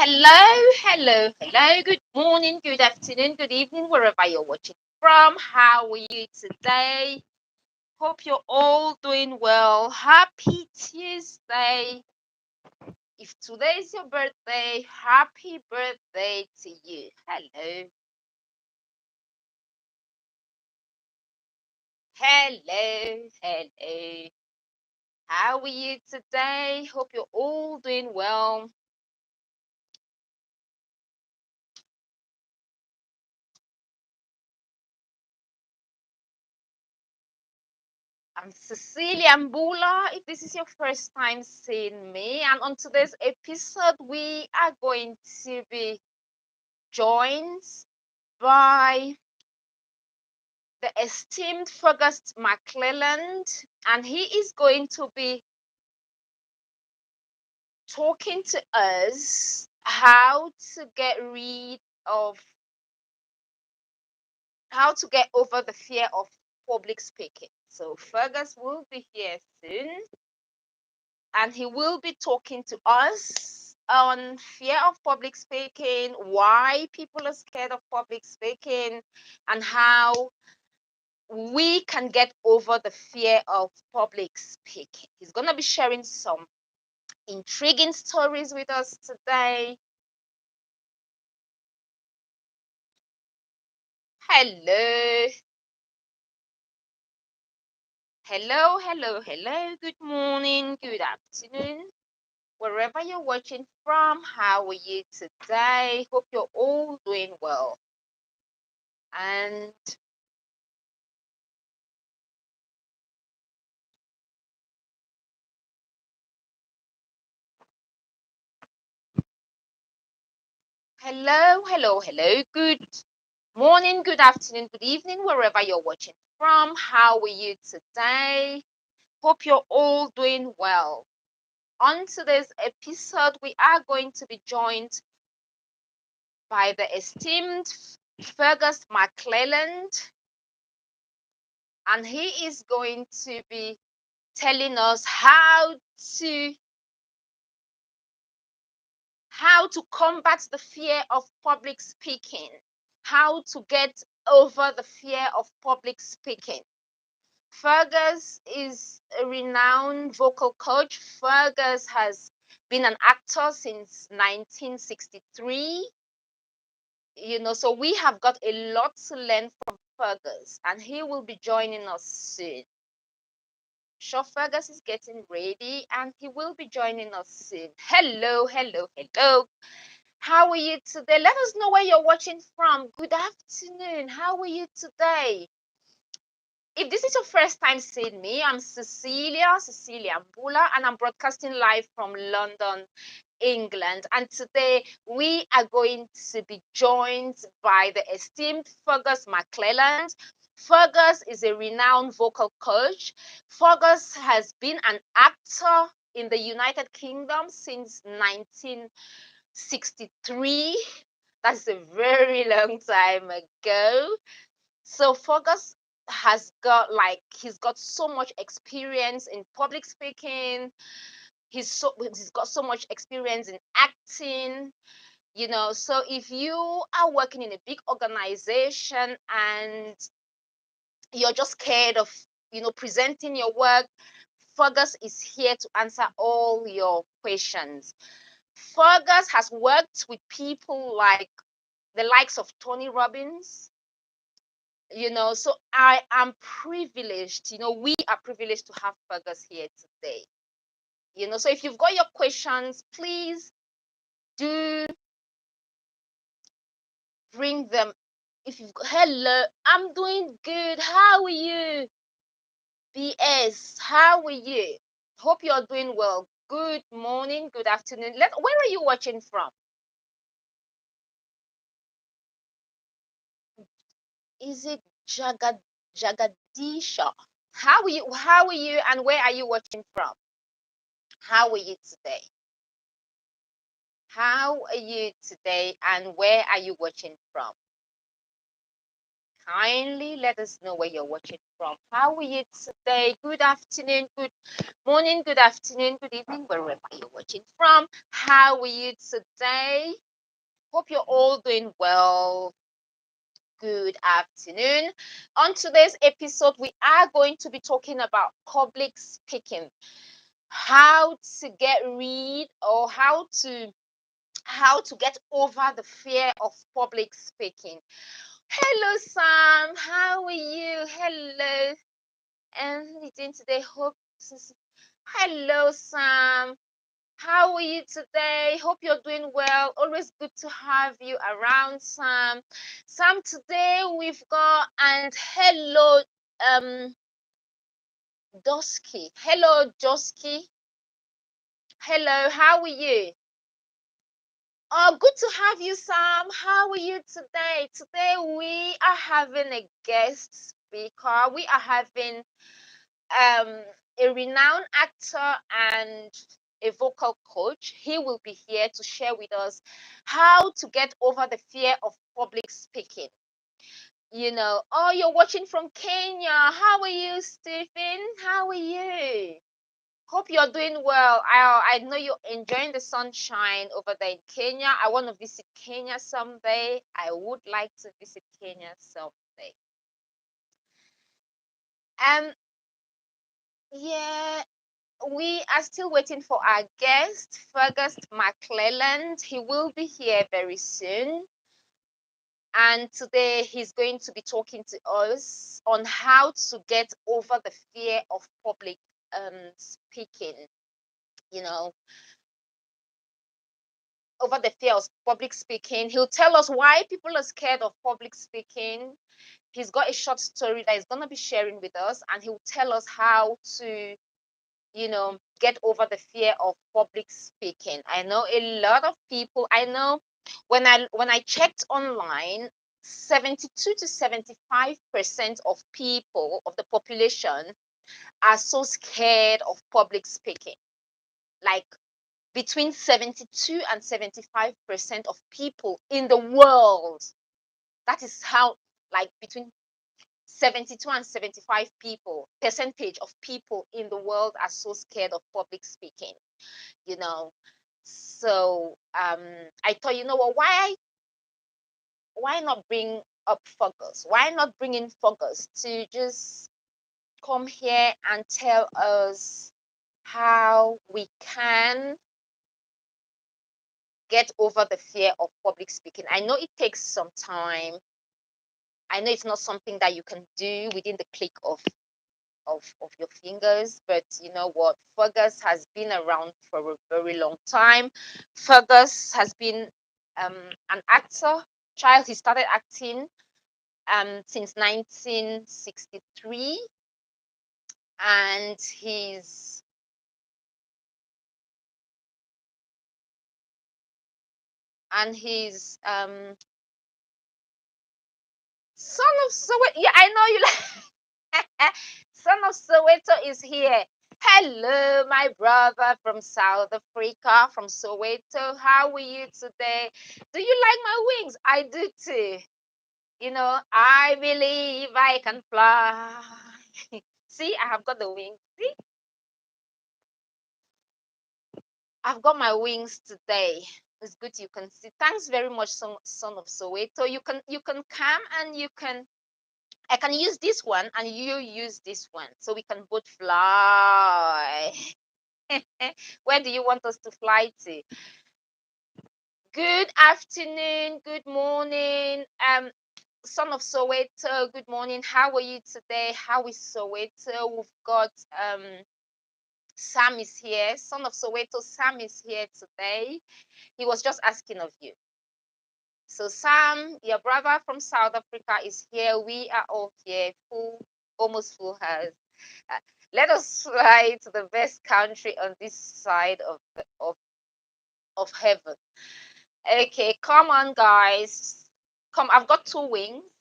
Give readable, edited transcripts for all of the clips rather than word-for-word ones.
Hello. Good morning, good afternoon, good evening, wherever you're watching from. How are you today? Hope you're all doing well. Happy Tuesday. If today is your birthday, happy birthday to you. Hello. How are you today? Hope you're all doing well. I'm Cecilia Mbullah. If this is your first time seeing me, and on today's episode, we are going to be joined by the esteemed Fergus McClelland, and he is going to be talking to us how to get over the fear of public speaking. So Fergus will be here soon, and he will be talking to us on fear of public speaking, why people are scared of public speaking, and how we can get over the fear of public speaking. He's going to be sharing some intriguing stories with us today. Hello. Good morning, good afternoon, wherever you're watching from. How are you today? Hope you're all doing well. And hello. Good morning, good afternoon, good evening, wherever you're watching from. How are you today? Hope you're all doing well. On today's episode, we are going to be joined by the esteemed Fergus McClelland, and he is going to be telling us how to combat the fear of public speaking, how to get over the fear of public speaking. Fergus is a renowned vocal coach. Fergus has been an actor since 1963. So we have got a lot to learn from Fergus, and he will be joining us soon. Sure, Fergus is getting ready, and he will be joining us soon. Hello. How are you today? Let us know where you're watching from. Good afternoon. How are you today? If this is your first time seeing me, I'm Cecilia Mbullah, and I'm broadcasting live from London, England. And today we are going to be joined by the esteemed Fergus McClelland. Fergus is a renowned vocal coach. Fergus has been an actor in the United Kingdom since 1963. That's a very long time ago. So Fergus he's got so much experience in public speaking. He's got so much experience in acting. So if you are working in a big organization and you're just scared of presenting your work, Fergus is here to answer all your questions. Fergus has worked with people like the likes of Tony Robbins. So I am privileged. We are privileged to have Fergus here today. So if you've got your questions, please do bring them. Hello, I'm doing good. How are you? BS, how are you? Hope you're doing well. Good morning, good afternoon. Where are you watching from? Is it Jagadisha? How are you, and where are you watching from? How are you today? How are you today, and where are you watching from? kindly let us know where you're watching from. How are you today? Good afternoon, good morning, good afternoon, good evening, wherever you're watching from. How are you today? Hope you're all doing well. Good afternoon. On today's episode, we are going to be talking about public speaking. How to get rid or how to get over the fear of public speaking. Hello, Sam. How are you? Hello. And doing today? Hope. Hello, Sam. How are you today? Hope you're doing well. Always good to have you around, Sam. Sam, today we've got and hello, Dosky. Hello, Dosky. Hello, how are you? Oh, good to have you, Sam. How are you today? Today we are having a guest speaker. We are having a renowned actor and a vocal coach. He will be here to share with us how to get over the fear of public speaking. Oh, you're watching from Kenya. How are you, Stephen? How are you? Hope you're doing well. I know you're enjoying the sunshine over there in Kenya. I want to visit Kenya someday. I would like to visit Kenya someday. Yeah, we are still waiting for our guest, Fergus McClelland. He will be here very soon. And today he's going to be talking to us on how to get over the fear of public speaking. Over the fear of public speaking. He'll tell us why people are scared of public speaking. He's got a short story that he's going to be sharing with us, and he'll tell us how to get over the fear of public speaking. I know a lot of people. I know when I checked online, 72 to 75% of people of the population are so scared of public speaking. Like between 72 and 75% of people in the world. That is how, like, between 72 and 75 percentage of people in the world are so scared of public speaking. So I thought, what, why not bring up Fergus? Why not bring in Fergus to just come here and tell us how we can get over the fear of public speaking? I know it takes some time. I know it's not something that you can do within the click of your fingers, but you know what? Fergus has been around for a very long time. Fergus has been an actor. He started acting since 1963, and he's son of Soweto. Yeah, I know you like son of Soweto is here. Hello, my brother from South Africa, from Soweto. How are you today? Do you like my wings? I do too. I believe I can fly. See, I have got the wings. See, I've got my wings today. It's good you can see. Thanks very much, son of Soweto. You can come and I can use this one and you use this one, so we can both fly. Where do you want us to fly to? Good afternoon, good morning, son of Soweto. Good morning. How are you today? How is Soweto? We've got Sam is here. Son of Soweto, Sam is here today. He was just asking of you. So Sam, your brother from South Africa, is here. We are all here, almost full house. Let us fly to the best country on this side of heaven. Okay, come on, guys. Come, I've got two wings,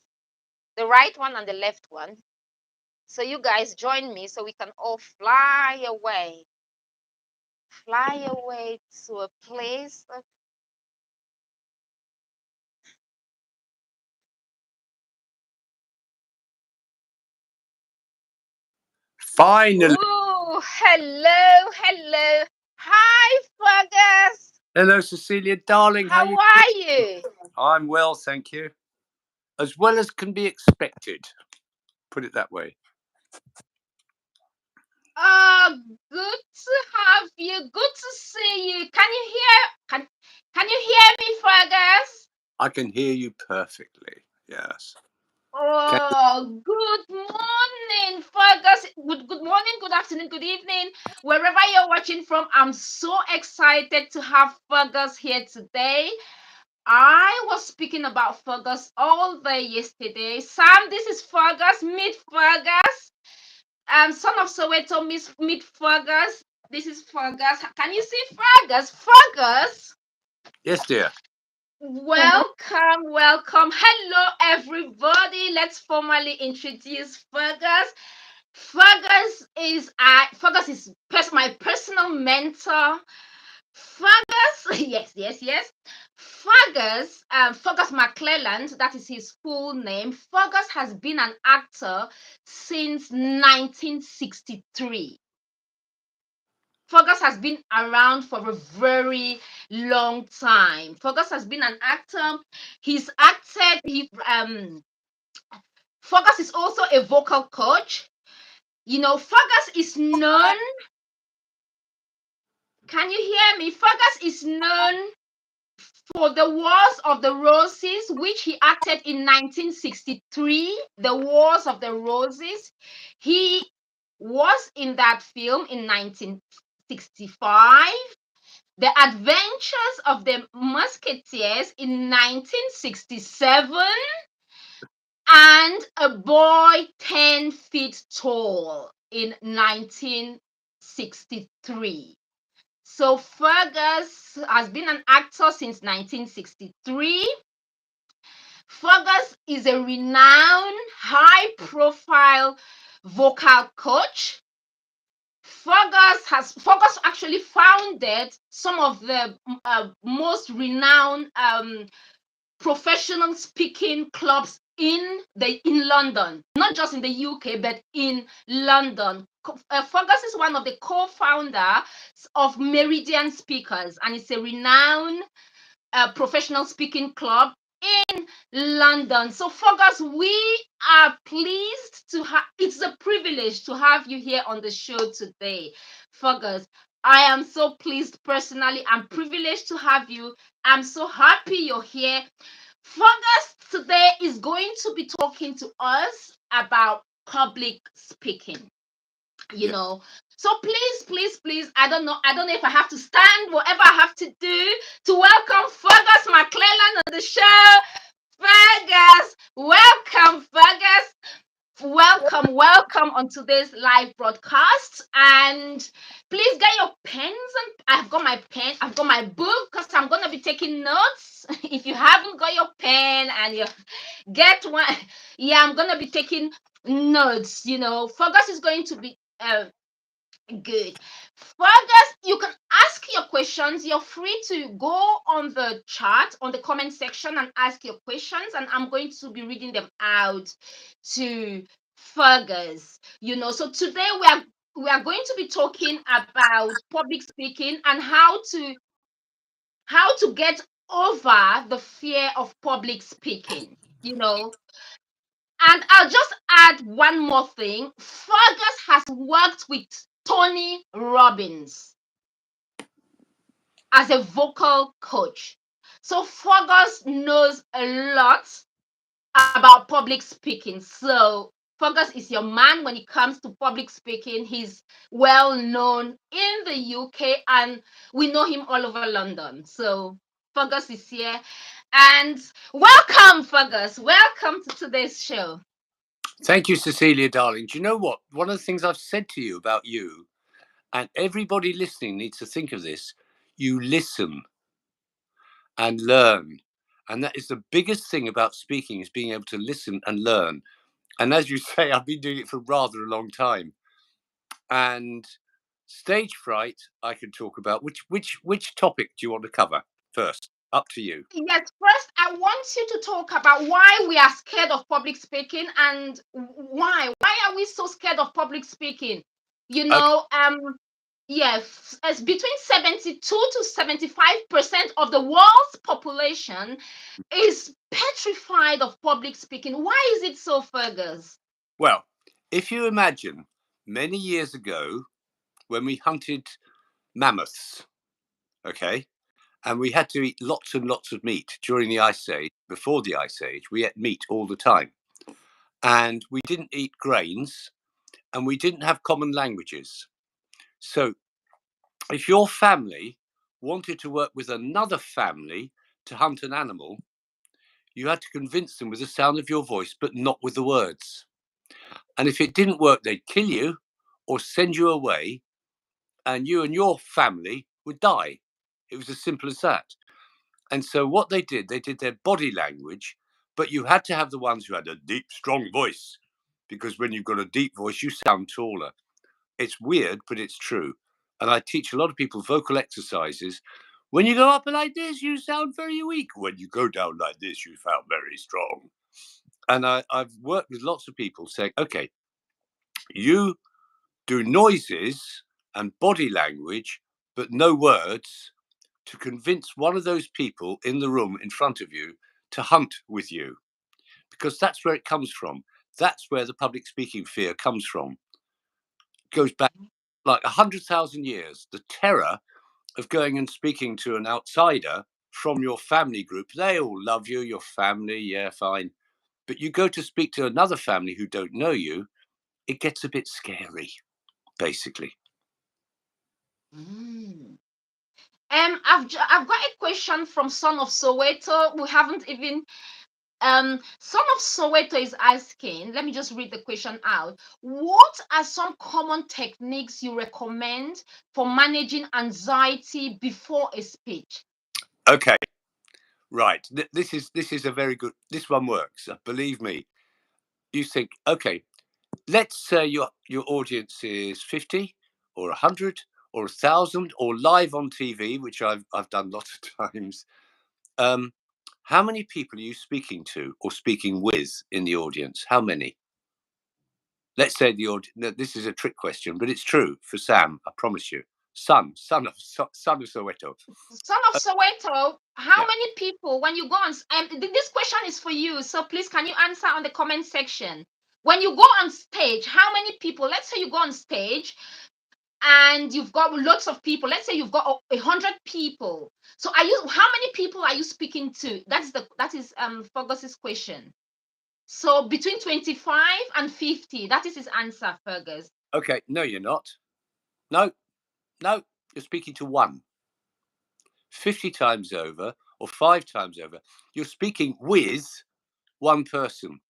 the right one and the left one. So you guys join me so we can all fly away. Fly away to a place of Finally. Ooh, hello. Hi, Fergus. Hello, Cecilia, darling. How How you doing? are you? I'm well, thank you. As well as can be expected. Put it that way. Good to have you. Good to see you. Can you hear me, Fergus? I can hear you perfectly. Yes. Can Oh, good morning, Fergus. Good morning, good afternoon, good evening. Wherever you're watching from, I'm so excited to have Fergus here today. I was speaking about Fergus all day yesterday. Sam, this is Fergus. Meet Fergus. Son of Soweto, meet Fergus. This is Fergus. Can you see Fergus? Fergus. Yes, dear. Welcome. Hello, everybody. Let's formally introduce Fergus. Fergus is my personal mentor. Fergus, yes. Fergus McClelland, that is his full name. Fergus has been an actor since 1963. Fergus has been around for a very long time. Fergus has been an actor. He's acted. Fergus is also a vocal coach. Fergus is known. Can you hear me? Fergus is known for The Wars of the Roses, which he acted in 1963. The Wars of the Roses. He was in that film in 1965. The Adventures of the Musketeers in 1967. And A Boy 10 Feet Tall in 1963. So Fergus has been an actor since 1963. Fergus is a renowned, high-profile vocal coach. Fergus actually founded some of the most renowned professional speaking clubs in London, not just in the UK, but in London. Fergus is one of the co-founders of Meridian Speakers, and it's a renowned professional speaking club in London. So, Fergus, we are pleased to have. It's a privilege to have you here on the show today, Fergus. I am so pleased personally. I'm privileged to have you. I'm so happy you're here. Fergus today is going to be talking to us about public speaking. Yeah. So please, I don't know if I have to stand, whatever I have to do to welcome Fergus McClelland on the show. Fergus, welcome, Fergus. Welcome on today's live broadcast. And please get your pens, and I've got my pen, I've got my book, because I'm gonna be taking notes. If you haven't got your pen and you get one, yeah, I'm gonna be taking notes. Fergus is going to be good. Fergus, you can ask your questions. You're free to go on the chat, on the comment section, and ask your questions, and I'm going to be reading them out to Fergus. So today we are going to be talking about public speaking and how to get over the fear of public speaking. And I'll just add one more thing. Fergus has worked with Tony Robbins as a vocal coach. So Fergus knows a lot about public speaking. So Fergus is your man when it comes to public speaking. He's well known in the UK and we know him all over London. So Fergus is here. And welcome, Fergus. Welcome to today's show. Thank you, Cecilia, darling. Do you know what? One of the things I've said to you about you, and everybody listening needs to think of this, you listen and learn. And that is the biggest thing about speaking, is being able to listen and learn. And as you say, I've been doing it for rather a long time. And stage fright, I can talk about. Which topic do you want to cover first? Up to you. Yes, first I want you to talk about why we are scared of public speaking and why are we so scared of public speaking? You Okay. know, yes, as between 72 to 75% of the world's population is petrified of public speaking. Why is it so, Fergus? Well, if you imagine many years ago when we hunted mammoths, okay, and we had to eat lots and lots of meat during the Ice Age. Before the Ice Age, we ate meat all the time. And we didn't eat grains and we didn't have common languages. So if your family wanted to work with another family to hunt an animal, you had to convince them with the sound of your voice, but not with the words. And if it didn't work, they'd kill you or send you away, and you and your family would die. It was as simple as that. And so what they did their body language, but you had to have the ones who had a deep, strong voice, because when you've got a deep voice, you sound taller. It's weird, but it's true. And I teach a lot of people vocal exercises. When you go up like this, you sound very weak. When you go down like this, you sound very strong. And I've worked with lots of people saying, okay, you do noises and body language, but no words, to convince one of those people in the room in front of you to hunt with you, because that's where it comes from. That's where the public speaking fear comes from. It goes back like 100,000 years. The terror of going and speaking to an outsider from your family group. They all love you, your family, yeah, fine. But you go to speak to another family who don't know you, it gets a bit scary, basically. Mm. I've got a question from Son of Soweto. We haven't even Son of Soweto is asking, let me just read the question out. What are some common techniques you recommend for managing anxiety before a speech? Okay, right. This is a very good. This one works. Believe me. You think, okay, let's say your audience is 50 or 100 or 1,000 or live on TV, which I've done lots of times. Um, how many people are you speaking to or speaking with in the audience? How many? Let's say the audience. This is a trick question, but it's true for Sam. I promise you. Son of Soweto. Son of Soweto, how Yeah. many people, when you go on, this question is for you, so please can you answer on the comment section? When you go on stage, how many people, let's say you go on stage and you've got lots of people, let's say you've got 100 people, so how many people are you speaking to? That is Fergus's question. So between 25 and 50, that is his answer, Fergus. Okay. No, you're not. No, no. You're speaking to one. 50 times over or 5 times over, you're speaking with one person.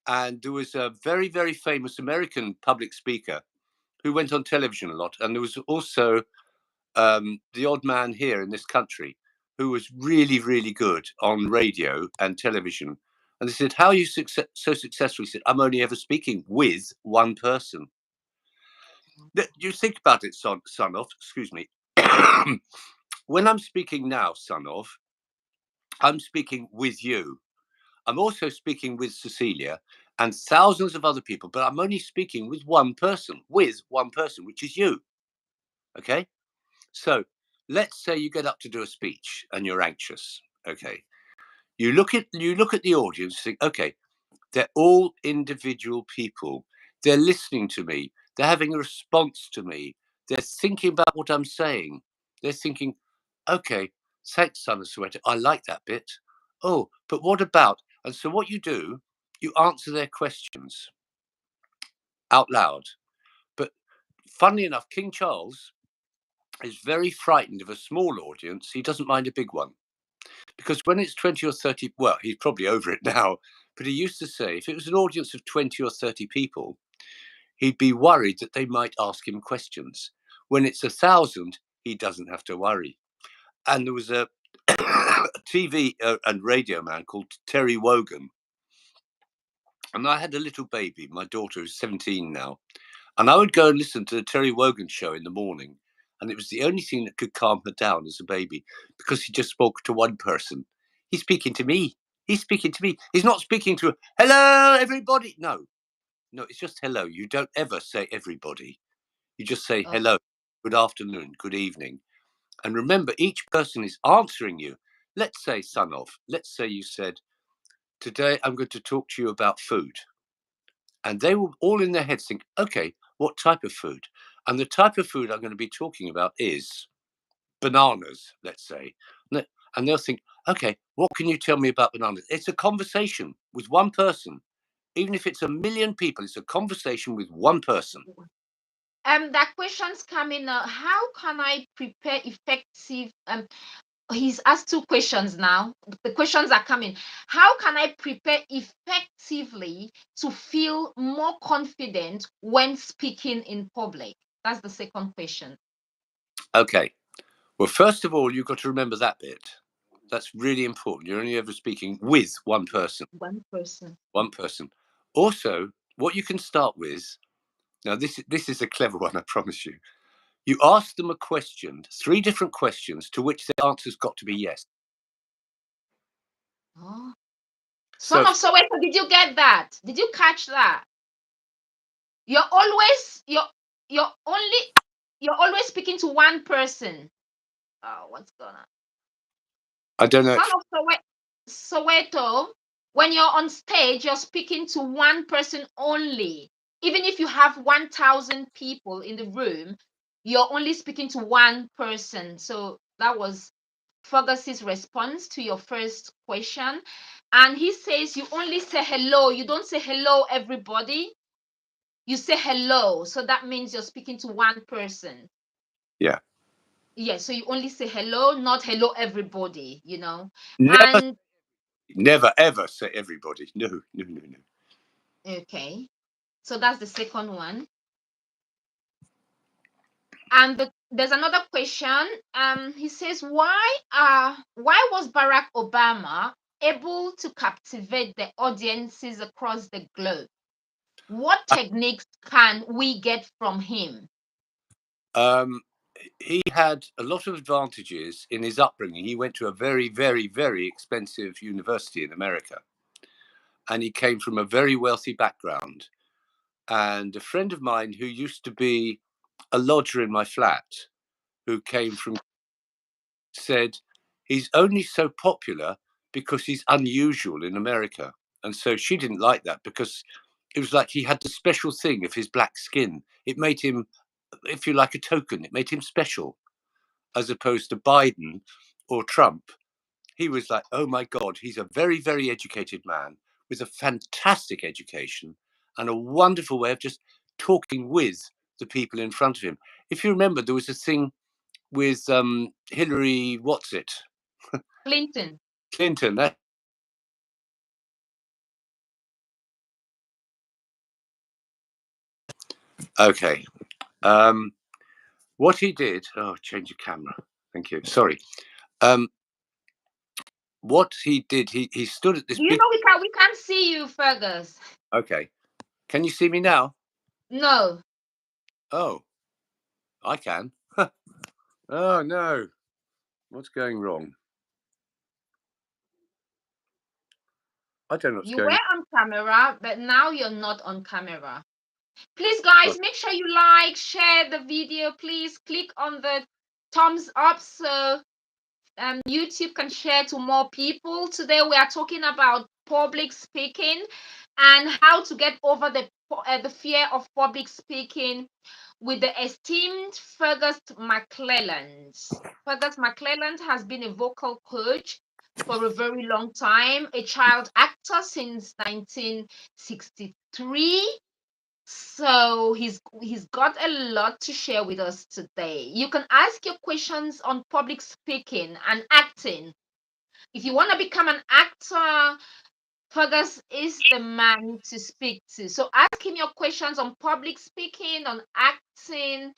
And there was a very, very famous American public speaker who went on television a lot. And there was also the odd man here in this country who was really, really good on radio and television. And they said, how are you so successful? He said, I'm only ever speaking with one person. You think about it, son of, excuse me. When I'm speaking now, son of, I'm speaking with you. I'm also speaking with Cecilia and thousands of other people, but I'm only speaking with one person, which is you. Okay. So let's say you get up to do a speech and you're anxious. Okay. You look at the audience, think, okay, they're all individual people. They're listening to me. They're having a response to me. They're thinking about what I'm saying. They're thinking, okay, thanks, Son of Sweater. I like that bit. Oh, but what about? And so what you do, you answer their questions out loud. But funnily enough, King Charles is very frightened of a small audience. He doesn't mind a big one. Because when it's 20 or 30, well, he's probably over it now, but he used to say if it was an audience of 20 or 30 people, he'd be worried that they might ask him questions. When it's 1,000, he doesn't have to worry. And there was a TV and radio man called Terry Wogan. And I had a little baby. My daughter is 17 now. And I would go and listen to the Terry Wogan show in the morning. And it was the only thing that could calm her down as a baby, because he just spoke to one person. He's speaking to me. He's speaking to me. He's not speaking to, hello, everybody. No, it's just hello. You don't ever say everybody. You just say hello, good afternoon, good evening. And remember, each person is answering you. Let's say, son of, let's say you said, today I'm going to talk to you about food. And they will all in their heads think, okay, what type of food? And the type of food I'm going to be talking about is bananas, let's say. And they'll think, okay, what can you tell me about bananas? It's a conversation with one person. Even if it's 1 million people, it's a conversation with one person. That question's coming up. How can I prepare effective? He's asked 2 questions now. The questions are coming. How can I prepare effectively to feel more confident when speaking in public? That's the second question. Okay. Well, first of all, you've got to remember that bit. That's really important. You're only ever speaking with one person. One person. One person. Also, what you can start with, now this is a clever one, I promise you. You ask them a question, 3 different questions, to which the answer's got to be yes. Oh. Son of Soweto, did you get that? Did you catch that? You're always speaking to one person. Oh, what's going on? I don't know. Son of Soweto, when you're on stage, you're speaking to one person only. Even if you have 1,000 people in the room, you're only speaking to one person. So that was Fergus's response to your first question. And he says you only say hello. You don't say hello, everybody. You say hello. So that means you're speaking to one person. Yeah. Yeah. So you only say hello, not hello, everybody, Never ever say everybody. No. Okay. So that's the second one. And there's another question. He says, why was Barack Obama able to captivate the audiences across the globe? What techniques can we get from him? He had a lot of advantages in his upbringing. He went to a very, very, very expensive university in America, and he came from a very wealthy background. And a friend of mine who used to be a lodger in my flat, who came from, said he's only so popular because he's unusual in America. And so she didn't like that, because it was like he had the special thing of his black skin. It made him, if you like, a token. It made him special, as opposed to Biden or Trump. He was like, oh my God, he's a very, very educated man with a fantastic education and a wonderful way of just talking with the people in front of him. If you remember, there was a thing with Hillary, what's it? Clinton. Clinton. That. Okay. What he did, change your camera. Thank you. Sorry. What he did, he stood at this You big. know we can't see you, Fergus. Okay. Can you see me now? No. Oh, I can. Oh no. What's going wrong? I don't know what's You going were on camera, but now you're not on camera. Please, guys, make sure you like, share the video. Please click on the thumbs up so YouTube can share to more people. Today we are talking about public speaking and how to get over the fear of public speaking with the esteemed Fergus McClelland. Fergus McClelland has been a vocal coach for a very long time, a child actor since 1963. So he's got a lot to share with us today. You can ask your questions on public speaking and acting. If you want to become an actor, Fergus is the man to speak to. So ask him your questions on public speaking, on acting,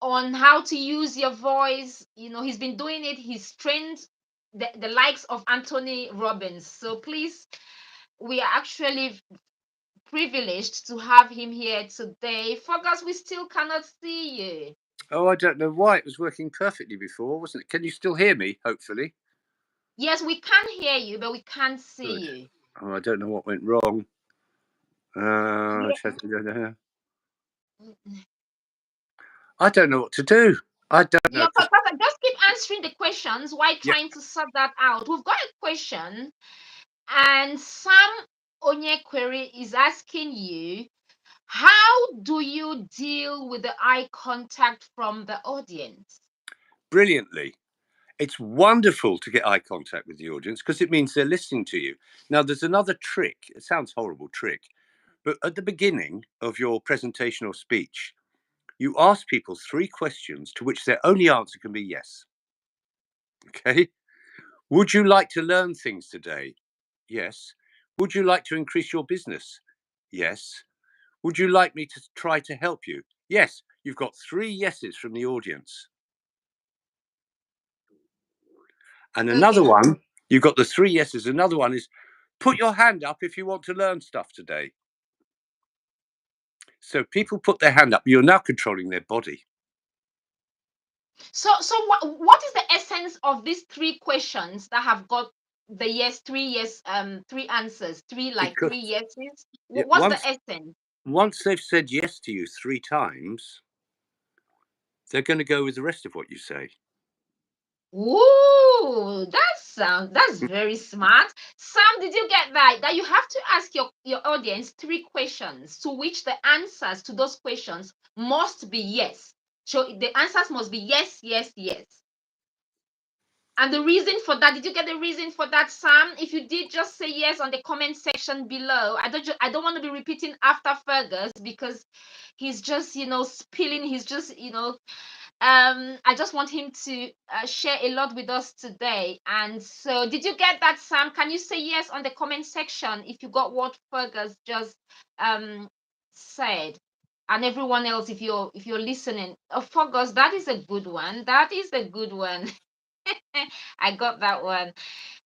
on how to use your voice. He's been doing it. He's trained the likes of Tony Robbins. So please, we are actually privileged to have him here today. Fergus, we still cannot see you. Oh, I don't know why. It was working perfectly before, wasn't it? Can you still hear me, hopefully? Yes, we can hear you, but we can't see Good. you. Oh, I don't know what went wrong. Yeah. I don't know what to do. I don't know. Yeah, Papa, just keep answering the questions while Yeah, trying to sort that out. We've got a question, and Sam Onyekwere is asking you, how do you deal with the eye contact from the audience? brilliantly. It's wonderful to get eye contact with the audience because it means they're listening to you. Now, there's another trick. It sounds horrible trick, but at the beginning of your presentation or speech, you ask people 3 questions to which their only answer can be yes. Okay. Would you like to learn things today? Yes. Would you like to increase your business? Yes. Would you like me to try to help you? Yes. You've got 3 yeses from the audience. And another Okay. one, you've got the 3 yeses. Another one is put your hand up if you want to learn stuff today. So people put their hand up. You're now controlling their body. So what is the essence of these 3 questions that have got the yes, 3 yes, 3 answers, 3 Because yeses? yeah, What's the essence? once they've said yes to you 3 times, they're going to go with the rest of what you say. Ooh, that's very smart. Sam, did you get that? That you have to ask your audience 3 questions to which the answers to those questions must be yes. So the answers must be yes, yes, yes. And the reason for that, did you get the reason for that, Sam? If you did, just say yes on the comment section below. I don't want to be repeating after Fergus because he's just, spilling. He's just, I just want him to share a lot with us today. And so, did you get that, Sam? Can you say yes on the comment section if you got what Fergus just said? And everyone else, if you're listening, Fergus, that is a good one. That is a good one. I got that one.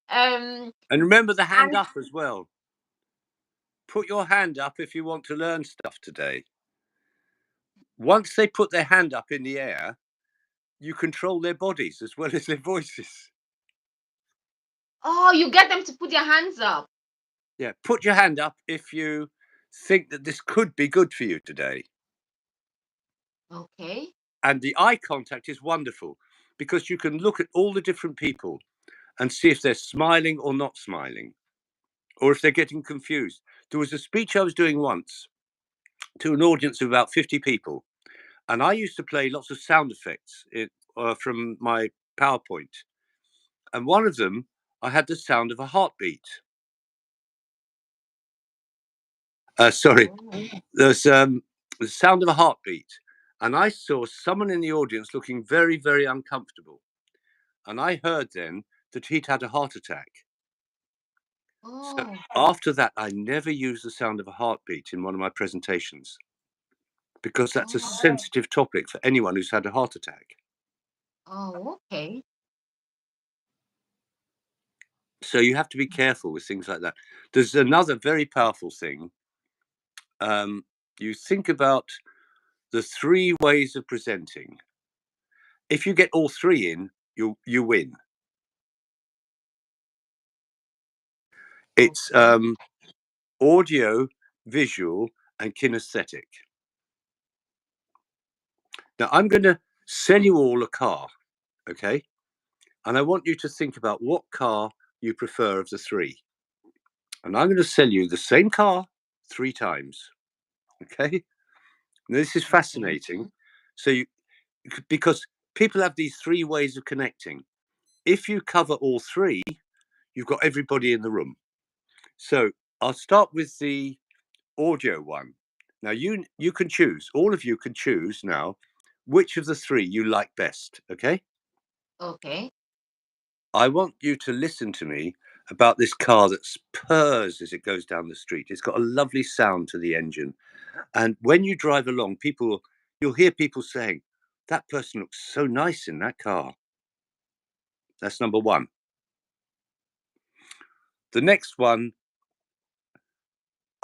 Um, And remember the hand and up as well. Put your hand up if you want to learn stuff today. Once they put their hand up in the air, you control their bodies as well as their voices. oh, you get them to put their hands up. Yeah, put your hand up if you think that this could be good for you today. Okay. And the eye contact is wonderful because you can look at all the different people and see if they're smiling or not smiling, or if they're getting confused. There was a speech I was doing once to an audience of about 50 people, and I used to play lots of sound effects from my PowerPoint. And one of them, I had the sound of a heartbeat. Sorry, Oh. there's the sound of a heartbeat. And I saw someone in the audience looking very, very uncomfortable. And I heard then that he'd had a heart attack. So Oh. after that, I never used the sound of a heartbeat in one of my presentations because that's a Oh. sensitive topic for anyone who's had a heart attack. Oh. Okay. So you have to be careful with things like that. There's another very powerful thing. You think about the 3 ways of presenting. If you get all 3 in, you win. It's Okay. audio, visual, and kinesthetic. Now I'm going to sell you all a car, okay? And I want you to think about what car you prefer of the 3. And I'm going to sell you the same car 3 times, okay? Now, this is Okay. fascinating. So because people have these 3 ways of connecting. If you cover all 3, you've got everybody in the room. So I'll start with the audio one. Now you can choose. All of you can choose now which of the 3 you like best. Okay. Okay. I want you to listen to me about this car that purrs as it goes down the street. It's got a lovely sound to the engine, and when you drive along, you'll hear people saying, "That person looks so nice in that car." That's number 1. The next one,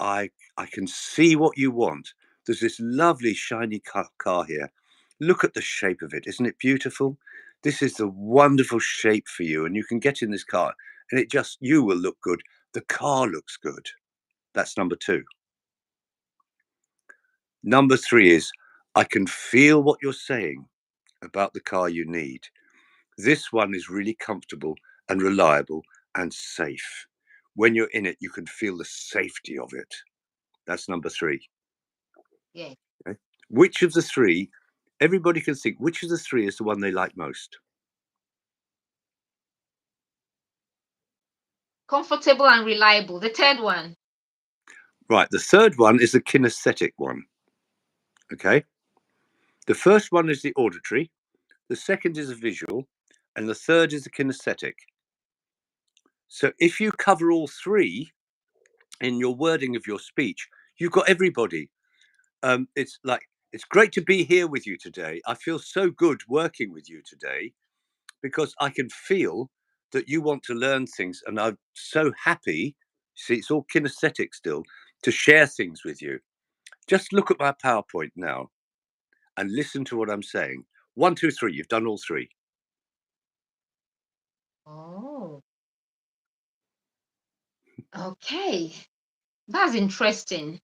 I can see what you want. There's this lovely shiny car here. Look at the shape of it. Isn't it beautiful? This is the wonderful shape for you. And you can get in this car and you will look good. The car looks good. That's number 2. Number 3 is, I can feel what you're saying about the car you need. This one is really comfortable and reliable and safe. When you're in it, you can feel the safety of it. That's number 3. Yeah. Okay. Which of the 3, everybody can think, which of the 3 is the one they like most? Comfortable and reliable. The third one. Right, the third one is the kinesthetic one. Okay. The first one is the auditory, the second is the visual, and the third is the kinesthetic. So if you cover all 3 in your wording of your speech, you've got everybody. It's great to be here with you today. I feel so good working with you today because I can feel that you want to learn things, and I'm so happy. See, it's all kinesthetic still, to share things with you. Just look at my PowerPoint now and listen to what I'm saying. 1, 2, 3. You've done all 3. Oh. Okay. That's interesting.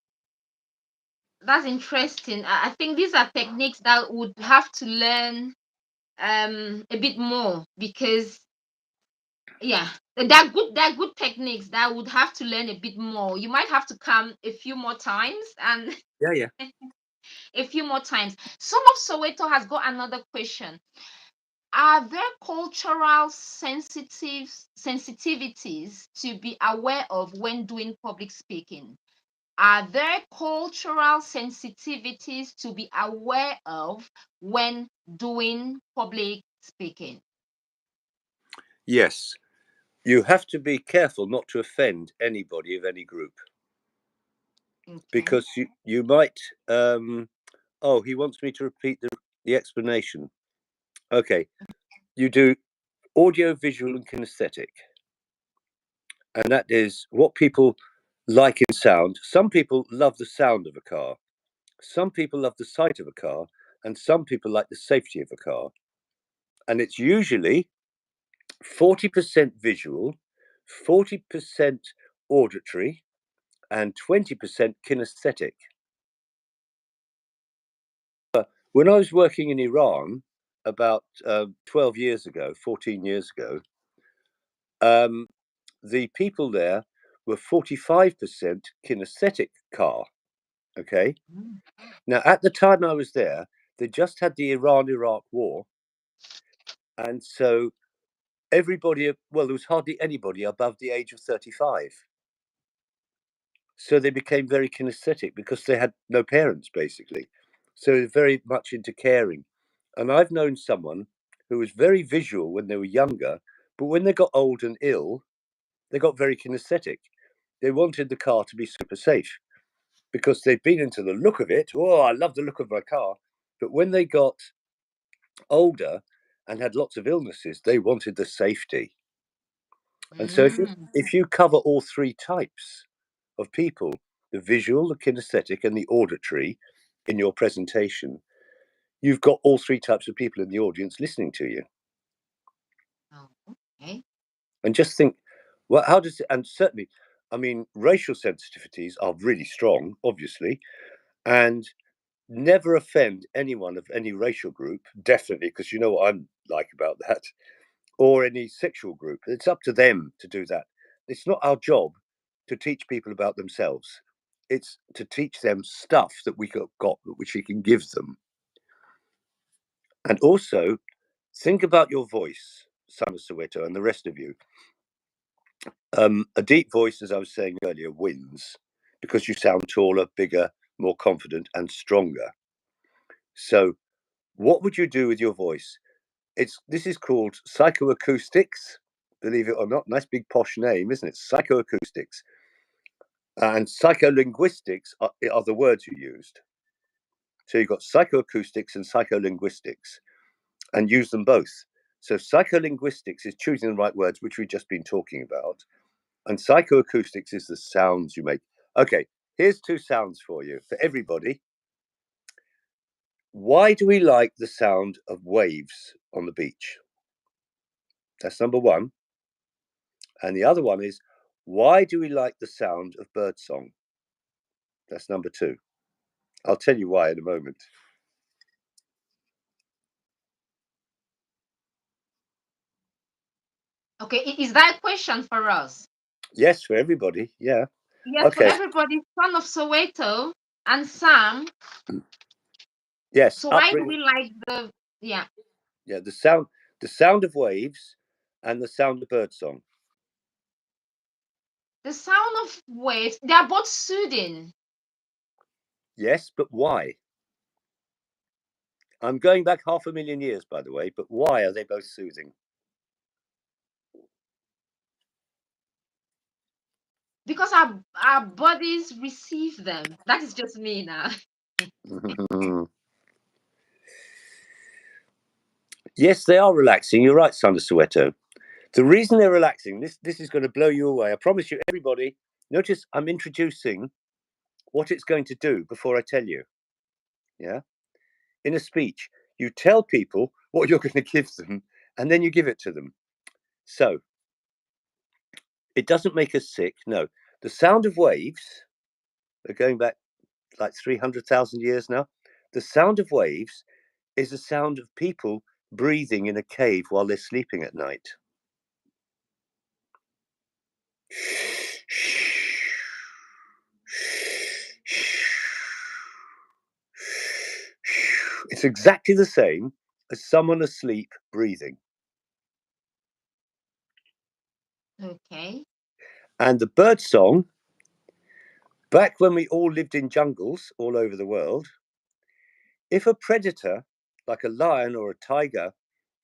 That's interesting. I think these are techniques that would have to learn a bit more, because yeah, they're good techniques that would have to learn a bit more. You might have to come a few more times and Yeah. a few more times. Some of Soweto has got another question. Are there cultural sensitivities to be aware of when doing public speaking? Are there cultural sensitivities to be aware of when doing public speaking? Yes. You have to be careful not to offend anybody of any group, Okay. because you might. Oh, he wants me to repeat the explanation. Okay. You do audio, visual, and kinesthetic. And that is what people like in sound. Some people love the sound of a car. Some people love the sight of a car. And some people like the safety of a car. And it's usually 40% visual, 40% auditory, and 20% kinesthetic. When I was working in Iran about 12 years ago, 14 years ago, the people there were 45% kinesthetic car. Okay. Mm. Now, at the time I was there, they just had the Iran-Iraq war. And so everybody, well, there was hardly anybody above the age of 35. So they became very kinesthetic because they had no parents, basically. So very much into caring. And I've known someone who was very visual when they were younger, but when they got old and ill, they got very kinesthetic. They wanted the car to be super safe because they'd been into the look of it. Oh, I love the look of my car. But when they got older and had lots of illnesses, they wanted the safety. And so Mm. if you cover all 3 types of people, the visual, the kinesthetic, and the auditory in your presentation, you've got all 3 types of people in the audience listening to you. Oh, okay. And just think, well, how does it, and certainly, I mean, racial sensitivities are really strong, obviously, and never offend anyone of any racial group, definitely, because you know what I'm like about that, or any sexual group. It's up to them to do that. It's not our job to teach people about themselves. It's to teach them stuff that we got, which we can give them. And also, think about your voice, son of Soweto, and the rest of you. A deep voice, as I was saying earlier, wins because you sound taller, bigger, more confident, and stronger. So, what would you do with your voice? This is called psychoacoustics, believe it or not. Nice big posh name, isn't it? Psychoacoustics. And psycholinguistics are the words you used. So you've got psychoacoustics and psycholinguistics, and use them both. So psycholinguistics is choosing the right words, which we've just been talking about. And psychoacoustics is the sounds you make. Okay, here's 2 sounds for you, for everybody. why do we like the sound of waves on the beach? That's number one. And the other one is, why do we like the sound of birdsong? That's number two. I'll tell you why in a moment. Okay, is that a question for us? Yes, for everybody. Yeah. Yes, for Okay. everybody. Son of Soweto and Sam. Yes. So why do we like the Yeah, the sound of waves and the sound of birdsong. The sound of waves? They are both soothing. Yes, but why? I'm going back 500,000 years, by the way, but why are they both soothing? Because our bodies receive them. That is just me now. Yes, they are relaxing. You're right, Son of Soweto. The reason they're relaxing, this is going to blow you away. I promise you, everybody, notice I'm introducing what it's going to do before I tell you. Yeah? In a speech, you tell people what you're going to give them, and then you give it to them. So, it doesn't make us sick. No. The sound of waves, they're going back like 300,000 years now. The sound of waves is the sound of people breathing in a cave while they're sleeping at night. It's exactly the same as someone asleep breathing. Okay. And the bird song, back when we all lived in jungles all over the world, if a predator like a lion or a tiger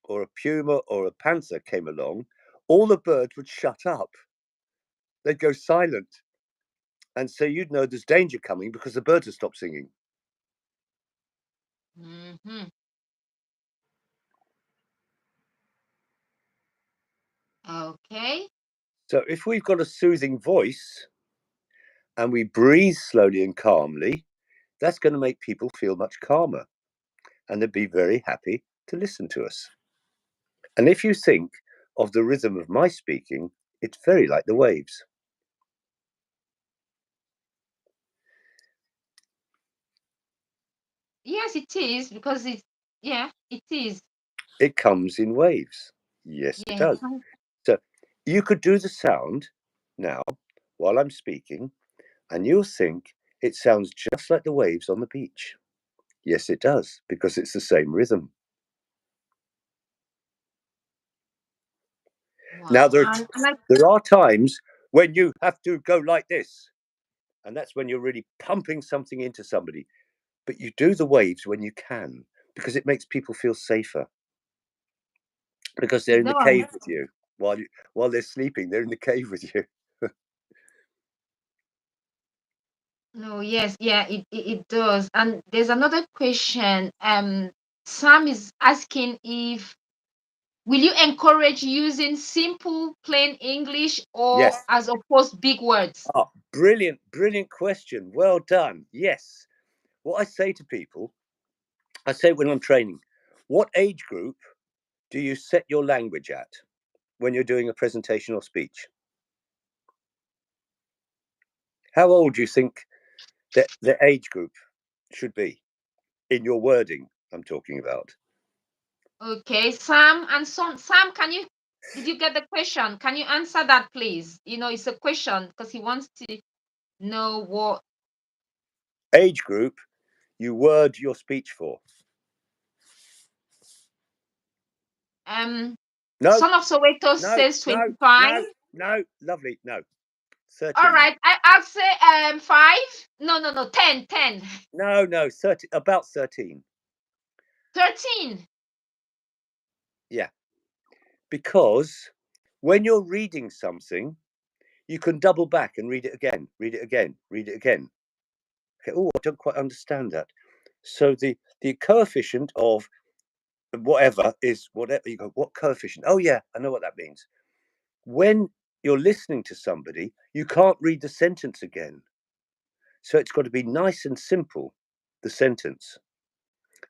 or a puma or a panther came along, all the birds would shut up. They'd go silent. And so you'd know there's danger coming because the birds have stopped singing. Mm-hmm. Okay. So if we've got a soothing voice and we breathe slowly and calmly, that's going to make people feel much calmer and they'd be very happy to listen to us. And if you think of the rhythm of my speaking, it's very like the waves. Yes, it is because it is. It comes in waves. Yes, it Yeah. does. So you could do the sound now while I'm speaking, and you'll think it sounds just like the waves on the beach. Yes, it does, because it's the same rhythm. Wow. Now, there are times when you have to go like this, and that's when you're really pumping something into somebody. But you do the waves when you can, because it makes people feel safer. Because they're in the cave with you while they're sleeping. They're in the cave with you. No, yes, yeah, it does. And there's another question. Sam is asking if will you encourage using simple, plain English or Yes. as opposed big words? Oh, brilliant question. Well done. Yes. What I say to people, I say when I'm training, what age group do you set your language at when you're doing a presentation or speech? How old do you think that the age group should be in your wording? I'm talking about. Okay, Sam and Sam, did you get the question? Can you answer that, please? It's a question because he wants to know what Age group you word your speech for. No. Son of Soweto says 25. No, lovely. No. 13. All right, I'll say 5. No, 10. No, 30, about 13. 13. Yeah. Because when you're reading something, you can double back and read it again, read it again, read it again. Okay, oh, I don't quite understand that. So the coefficient of whatever is whatever. You go, what coefficient? Oh yeah, I know what that means. When you're listening to somebody, you can't read the sentence again. So it's got to be nice and simple, the sentence.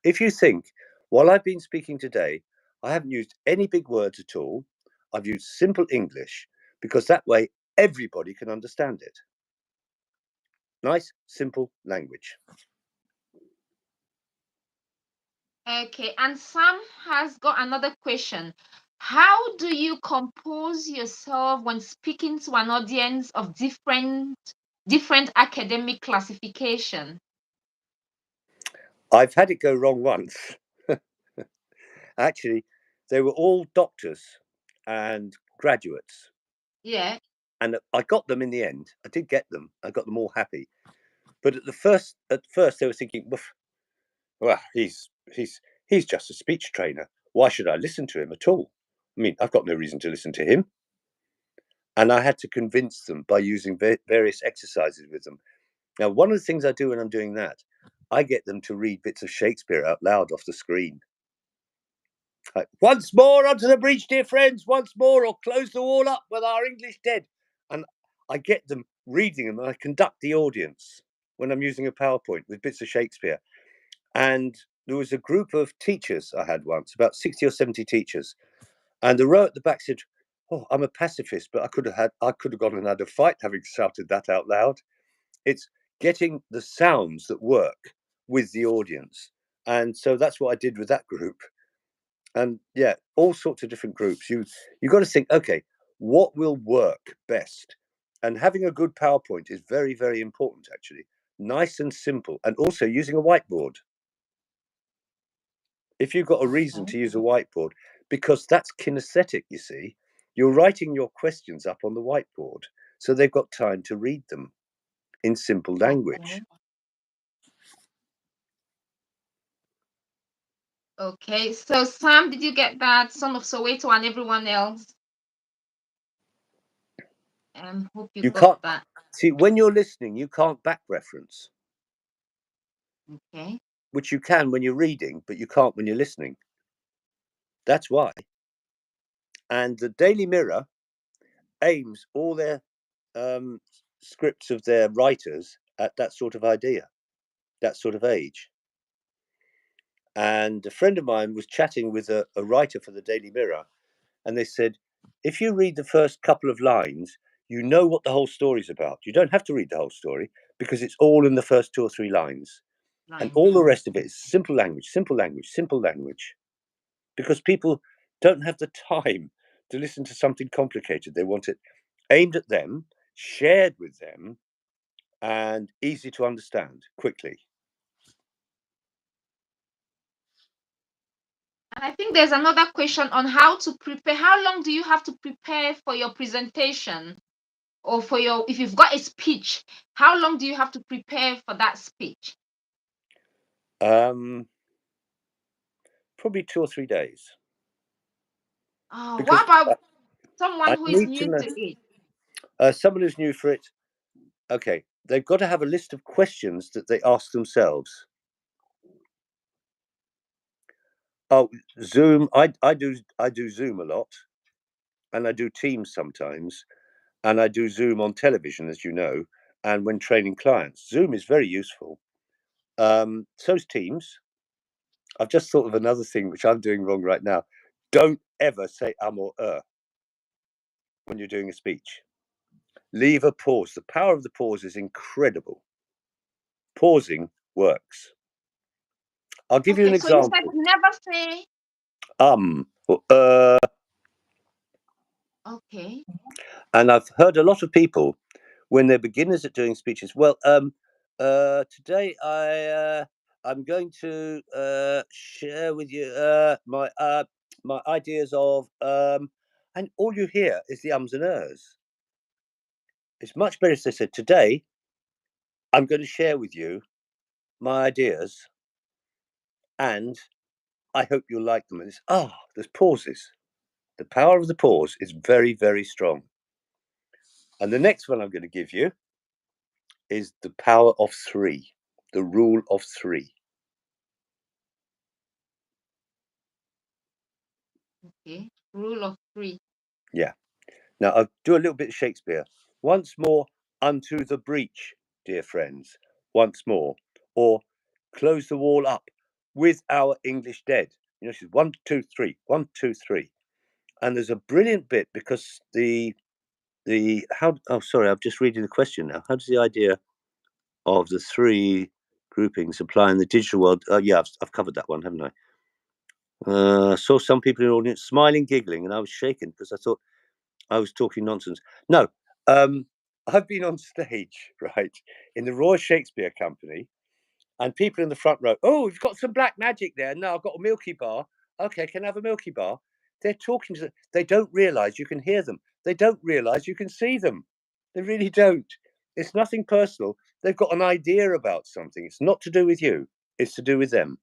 If you think, while I've been speaking today, I haven't used any big words at all, I've used simple English, because that way everybody can understand it. Nice, simple language. Okay, and Sam has got another question. How do you compose yourself when speaking to an audience of different academic classification? I've had it go wrong once. Actually, they were all doctors and graduates. Yeah. And I got them in the end. I did get them. I got them all happy. But at first they were thinking, well, he's just a speech trainer. Why should I listen to him at all? I mean, I've got no reason to listen to him. And I had to convince them by using various exercises with them. Now, one of the things I do when I'm doing that, I get them to read bits of Shakespeare out loud off the screen. Like, once more onto the breach, dear friends, once more, or close the wall up with our English dead. And I get them reading them, and I conduct the audience when I'm using a PowerPoint with bits of Shakespeare. And there was a group of teachers I had once, about 60 or 70 teachers. And the row at the back said, oh, I'm a pacifist, but I could have gone and had a fight having shouted that out loud. It's getting the sounds that work with the audience. And so that's what I did with that group. And yeah, all sorts of different groups. You've got to think, okay, what will work best? And having a good PowerPoint is very, very important, actually. Nice and simple, and also using a whiteboard. If you've got a reason to use a whiteboard, because that's kinesthetic, you see, you're writing your questions up on the whiteboard, so they've got time to read them in simple language. Okay, so Sam, did you get that? Son of Soweto and everyone else. Hope you got that. See, when you're listening, you can't back reference. Okay. Which you can when you're reading, but you can't when you're listening. That's why. And the Daily Mirror aims all their scripts of their writers at that sort of idea, that sort of age. And a friend of mine was chatting with a writer for the Daily Mirror, and they said, if you read the first couple of lines, you know what the whole story's about. You don't have to read the whole story because it's all in the first 2 or 3 lines. And all the rest of it is simple language, simple language, simple language. Because people don't have the time to listen to something complicated. They want it aimed at them, shared with them, and easy to understand quickly. And I think there's another question on how to prepare. How long do you have to prepare for your presentation, or for your, if you've got a speech, how long do you have to prepare for that speech? Probably 2 or 3 days. What about someone who is new to it? Someone who's new for it, okay, they've got to have a list of questions that they ask themselves. Oh, Zoom. I do Zoom a lot, and I do Teams sometimes, and I do Zoom on television, as you know, and when training clients. Zoom is very useful. So's Teams. I've just thought of another thing which I'm doing wrong right now. Don't ever say or when you're doing a speech. Leave a pause. The power of the pause is incredible. Pausing works. I'll give you an example. So you said never say or okay. And I've heard a lot of people when they're beginners at doing speeches. Well, today I'm going to share with you my ideas of and all you hear is the ums and ers. It's much better if they said, today I'm going to share with you my ideas, and I hope you'll like them. And it's, there's pauses. The power of the pause is very, very strong. And the next one I'm going to give you is the power of 3, the rule of 3. Okay, rule of 3. Yeah. Now I'll do a little bit of Shakespeare. Once more unto the breach, dear friends. Once more. Or close the wall up with our English dead. You know, she's 1, 2, 3, 1, 2, 3. And there's a brilliant bit because sorry, I'm just reading the question now. How does the idea of the three groupings apply in the digital world? Yeah, I've covered that one, haven't I? Saw some people in the audience smiling, giggling, and I was shaken because I thought I was talking nonsense. No, I've been on stage, right, in the Royal Shakespeare Company, and people in the front row, oh, you've got some black magic there. No, I've got a Milky Bar. Okay, can I have a Milky Bar? They're talking to them. They don't realize you can hear them. They don't realize you can see them. They really don't. It's nothing personal. They've got an idea about something. It's not to do with you. It's to do with them.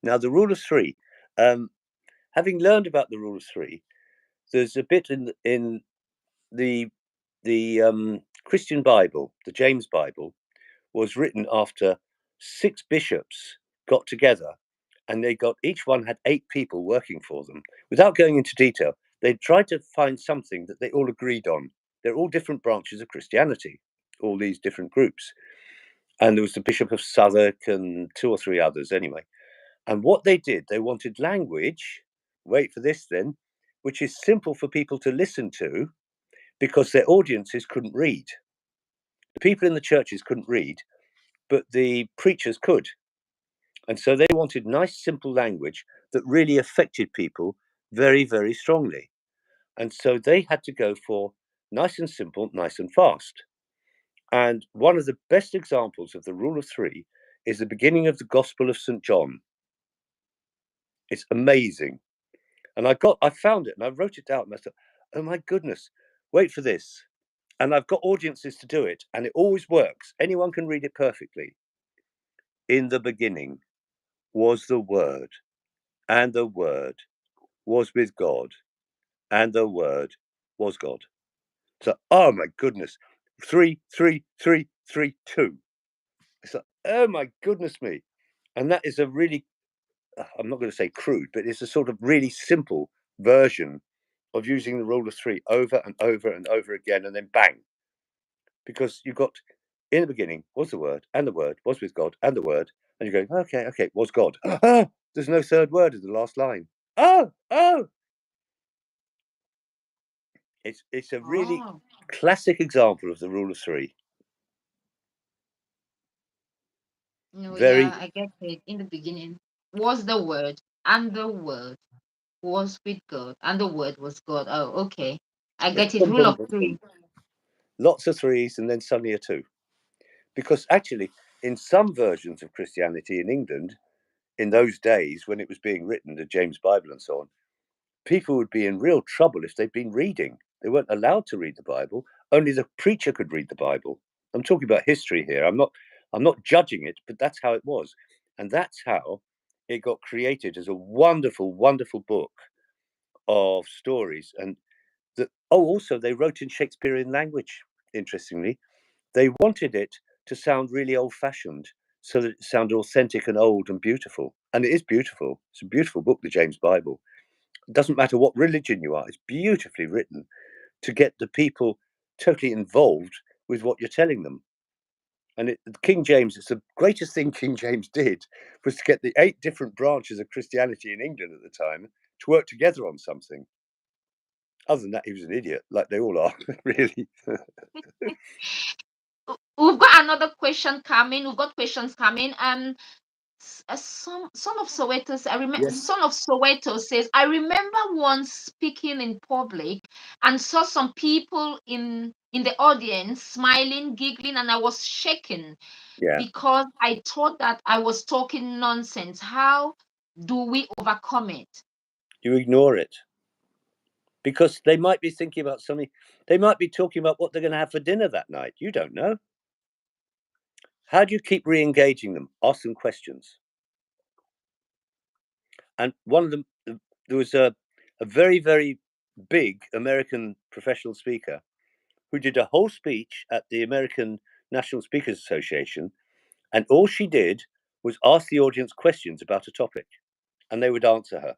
Now, the rule of three. Having learned about the rule of three, there's a bit in the Christian Bible, the James Bible, was written after 6 bishops got together, and each one had 8 people working for them. Without going into detail, they tried to find something that they all agreed on. They're all different branches of Christianity, all these different groups. And there was the Bishop of Southwark and 2 or 3 others anyway. And what they did, they wanted language, wait for this then, which is simple for people to listen to because their audiences couldn't read. The people in the churches couldn't read, but the preachers could. And so they wanted nice, simple language that really affected people very, very strongly. And so they had to go for nice and simple, nice and fast. And one of the best examples of the rule of three is the beginning of the Gospel of St. John. It's amazing. And I found it and I wrote it down and I thought, oh my goodness, wait for this. And I've got audiences to do it, and it always works. Anyone can read it perfectly. In the beginning was the Word, and the Word was with God, and the Word was God. So, oh my goodness, 3, 3, 3, 3, 2. It's like, oh my goodness me. And that is a really, I'm not going to say crude, but it's a sort of really simple version of using the rule of three over and over and over again, and then bang. Because you've got, in the beginning was the Word, and the Word was with God, and the Word, and you're going, okay, was God. Ah, there's no third word in the last line. Oh. It's a really classic example of the rule of three. No, yeah, I get it. In the beginning was the Word, and the Word was with God, and the Word was God. Oh, okay. I get it. Rule of three. Lots of threes and then suddenly a two. Because actually, in some versions of Christianity in England, in those days when it was being written, the James Bible and so on, people would be in real trouble if they'd been reading. They weren't allowed to read the Bible. Only the preacher could read the Bible. I'm talking about history here. I'm not judging it, but that's how it was. And that's how it got created as a wonderful, wonderful book of stories. And also they wrote in Shakespearean language, interestingly. They wanted it to sound really old-fashioned so that it sounded authentic and old and beautiful. And it is beautiful. It's a beautiful book, the James Bible. It doesn't matter what religion you are, it's beautifully written to get the people totally involved with what you're telling them. And King James, it's the greatest thing King James did was to get the 8 different branches of Christianity in England at the time to work together on something. Other than that, he was an idiot, like they all are, really. We've got another question coming. We've got questions coming. Son of Soweto, I remember. Yes. Son of Soweto says, I remember once speaking in public and saw some people in the audience smiling, giggling, and I was shaken because I thought that I was talking nonsense. How do we overcome it? You ignore it. Because they might be thinking about something. They might be talking about what they're going to have for dinner that night. You don't know. How do you keep re-engaging them? Ask them questions. And one of them, there was a very, very big American professional speaker who did a whole speech at the American National Speakers Association, and all she did was ask the audience questions about a topic, and they would answer her.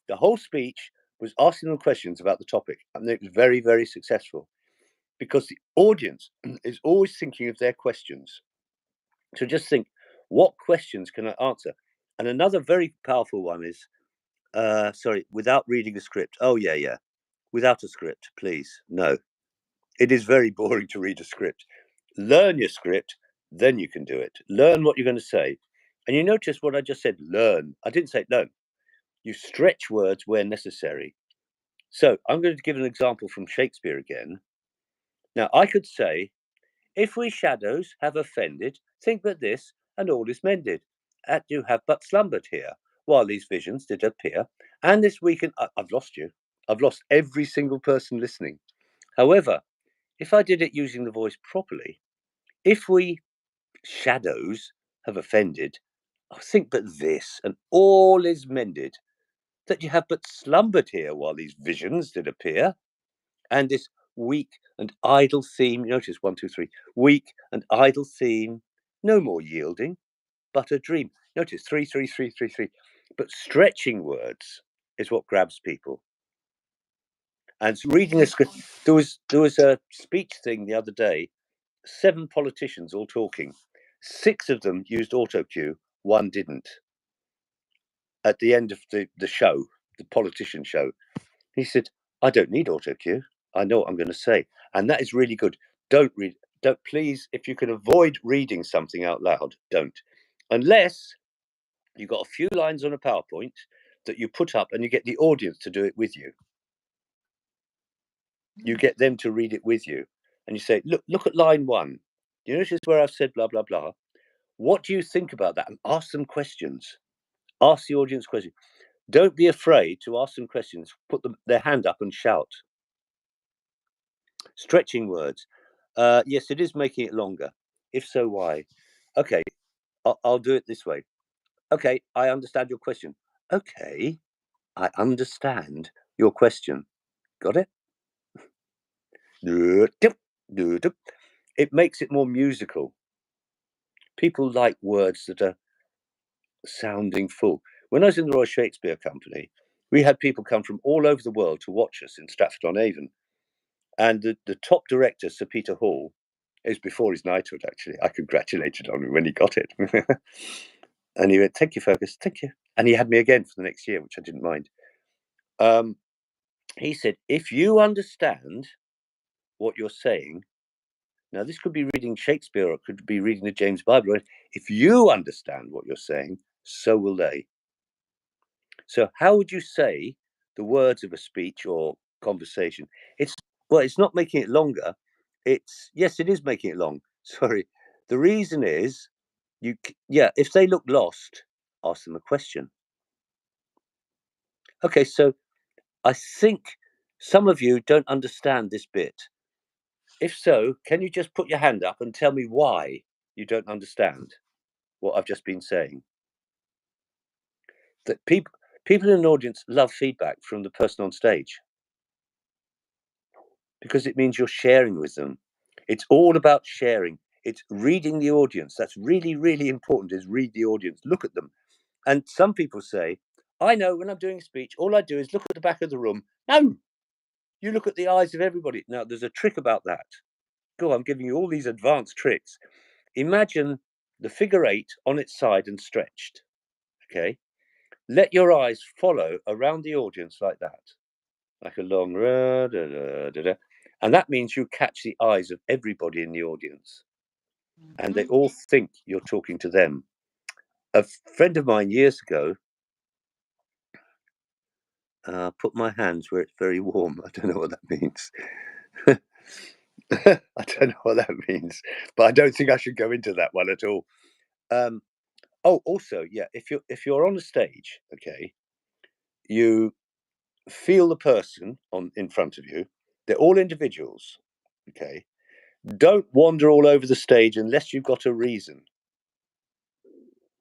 The whole speech was asking them questions about the topic, and it was very, very successful. because the audience is always thinking of their questions. So just think, what questions can I answer? And another very powerful one is, without reading a script. Oh, yeah. Without a script, please. No. It is very boring to read a script. Learn your script, then you can do it. Learn what you're going to say. And you notice what I just said, learn. I didn't say learn. You stretch words where necessary. So I'm going to give an example from Shakespeare again. Now, I could say, if we shadows have offended, think but this, and all is mended. At you have but slumbered here, while these visions did appear. And this weekend, I've lost you. I've lost every single person listening. However, if I did it using the voice properly, if we shadows have offended, think but this, and all is mended. That you have but slumbered here while these visions did appear. And this weak and idle theme, notice 1, 2, 3, weak and idle theme, no more yielding, but a dream. Notice 3, 3, 3, 3, 3. But stretching words is what grabs people. And reading a script, there was a speech thing the other day, 7 politicians all talking. 6 of them used auto cue, 1 didn't. At the end of the show, the politician show, he said, I don't need auto cue. I know what I'm going to say. And that is really good. Don't please, if you can avoid reading something out loud, don't. Unless you've got a few lines on a PowerPoint that you put up and you get the audience to do it with you. You get them to read it with you. And you say, look at line 1. You notice where I've said blah, blah, blah. What do you think about that? And ask them questions. Ask the audience questions. Don't be afraid to ask them questions. Put their hand up and shout. Stretching words. Yes, it is making it longer. If so, why? Okay, I'll do it this way. Okay, I understand your question. Okay, I understand your question. Got it? It makes it more musical. People like words that are sounding full. When I was in the Royal Shakespeare Company, we had people come from all over the world to watch us in Stratford-on-Avon. And the top director, Sir Peter Hall, is before his knighthood, actually. I congratulated on him when he got it. And he went, thank you, Fergus, thank you. And he had me again for the next year, which I didn't mind. He said, if you understand what you're saying, now this could be reading Shakespeare or it could be reading the James Bible. If you understand what you're saying, so will they. So how would you say the words of a speech or conversation? It's not making it longer. Yes, it is making it long. Sorry. The reason is, if they look lost, ask them a question. Okay, so I think some of you don't understand this bit. If so, can you just put your hand up and tell me why you don't understand what I've just been saying? That people in an audience love feedback from the person on stage, because it means you're sharing with them. It's all about sharing. It's reading the audience. That's really, really important, is read the audience, look at them. And some people say, I know when I'm doing a speech, all I do is look at the back of the room. No, you look at the eyes of everybody. Now, there's a trick about that. Go on, I'm giving you all these advanced tricks. Imagine the figure 8 on its side and stretched. Okay. Let your eyes follow around the audience like that. Like a long and that means you catch the eyes of everybody in the audience, and they all think you're talking to them. A friend of mine years ago, put my hands where it's very warm. I don't know what that means. I don't know what that means, but I don't think I should go into that one at all. Also, yeah, if you're on a stage, okay, you feel the person in front of you. They're all individuals, okay. Don't wander all over the stage unless you've got a reason.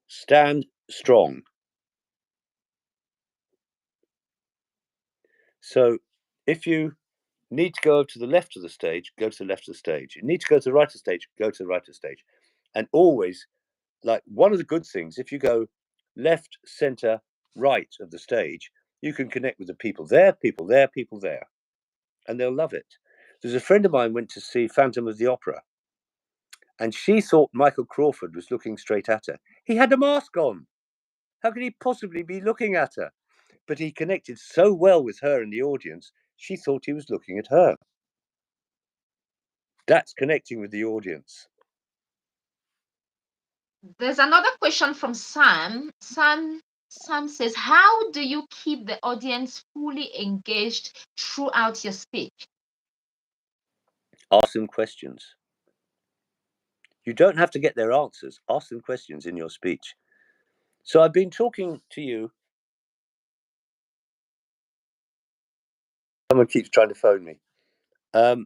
Stand strong. So if you need to go to the left of the stage, go to the left of the stage. You need to go to the right of the stage, go to the right of the stage. And always, like, one of the good things, if you go left, center, right of the stage, you can connect with the people there, people there, people there, and they'll love it. There's a friend of mine went to see Phantom of the Opera, and she thought Michael Crawford was looking straight at her. He had a mask on. How could he possibly be looking at her? But he connected so well with her in the audience, she thought he was looking at her. That's connecting with the audience. There's another question from Sam. Sam says, how do you keep the audience fully engaged throughout your speech? Ask them questions. You don't have to get their answers. Ask them questions in your speech. So I've been talking to you. Someone keeps trying to phone me. Oh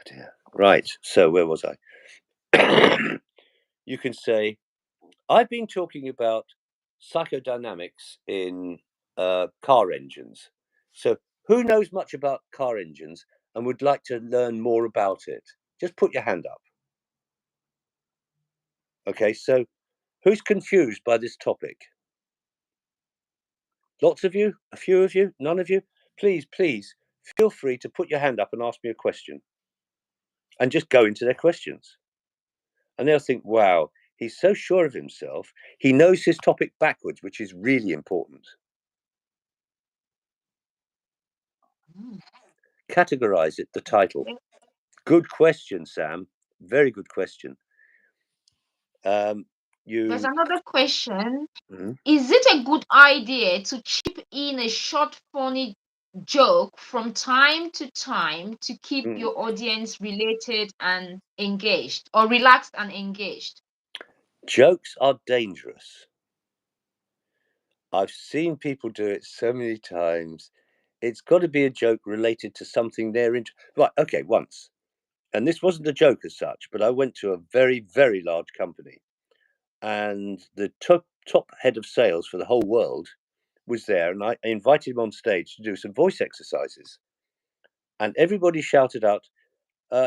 dear. Right. So where was I? You can say, I've been talking about psychodynamics in car engines. So who knows much about car engines and would like to learn more about it? Just put your hand up. Okay, so who's confused by this topic? Lots of you? A few of you? None of you? Please feel free to put your hand up and ask me a question. And just go into their questions. And they'll think, wow, he's so sure of himself. He knows his topic backwards, which is really important. Categorize it, the title. Good question, Sam. Very good question. There's another question. Mhm. Is it a good idea to chip in a short, funny joke from time to time to keep your audience related and engaged, or relaxed and engaged? Jokes are dangerous. I've seen people do it so many times. It's got to be a joke related to something they're into. Right, okay, once. And this wasn't a joke as such, but I went to a very, very large company. And the top head of sales for the whole world was there. And I invited him on stage to do some voice exercises. And everybody shouted out,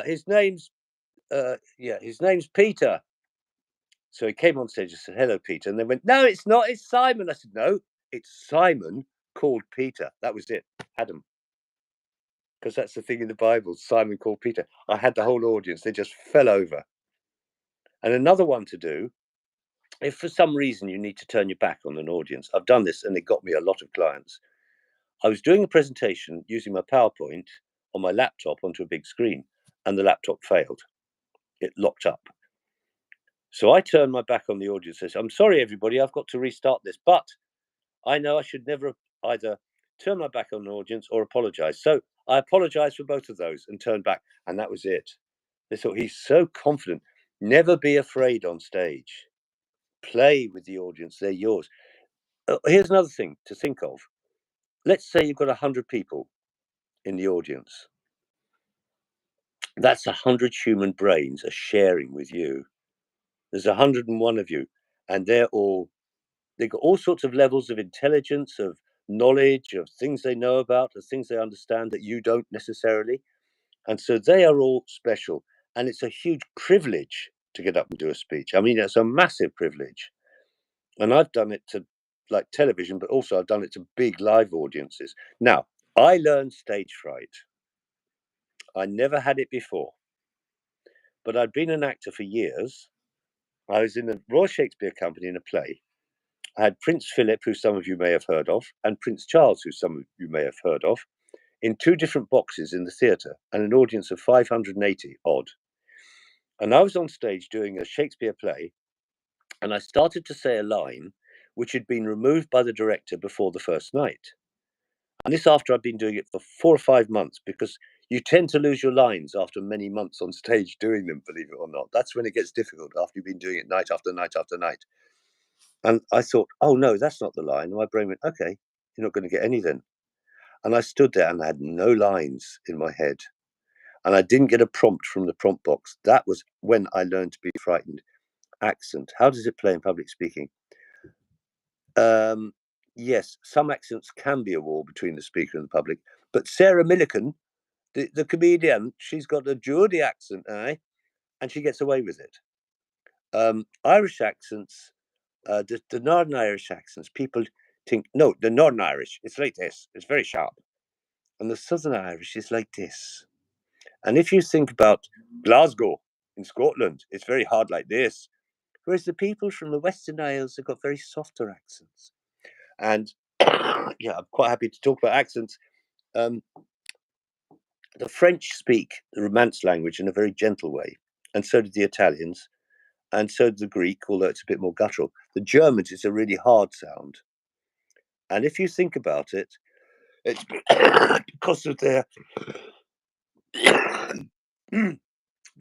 his name's Peter. So he came on stage and said, hello, Peter. And they went, no, it's not. It's Simon. I said, no, it's Simon called Peter. That was it. Had him. Because that's the thing in the Bible. Simon called Peter. I had the whole audience. They just fell over. And another one to do, if for some reason you need to turn your back on an audience, I've done this and it got me a lot of clients. I was doing a presentation using my PowerPoint on my laptop onto a big screen, and the laptop failed. It locked up. So I turned my back on the audience and said, I'm sorry, everybody, I've got to restart this. But I know I should never either turn my back on an audience or apologize. So I apologized for both of those and turned back. And that was it. They thought, he's so confident. Never be afraid on stage. Play with the audience. They're yours. Here's another thing to think of. Let's say you've got 100 people in the audience. That's 100 human brains are sharing with you. There's 101 of you, and they've got all sorts of levels of intelligence, of knowledge, of things they know about, of things they understand that you don't necessarily. And so they are all special. And it's a huge privilege to get up and do a speech. I mean, it's a massive privilege. And I've done it to like television, but also I've done it to big live audiences. Now, I learned stage fright. I never had it before, but I'd been an actor for years. I was in the Royal Shakespeare Company in a play. I had Prince Philip, who some of you may have heard of, and Prince Charles, who some of you may have heard of, in two different boxes in the theatre and an audience of 580 odd. And I was on stage doing a Shakespeare play, and I started to say a line which had been removed by the director before the first night. And this after I'd been doing it for 4 or 5 months, because you tend to lose your lines after many months on stage doing them, believe it or not. That's when it gets difficult, after you've been doing it night after night after night. And I thought, oh no, that's not the line. And my brain went, okay, you're not going to get any then. And I stood there and I had no lines in my head. And I didn't get a prompt from the prompt box. That was when I learned to be frightened. Accent. How does it play in public speaking? Yes, some accents can be a wall between the speaker and the public. But Sarah Millican, the comedian, she's got a Geordie accent, and she gets away with it. Irish accents, the Northern Irish accents, people think, no, the Northern Irish, it's like this, it's very sharp. and the Southern Irish is like this. And if you think about Glasgow in Scotland, it's very hard like this. Whereas the people from the Western Isles have got very softer accents. And yeah, I'm quite happy to talk about accents. The French speak the Romance language in a very gentle way, and so did the Italians, and so did the Greek, although it's a bit more guttural. The Germans, it's a really hard sound. And if you think about it, it's because of their the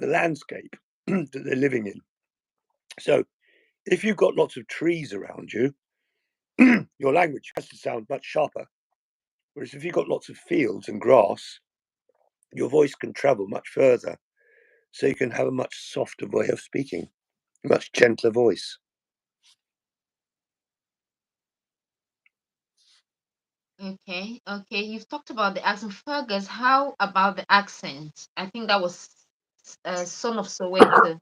landscape that they're living in. So if you've got lots of trees around you, your language has to sound much sharper. Whereas if you've got lots of fields and grass, your voice can travel much further. So you can have a much softer way of speaking, a much gentler voice. Okay, okay. You've talked about the accent. Fergus, how about the accent? I think that was Son of Soweto.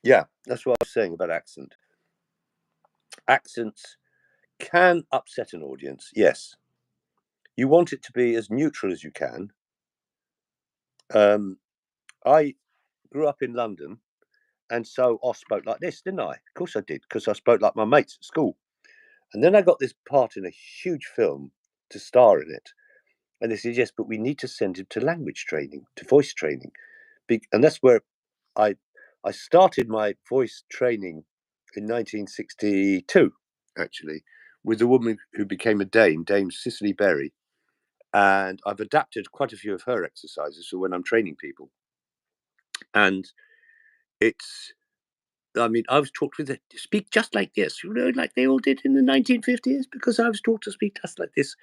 Yeah, that's what I was saying about accent. Accents can upset an audience, yes. You want it to be as neutral as you can. I grew up in London, and so I spoke like this, didn't I? Of course I did, because I spoke like my mates at school. And then I got this part in a huge film to star in it. And they said, yes, but we need to send him to language training, to voice training. And that's where I I started my voice training in 1962, actually, with a woman who became a Dame Cicely Berry. And I've adapted quite a few of her exercises for when I'm training people. And it's, I mean, I was taught to speak just like this, like they all did in the 1950s, because I was taught to speak just like this.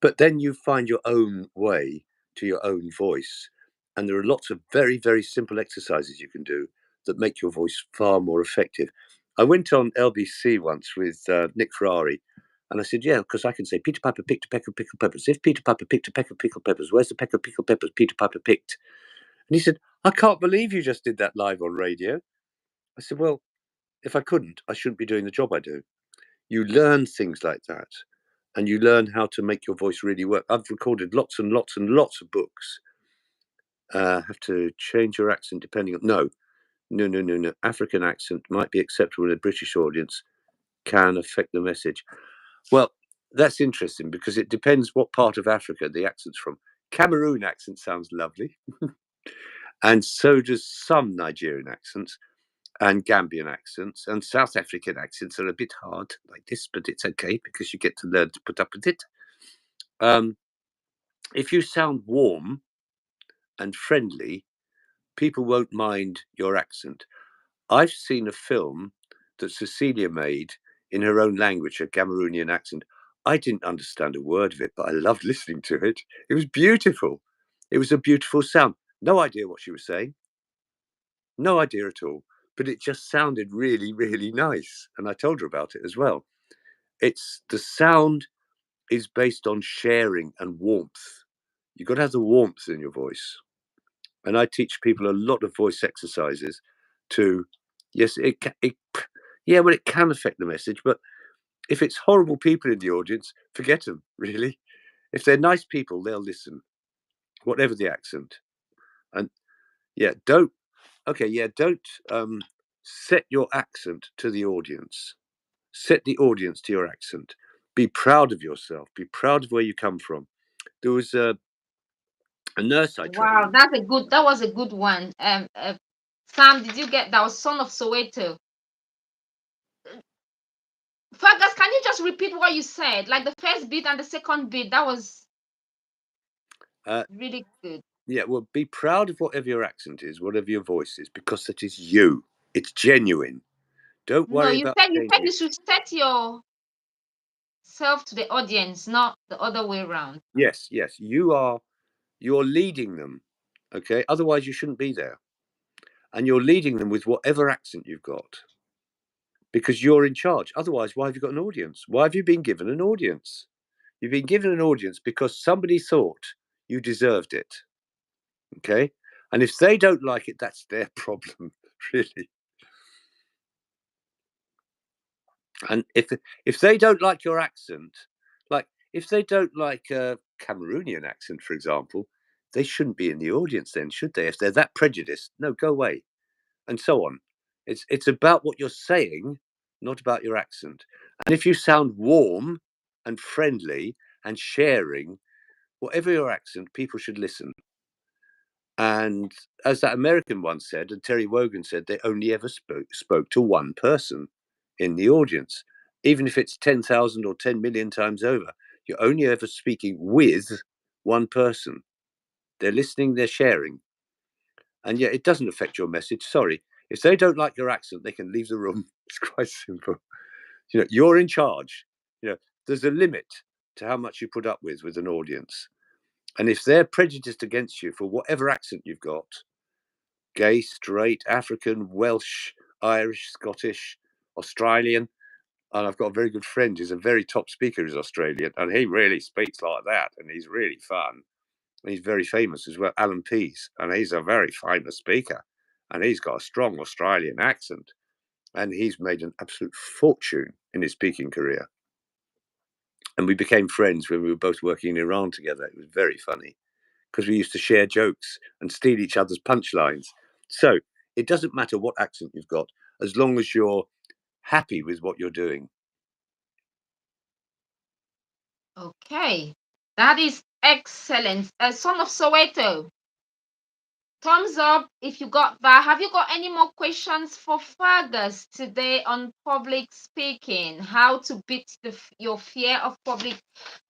But then you find your own way to your own voice. And there are lots of very, very simple exercises you can do that make your voice far more effective. I went on LBC once with Nick Ferrari, and I said, yeah, because I can say, Peter Piper picked a peck of pickled peppers. If Peter Piper picked a peck of pickled peppers, where's the peck of pickled peppers Peter Piper picked? And he said, I can't believe you just did that live on radio. I said, well, if I couldn't, I shouldn't be doing the job I do. You learn things like that, and you learn how to make your voice really work. I've recorded lots and lots and lots of books. Have to change your accent depending on no. African accent might be acceptable in a British audience, can affect the message. Well, that's interesting because it depends what part of Africa the accent's from. Cameroon accent sounds lovely, and so does some Nigerian accents and Gambian accents, and South African accents are a bit hard like this, but it's okay because you get to learn to put up with it. If you sound warm and friendly, people won't mind your accent. I've seen a film that Cecilia made in her own language, a Cameroonian accent. I didn't understand a word of it, but I loved listening to it. It was beautiful. It was a beautiful sound. No idea what she was saying. No idea at all. But it just sounded really, really nice. And I told her about it as well. It's the sound is based on sharing and warmth. You've got to have the warmth in your voice. And I teach people a lot of voice exercises to, yes, yeah, well, it can affect the message, but if it's horrible people in the audience, forget them, really. If they're nice people, they'll listen, whatever the accent. And yeah, don't set your accent to the audience. Set the audience to your accent. Be proud of yourself. Be proud of where you come from. There was a nurse I Wow, trained. that was a good one. Sam, did you get that was Son of Soweto? Fergus, can you just repeat what you said? Like the first bit and the second bit, that was really good. Yeah, well, be proud of whatever your accent is, whatever your voice is, because it is you. It's genuine. Don't No, worry you about said changing you it. should set yourself to the audience, not the other way around. Yes, you're leading them. Okay, otherwise you shouldn't be there. And you're leading them with whatever accent you've got because you're in charge. Otherwise, why have you got an audience? Why have you been given an audience? You've been given an audience because somebody thought you deserved it. Okay, and if they don't like it, that's their problem, really. And if they don't like your accent, like if they don't like a Cameroonian accent, for example, they shouldn't be in the audience then, should they? If they're that prejudiced, no, go away, and so on. It's about what you're saying, not about your accent. And if you sound warm and friendly and sharing, whatever your accent, people should listen. And as that American once said, and Terry Wogan said, they only ever spoke to one person in the audience. Even if it's 10,000 or 10 million times over, you're only ever speaking with one person. They're listening, they're sharing. And yet it doesn't affect your message. Sorry. If they don't like your accent, they can leave the room. It's quite simple. You're in charge. There's a limit to how much you put up with an audience. And if they're prejudiced against you for whatever accent you've got, gay, straight, African, Welsh, Irish, Scottish, Australian, and I've got a very good friend who's a very top speaker, who's Australian, and he really speaks like that, and he's really fun. He's very famous as well, Alan Pease, and he's a very famous speaker, and he's got a strong Australian accent, and he's made an absolute fortune in his speaking career. And we became friends when we were both working in Iran together. It was very funny because we used to share jokes and steal each other's punchlines. So it doesn't matter what accent you've got, as long as you're happy with what you're doing. Okay, that is excellent. Son of Soweto, thumbs up if you got that. Have you got any more questions for Fergus today on public speaking? How to beat your fear of public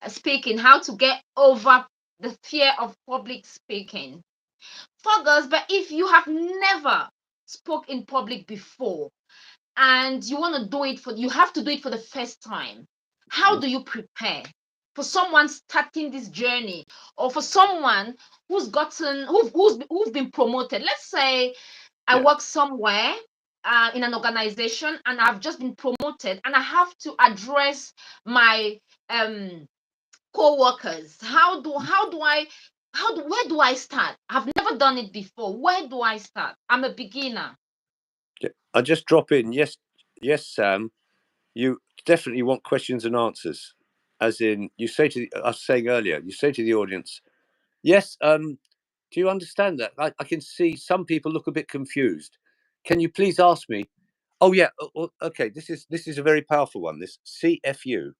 speaking? How to get over the fear of public speaking? Fergus, but if you have never spoke in public before and you want to do it you have to do it for the first time, how do you prepare? For someone starting this journey, or for someone who's been promoted. Let's say I work somewhere in an organization and I've just been promoted and I have to address my co-workers. Where do I start? I've never done it before. Where do I start? I'm a beginner. I'll just drop in. Yes, Sam, you definitely want questions and answers. As in, you say to I was saying earlier, you say to the audience, yes, do you understand that? I can see some people look a bit confused. Can you please ask me? Oh yeah, okay. This is a very powerful one. This CFU,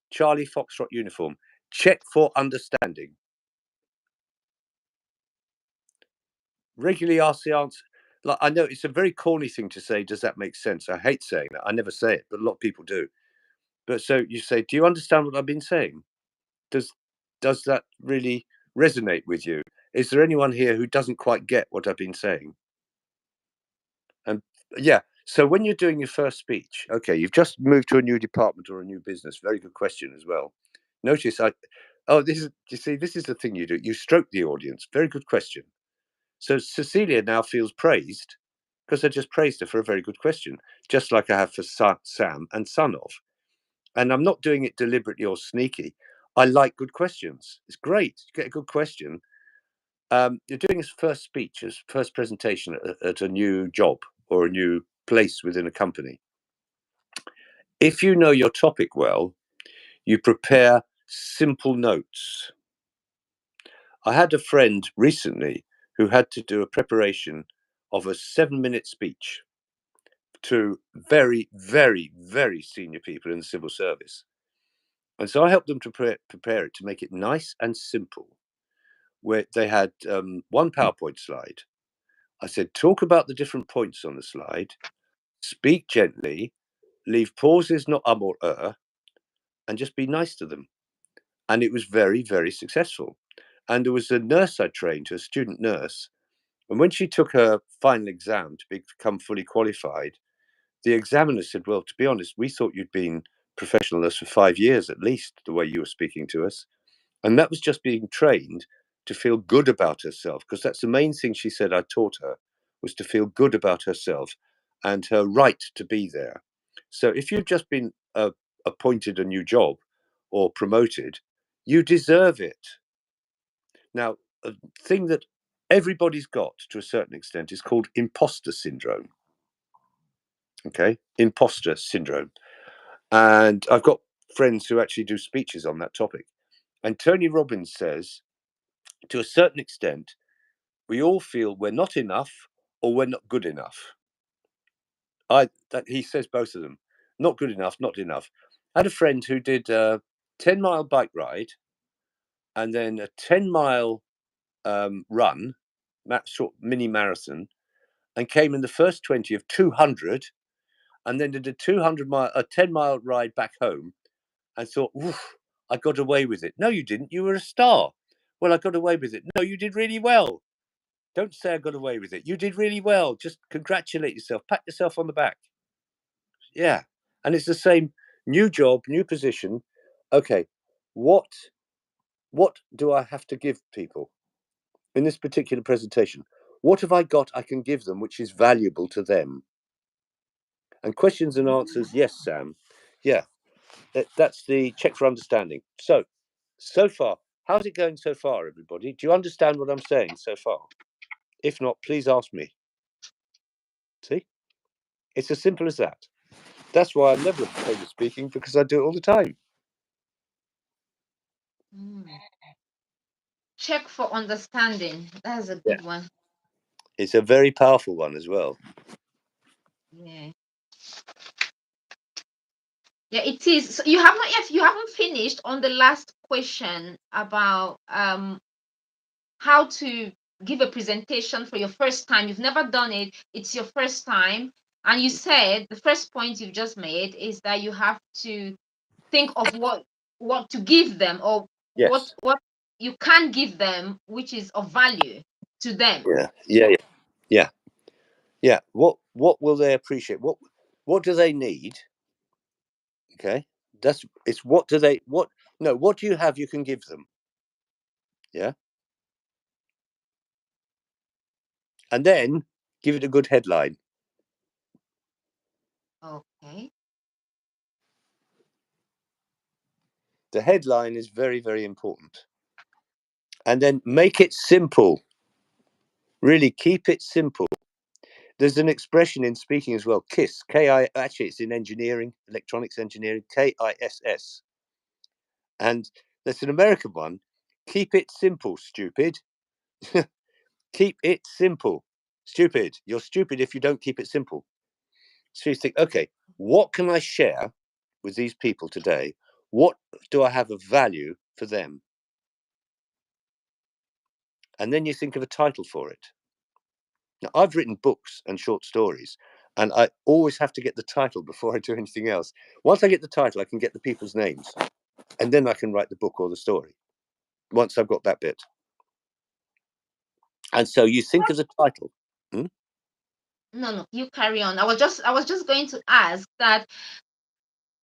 Charlie Foxtrot Uniform. Check for understanding. Regularly ask the answer. Like, I know it's a very corny thing to say. Does that make sense? I hate saying that. I never say it, but a lot of people do. But so you say, do you understand what I've been saying? Does that really resonate with you? Is there anyone here who doesn't quite get what I've been saying? And yeah, so when you're doing your first speech, okay, you've just moved to a new department or a new business. Very good question as well. Notice this is the thing you do. You stroke the audience. Very good question. So Cecilia now feels praised because I just praised her for a very good question, just like I have for Sam and Son of. And I'm not doing it deliberately or sneaky. I like good questions. It's great. You get a good question. You're doing his first speech, his first presentation at a new job or a new place within a company. If you know your topic well, you prepare simple notes. I had a friend recently who had to do a preparation of a 7-minute speech to very, very, very senior people in the civil service. And so I helped them to prepare it to make it nice and simple, where they had one PowerPoint slide. I said, talk about the different points on the slide, speak gently, leave pauses, not or and just be nice to them. And it was very, very successful. And there was a nurse I trained, a student nurse. And when she took her final exam to become fully qualified, the examiner said, well, to be honest, we thought you'd been professional nurse for 5 years at least, the way you were speaking to us. And that was just being trained to feel good about herself, because that's the main thing she said I taught her, was to feel good about herself and her right to be there. So if you've just been appointed a new job or promoted, you deserve it. Now, a thing that everybody's got to a certain extent is called imposter syndrome. Okay, imposter syndrome. And I've got friends who actually do speeches on that topic. And Tony Robbins says, to a certain extent, we all feel we're not enough or we're not good enough. He says both of them. Not good enough, not enough. I had a friend who did a 10-mile bike ride and then a 10-mile run, short mini marathon, and came in the first 20 of 200, and then did a 10-mile ride back home, and thought, I got away with it. No, you didn't. You were a star. Well, I got away with it. No, you did really well. Don't say I got away with it. You did really well. Just congratulate yourself. Pat yourself on the back. Yeah. And it's the same. New job, new position. Okay. What do I have to give people in this particular presentation? What have I got I can give them which is valuable to them? And questions and answers, yes, Sam. Yeah. That's the check for understanding. So far, how's it going so far, everybody? Do you understand what I'm saying so far? If not, please ask me. See? It's as simple as that. That's why I'm never afraid of speaking, because I do it all the time. Check for understanding. That's a good one. It's a very powerful one as well. Yeah. Yeah, it is. So you haven't finished on the last question about how to give a presentation for your first time. You've never done it. It's your first time. And you said the first point you've just made is that you have to think of what to give them, or Yes. what you can give them, which is of value to them. Yeah. What will they appreciate? What do they need? Okay. What do you have you can give them? Yeah. And then give it a good headline. Okay. The headline is very, very important. And then make it simple. Really keep it simple. There's an expression in speaking as well, KISS, actually it's in engineering, electronics engineering, KISS. And there's an American one, keep it simple, stupid. Keep it simple, stupid. You're stupid if you don't keep it simple. So you think, okay, what can I share with these people today? What do I have of value for them? And then you think of a title for it. Now, I've written books and short stories, and I always have to get the title before I do anything else. Once I get the title, I can get the people's names, and then I can write the book or the story, once I've got that bit. And so you think of the title. No, you carry on. I was just going to ask that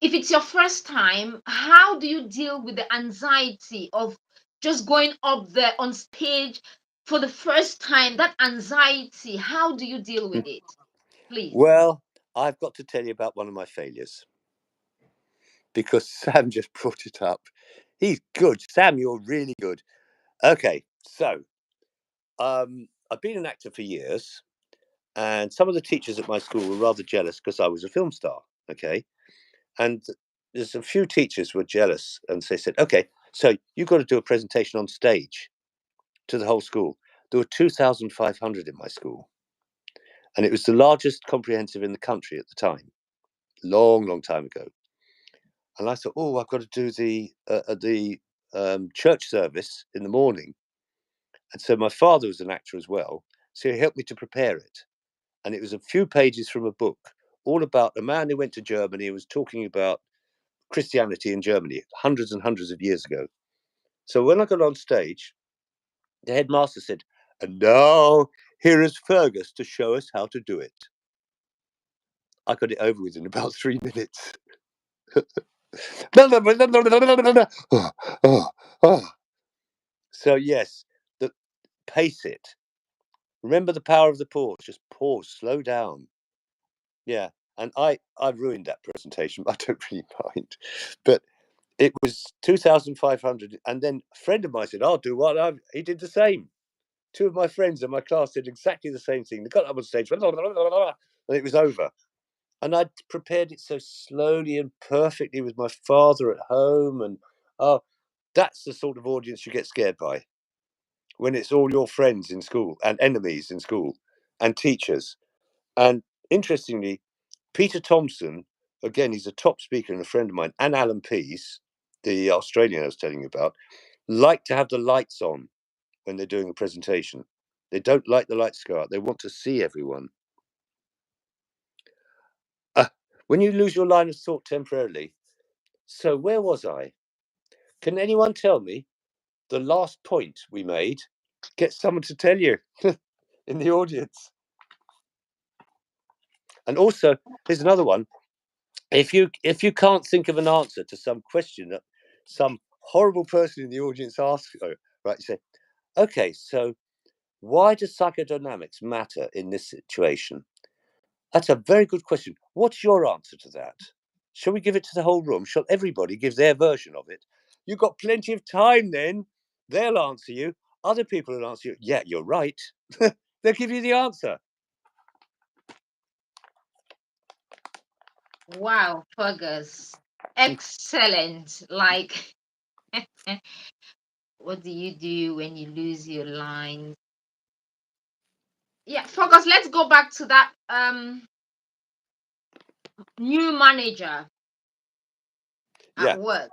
if it's your first time, how do you deal with the anxiety of just going up there on stage for the first time? That anxiety, how do you deal with it? Please. Well, I've got to tell you about one of my failures, because Sam just brought it up. He's good. Sam, you're really good. Okay, so I've been an actor for years, and some of the teachers at my school were rather jealous because I was a film star. Okay, and there's a few teachers were jealous, and they said, okay, so you've got to do a presentation on stage to the whole school. There were 2,500 in my school, and it was the largest comprehensive in the country at the time, long time ago. And I thought, oh, I've got to do the church service in the morning. And so my father was an actor as well, so he helped me to prepare it. And it was a few pages from a book, all about a man who went to Germany and was talking about Christianity in Germany hundreds and hundreds of years ago. So when I got on stage, the headmaster said, and now here is Fergus to show us how to do it. I got it over with in about 3 minutes. So yes, pace it. Remember the power of the pause. Just pause, slow down. Yeah, and I ruined that presentation, but I don't really mind. But it was 2,500, and then a friend of mine said, "I'll do one." He did the same. Two of my friends in my class did exactly the same thing. They got up on stage, and it was over. And I'd prepared it so slowly and perfectly with my father at home, and That's the sort of audience you get scared by. When it's all your friends in school and enemies in school and teachers. And interestingly, Peter Thompson, again, he's a top speaker and a friend of mine, and Alan Pease, the Australian I was telling you about, like to have the lights on when they're doing a presentation. They don't like the lights to go out. They want to see everyone. When you lose your line of thought temporarily, so where was I? Can anyone tell me the last point we made? Get someone to tell you in the audience. And also, here's another one. If you can't think of an answer to some question that some horrible person in the audience asks, right, you say, okay, so why does psychodynamics matter in this situation? That's a very good question. What's your answer to that? Shall we give it to the whole room? Shall everybody give their version of it? You've got plenty of time then. They'll answer you. Other people will answer you. Yeah, you're right. They'll give you the answer. Wow, Fergus. Excellent. Like, what do you do when you lose your lines? Yeah, Fergus, let's go back to that new manager at work.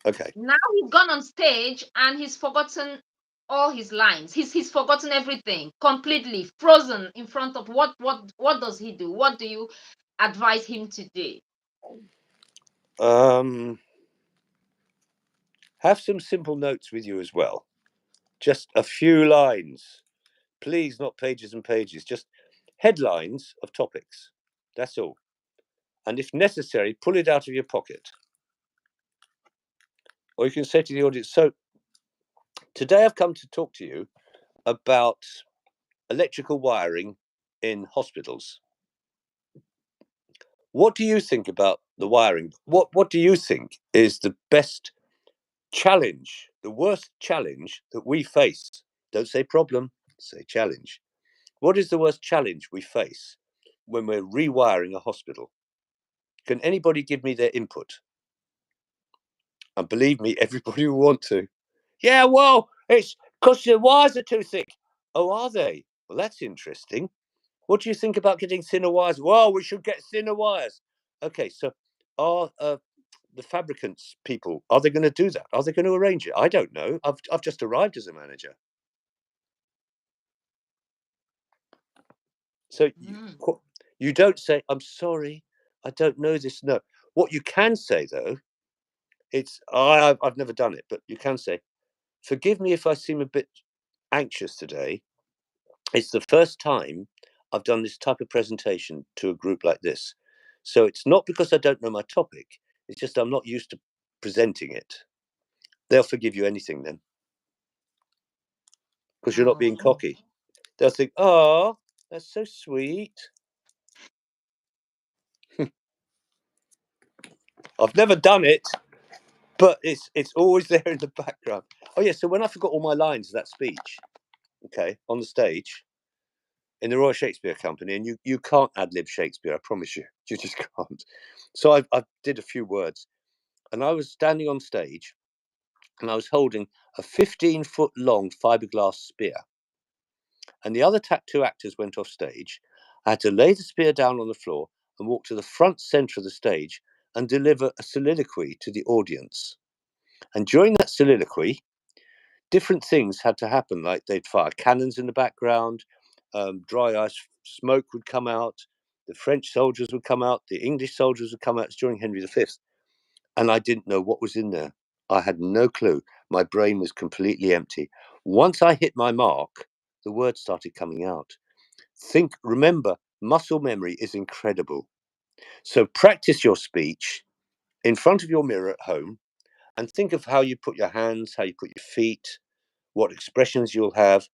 Okay. Now he's gone on stage and he's forgotten all his lines. He's forgotten everything, completely frozen in front of what does he do? What do you advise him to do? Have some simple notes with you as well. Just a few lines. Please, not pages and pages, just headlines of topics. That's all. And if necessary, pull it out of your pocket. Or you can say to the audience, so today I've come to talk to you about electrical wiring in hospitals. What do you think about the wiring? What do you think is the best challenge, the worst challenge that we face? Don't say problem, say challenge. What is the worst challenge we face when we're rewiring a hospital? Can anybody give me their input? And believe me, everybody will want to. Yeah, well, it's because the wires are too thick. Oh, are they? Well, that's interesting. What do you think about getting thinner wires? Well, we should get thinner wires. Okay, so are the fabricants people, are they going to do that? Are they going to arrange it? I don't know. I've just arrived as a manager. So you don't say, I'm sorry, I don't know this. No. What you can say, though, it's, I've never done it, but you can say, forgive me if I seem a bit anxious today. It's the first time I've done this type of presentation to a group like this. So it's not because I don't know my topic. It's just I'm not used to presenting it. They'll forgive you anything then. Because you're not being cocky. They'll think, oh, that's so sweet. I've never done it, but it's always there in the background. Oh yeah, so when I forgot all my lines of that speech, okay, on the stage in the Royal Shakespeare Company, and you can't ad-lib Shakespeare, I promise you. You just can't. So I did a few words, and I was standing on stage, and I was holding a 15-foot long fiberglass spear. And the other two actors went off stage. I had to lay the spear down on the floor and walk to the front center of the stage and deliver a soliloquy to the audience. And during that soliloquy, different things had to happen, like they'd fire cannons in the background, dry ice smoke would come out, the French soldiers would come out, the English soldiers would come out. It's during Henry V. And I didn't know what was in there. I had no clue. My brain was completely empty. Once I hit my mark, the words started coming out. Remember, muscle memory is incredible. So practice your speech in front of your mirror at home and think of how you put your hands, how you put your feet, what expressions you'll have.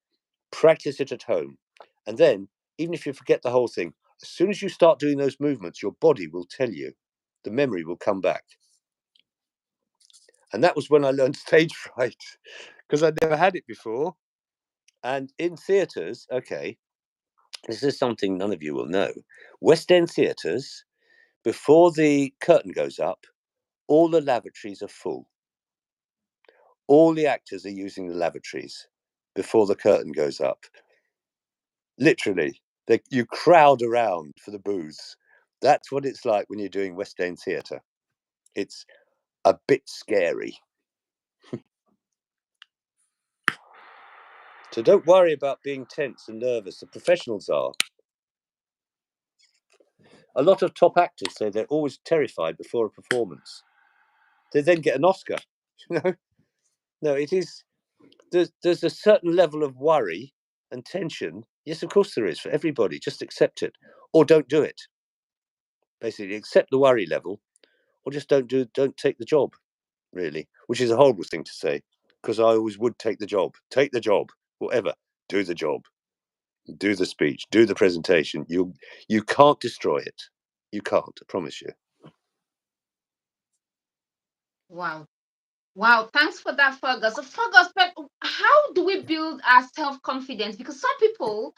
Practice it at home. And then, even if you forget the whole thing, as soon as you start doing those movements, your body will tell you. The memory will come back. And that was when I learned stage fright, because I'd never had it before. And in theatres, okay, this is something none of you will know. West End theatres, before the curtain goes up, all the lavatories are full. All the actors are using the lavatories before the curtain goes up. Literally, you crowd around for the booths. That's what it's like when you're doing West End theatre. It's a bit scary. So don't worry about being tense and nervous. The professionals are. A lot of top actors say they're always terrified before a performance. They then get an Oscar. No, it is. There's a certain level of worry and tension. Yes, of course there is for everybody. Just accept it, or don't do it. Basically, accept the worry level, or just don't take the job. Really, which is a horrible thing to say, because I always would take the job, whatever. Do the job, do the speech, do the presentation. You can't destroy it. You can't. I promise you. Wow. Wow, thanks for that, Fergus. So, Fergus, but how do we build our self-confidence? Because some people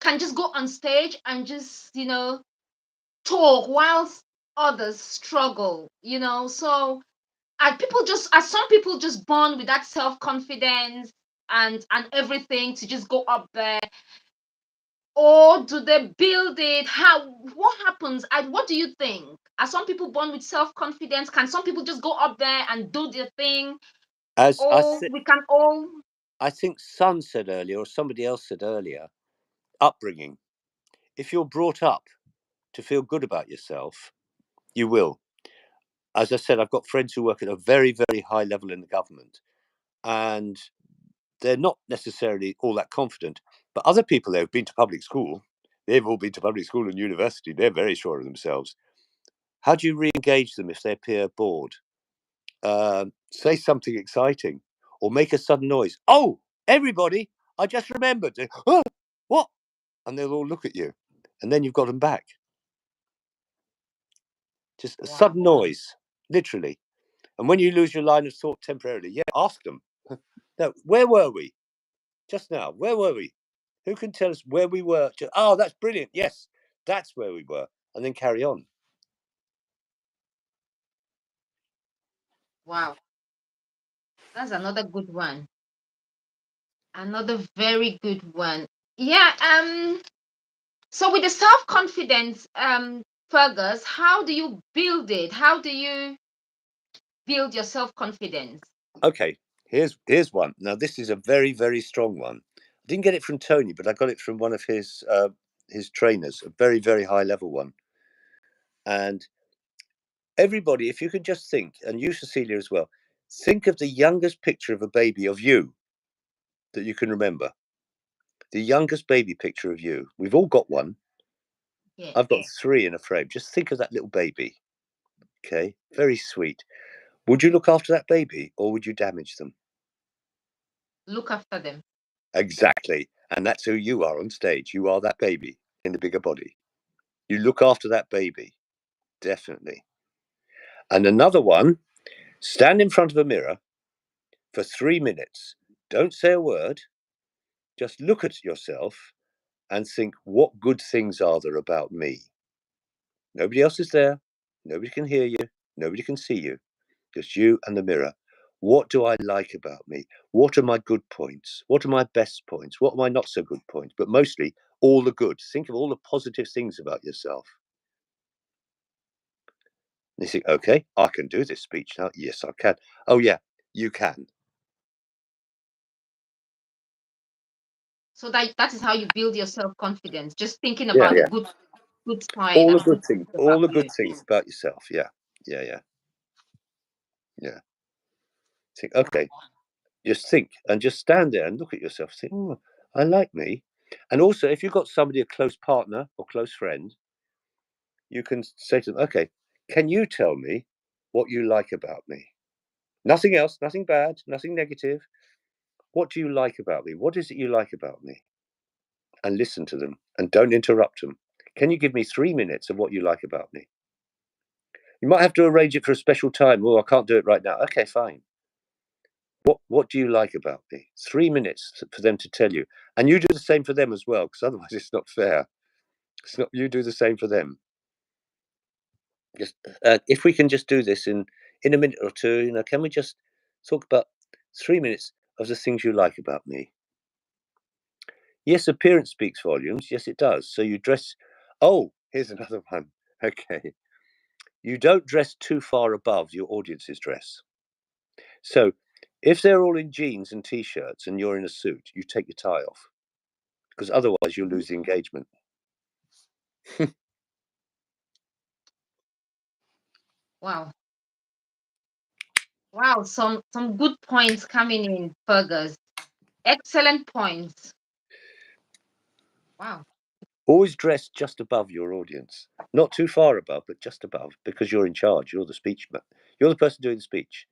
can just go on stage and just, talk whilst others struggle, So are some people just born with that self-confidence and everything to just go up there? Or do they build it? What happens? And what do you think? Are some people born with self-confidence? Can some people just go up there and do their thing? As Or we can all. I think Son said earlier, or somebody else said earlier, upbringing. If you're brought up to feel good about yourself, you will. As I said, I've got friends who work at a very, very high level in the government, and they're not necessarily all that confident. But other people who've been to public school, they've all been to public school and university, they're very sure of themselves. How do you re-engage them if they appear bored? Say something exciting, or make a sudden noise. Oh, everybody, I just remembered. Oh, what? And they'll all look at you, and then you've got them back. Just a sudden noise, literally. And when you lose your line of thought temporarily, ask them. Now, where were we just now? Where were we? Who can tell us where we were? Oh, that's brilliant. Yes, that's where we were. And then carry on. Wow. That's another good one. Another very good one. Yeah. So with the self-confidence, Fergus, how do you build it? How do you build your self-confidence? Okay, here's one. Now, this is a very, very strong one. I didn't get it from Tony, but I got it from one of his trainers, a very, very high level one. And everybody, if you could just think, and you, Cecilia, as well, think of the youngest picture of a baby of you that you can remember. The youngest baby picture of you. We've all got one. Yeah. I've got 3 in a frame. Just think of that little baby. Okay, very sweet. Would you look after that baby, or would you damage them? Look after them. Exactly. And that's who you are on stage. You are that baby in the bigger body. You look after that baby. Definitely. And another one, stand in front of a mirror for 3 minutes. Don't say a word. Just look at yourself and think, what good things are there about me? Nobody else is there. Nobody can hear you. Nobody can see you. Just you and the mirror. What do I like about me? What are my good points? What are my best points? What are my not so good points? But mostly all the good. Think of all the positive things about yourself. And you think, okay, I can do this speech now. Yes, I can. Oh, yeah, you can. So that is how you build your self-confidence. Just thinking about the good side All the and good good things. things All about the you. good things about yourself. Yeah. Think, okay, just think and just stand there and look at yourself. Think, oh, I like me. And also, if you've got somebody, a close partner or close friend, you can say to them, okay, can you tell me what you like about me? Nothing else, nothing bad, nothing negative. What do you like about me? What is it you like about me? And listen to them and don't interrupt them. Can you give me 3 minutes of what you like about me? You might have to arrange it for a special time. Oh, I can't do it right now. Okay, fine. What do you like about me? 3 minutes for them to tell you. And you do the same for them as well, because otherwise it's not fair. It's not, you do the same for them. Just if we can just do this in a minute or two, can we just talk about 3 minutes of the things you like about me. Yes, appearance speaks volumes. Yes, it does. So you dress. Oh, here's another one. Okay. You don't dress too far above your audience's dress. So if they're all in jeans and t-shirts and you're in a suit, you take your tie off, because otherwise you'll lose the engagement. Wow. Wow, some good points coming in, Fergus. Excellent points. Wow. Always dress just above your audience. Not too far above, but just above, because you're in charge. You're the speech. You're the person doing the speech.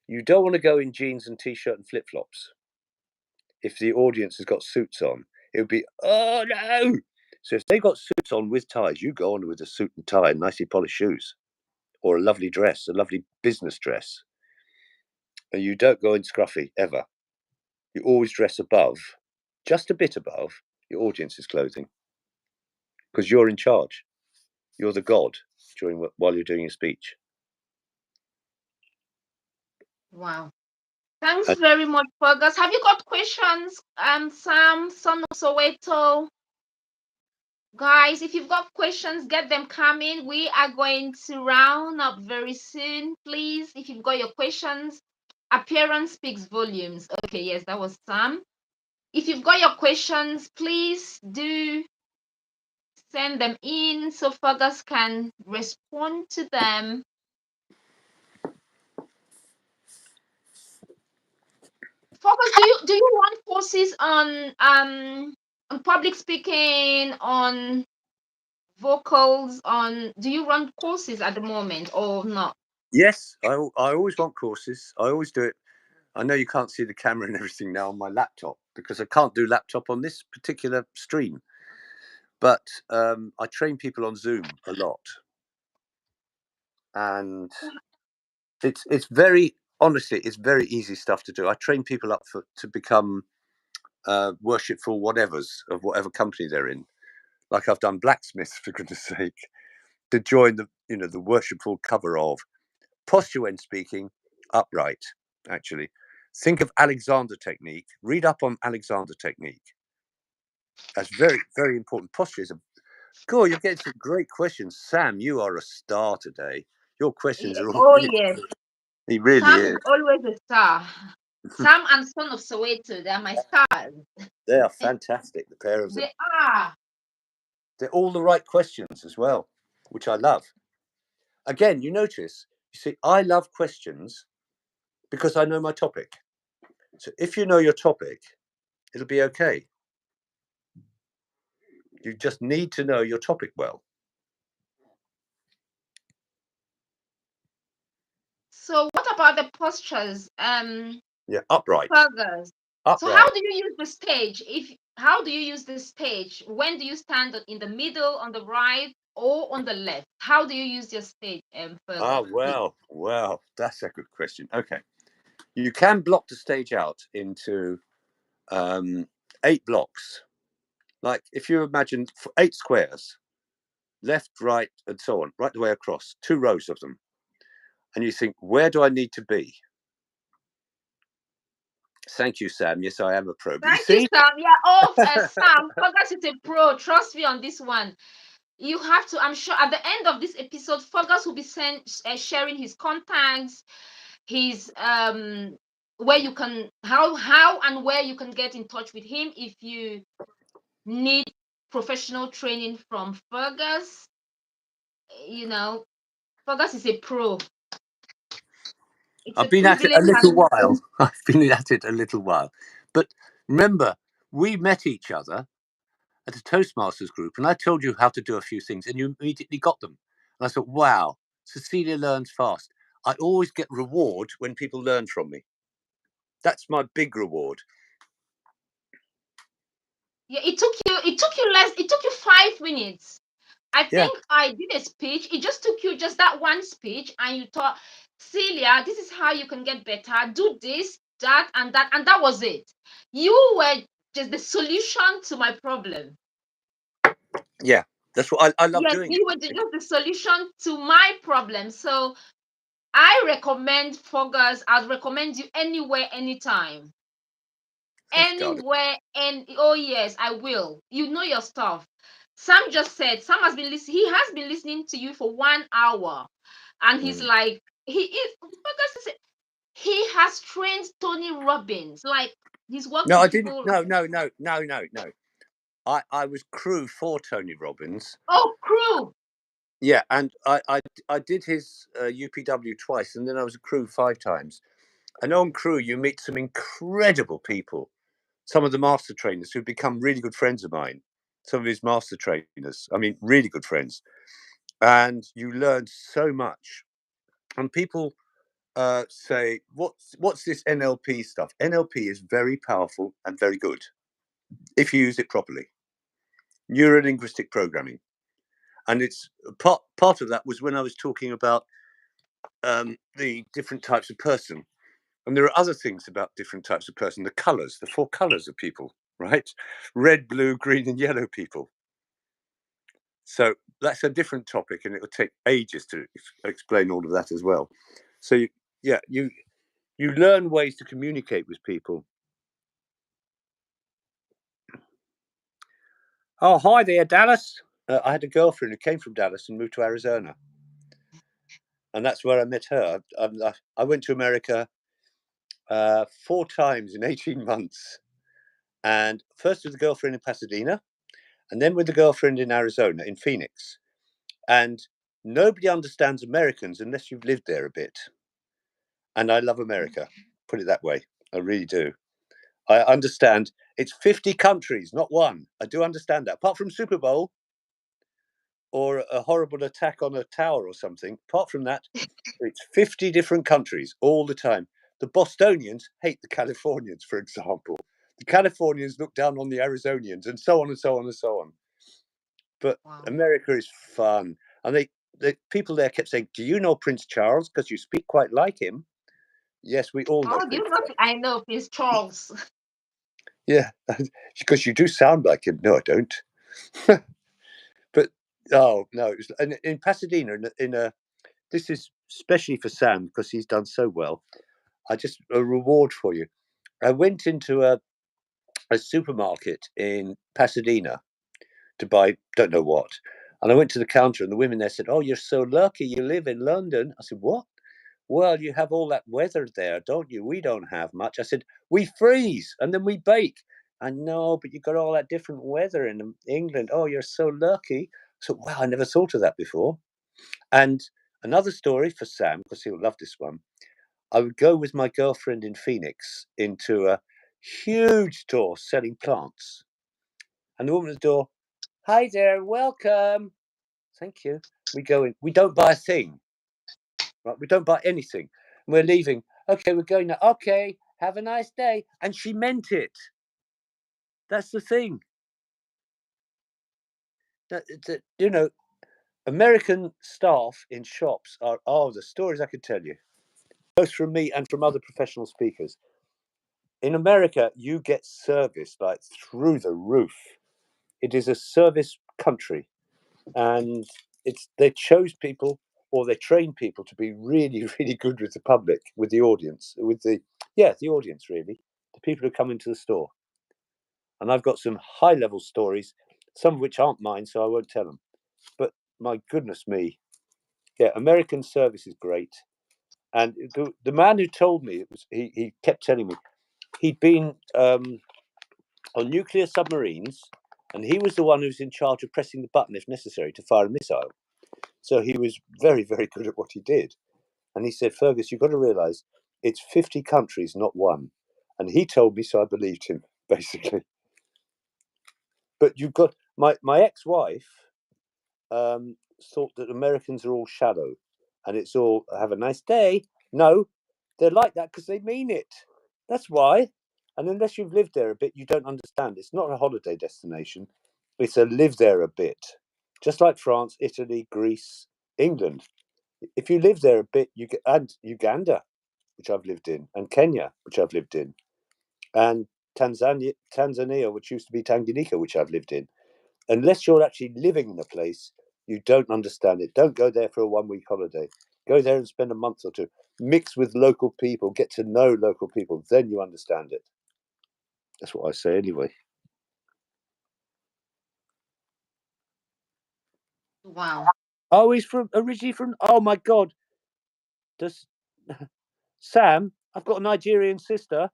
You don't want to go in jeans and t-shirt and flip-flops. If the audience has got suits on, it would be, oh no. So if they've got suits on with ties, you go on with a suit and tie and nicely polished shoes, or a lovely dress, a lovely business dress. And you don't go in scruffy ever. You always dress above, just a bit above your audience's clothing, because you're in charge. You're the god while you're doing your speech. Wow. Thanks very much, Fergus. Have you got questions? Sam, son of Soweto. Guys, if you've got questions, get them coming. We are going to round up very soon. Please, if you've got your questions, appearance speaks volumes. Okay, yes, that was Sam. If you've got your questions, please do send them in so Fergus can respond to them. Fergus, do you want courses on public speaking, on vocals, on do you run courses at the moment or not? Yes, I always want courses. I always do it. I know you can't see the camera and everything now on my laptop because I can't do laptop on this particular stream. But I train people on Zoom a lot, and it's very honestly, it's very easy stuff to do. I train people up to become worshipful whatevers of whatever company they're in. Like I've done blacksmiths, for goodness sake, to join the worshipful cover of posture when speaking, upright. Actually, think of Alexander technique. Read up on Alexander technique. That's very, very important. Posture is a cool. You're getting some great questions, Sam. You are a star today. Your questions are all. Oh yes, He really Sam is. is always a star. Sam and Son of Soweto, they are my stars. They are fantastic. The pair of them. They are. They're all the right questions as well, which I love. Again, you notice. You see, I love questions because I know my topic. So if you know your topic, it'll be okay. You just need to know your topic well. So what about the postures? Yeah, upright. Fergus. So Upright. how do you use the stage? How do you use the stage? When do you stand in the middle, on the right, or on the left? How do you use your stage, Fergus? Well, that's a good question. Okay. You can block the stage out into 8 blocks. Like if you imagine 8 squares, left, right, and so on, right the way across, 2 rows of them. And you think, where do I need to be? Thank you, Sam. Yes, I am a pro. But Thank you, Sam. Yeah, Sam, Fergus is a pro. Trust me on this one. You have to. I'm sure at the end of this episode, Fergus will be sharing his contacts, his where you can how and where you can get in touch with him if you need professional training from Fergus. Fergus is a pro. It's I've been at it a little while. I've been at it a little while. But remember, we met each other at a Toastmasters group, and I told you how to do a few things, and you immediately got them. And I thought, wow, Cecilia learns fast. I always get reward when people learn from me. That's my big reward. Yeah, it took you 5 minutes. I think I did a speech. It just took you just that one speech, and you thought, Celia, this is how you can get better. Do this, that, and that was it. You were just the solution to my problem. Yeah, that's what I love doing. You were just the solution to my problem. So I recommend Fergus. I'd recommend you anywhere, anytime. Thank you, darling. Anywhere, and oh yes, I will. You know your stuff. Sam just said Sam has been listening. He has been listening to you for 1 hour, and he's like, he is Fergus is he has trained Tony Robbins. Like he's worked No, I with didn't. people. No. I was crew for Tony Robbins. Oh, crew. Yeah, and I did his UPW twice, and then I was a crew 5 times. And on crew, you meet some incredible people. Some of the master trainers who've become really good friends of mine. Some of his master trainers. I mean, really good friends. And you learn so much. And people say, "What's this NLP stuff?" NLP is very powerful and very good if you use it properly. Neuro linguistic programming, and it's part of that was when I was talking about the different types of person. And there are other things about different types of person. The colors, the 4 colors of people, right? Red, blue, green, and yellow people. So that's a different topic, and it will take ages to explain all of that as well. So you learn ways to communicate with people. Oh, hi there, Dallas. I had a girlfriend who came from Dallas and moved to Arizona, and that's where I met her. I went to America 4 times in 18 months, and first with a girlfriend in Pasadena, and then with a girlfriend in Arizona, in Phoenix. And nobody understands Americans unless you've lived there a bit. And I love America, put it that way. I really do. I understand it's 50 countries, not one. I do understand that. Apart from Super Bowl or a horrible attack on a tower or something, apart from that, it's 50 different countries all the time. The Bostonians hate the Californians, for example. The Californians look down on the Arizonians, and so on and so on and so on. But Wow. America is fun. And the people there kept saying, "Do you know Prince Charles? Because you speak quite like him." Yes, we all know Oh, do Prince you know? Charles. I know Prince Charles. Yeah, because you do sound like him. No, I don't. But oh no, in Pasadena, this is especially for Sam because he's done so well. A reward for you. I went into a supermarket in Pasadena to buy don't know what, and I went to the counter, and the women there said, "Oh, you're so lucky. You live in London." I said, "What?" "Well, you have all that weather there, don't you? We don't have much." I said, "We freeze and then we bake." "I know, but you got all that different weather in England. Oh, you're so lucky." So, wow, I never thought of that before. And another story for Sam, because he'll love this one. I would go with my girlfriend in Phoenix into a huge store selling plants. And the woman at the door, "Hi there, welcome." "Thank you." We go in. We don't buy a thing. Right? We don't buy anything. And we're leaving. "Okay, we're going now." "Okay, have a nice day." And she meant it. That's the thing. American staff in shops are the stories I could tell you, both from me and from other professional speakers. In America, you get service like through the roof. It is a service country, and they chose people or they train people to be really, really good with the public, with the audience, the audience really, the people who come into the store. And I've got some high level stories, some of which aren't mine, so I won't tell them. But my goodness me, yeah, American service is great. And the man who told me he kept telling me he'd been on nuclear submarines, and he was the one who was in charge of pressing the button if necessary to fire a missile. So he was very, very good at what he did. And he said, "Fergus, you've got to realise it's 50 countries, not one." And he told me, so I believed him, basically. But you've got my ex-wife thought that Americans are all shallow, and it's all "have a nice day." No, they're like that because they mean it. That's why. And unless you've lived there a bit, you don't understand. It's not a holiday destination. It's a live there a bit. Just like France, Italy, Greece, England. If you live there a bit, and Uganda, which I've lived in, and Kenya, which I've lived in, and Tanzania, which used to be Tanganyika, which I've lived in. Unless you're actually living in a place, you don't understand it. Don't go there for a 1 week holiday. Go there and spend a month or two. Mix with local people. Get to know local people. Then you understand it. That's what I say anyway. Wow. Oh, he's originally from. Oh my God. Does Sam? I've got a Nigerian sister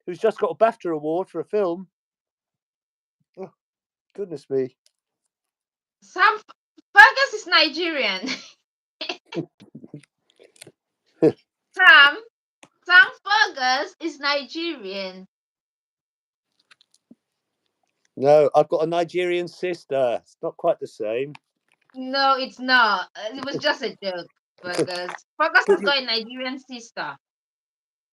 who's just got a BAFTA award for a film. Oh, goodness me. Sam Fergus is Nigerian. Sam Fergus is Nigerian. No, I've got a Nigerian sister. It's not quite the same. No, it's not. It was just a joke, Fergus. Fergus has got a Nigerian sister.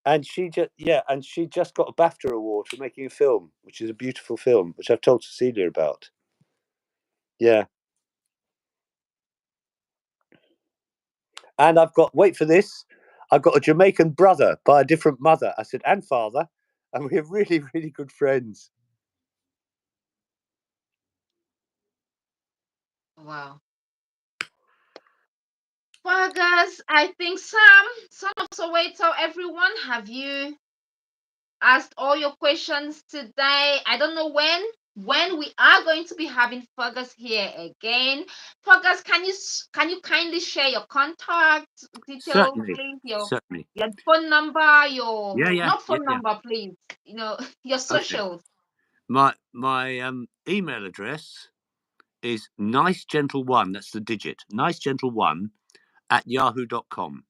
And she just got a BAFTA award for making a film, which is a beautiful film, which I've told Cecilia about. Yeah. And I've got, wait for this, I've got a Jamaican brother by a different mother. I said, and father. And we're really, really good friends. Wow. Fergus, I think son of Soweto, everyone, have you asked all your questions today? I don't know when we are going to be having Fergus here again. Fergus, can you kindly share your contact details, please? Certainly. Your phone number, your not phone Yeah. number, please. Your socials. Okay. My email address is nicegentle1. That's the digit. Nicegentle1 at yahoo.com.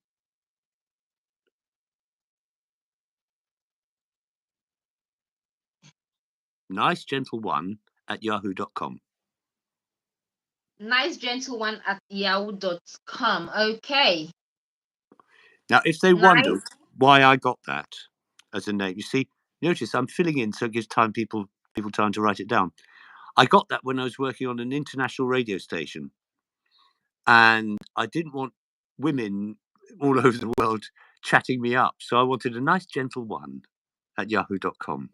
Nicegentle1 at yahoo.com. Nicegentle1 at yahoo.com. Okay. Now, if they wonder why I got that as a name, you see, notice I'm filling in so it gives time people time to write it down. I got that when I was working on an international radio station, and I didn't want women all over the world chatting me up, so I wanted a nice gentle one at yahoo.com.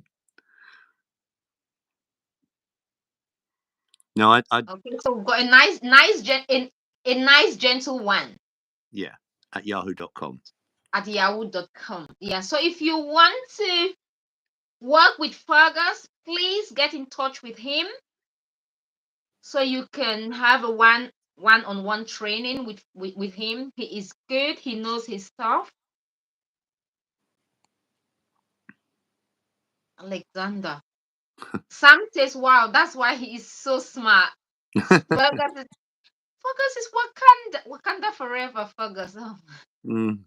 No, I okay, so we've got a nice gentle one. Yeah, at yahoo.com. At yahoo.com. Yeah. So if you want to work with Fergus, please get in touch with him so you can have a one-on-one training with him. He is good. He knows his stuff. Alexander. Sam says, wow, that's why he is so smart. Fergus is Wakanda forever, Fergus. Oh.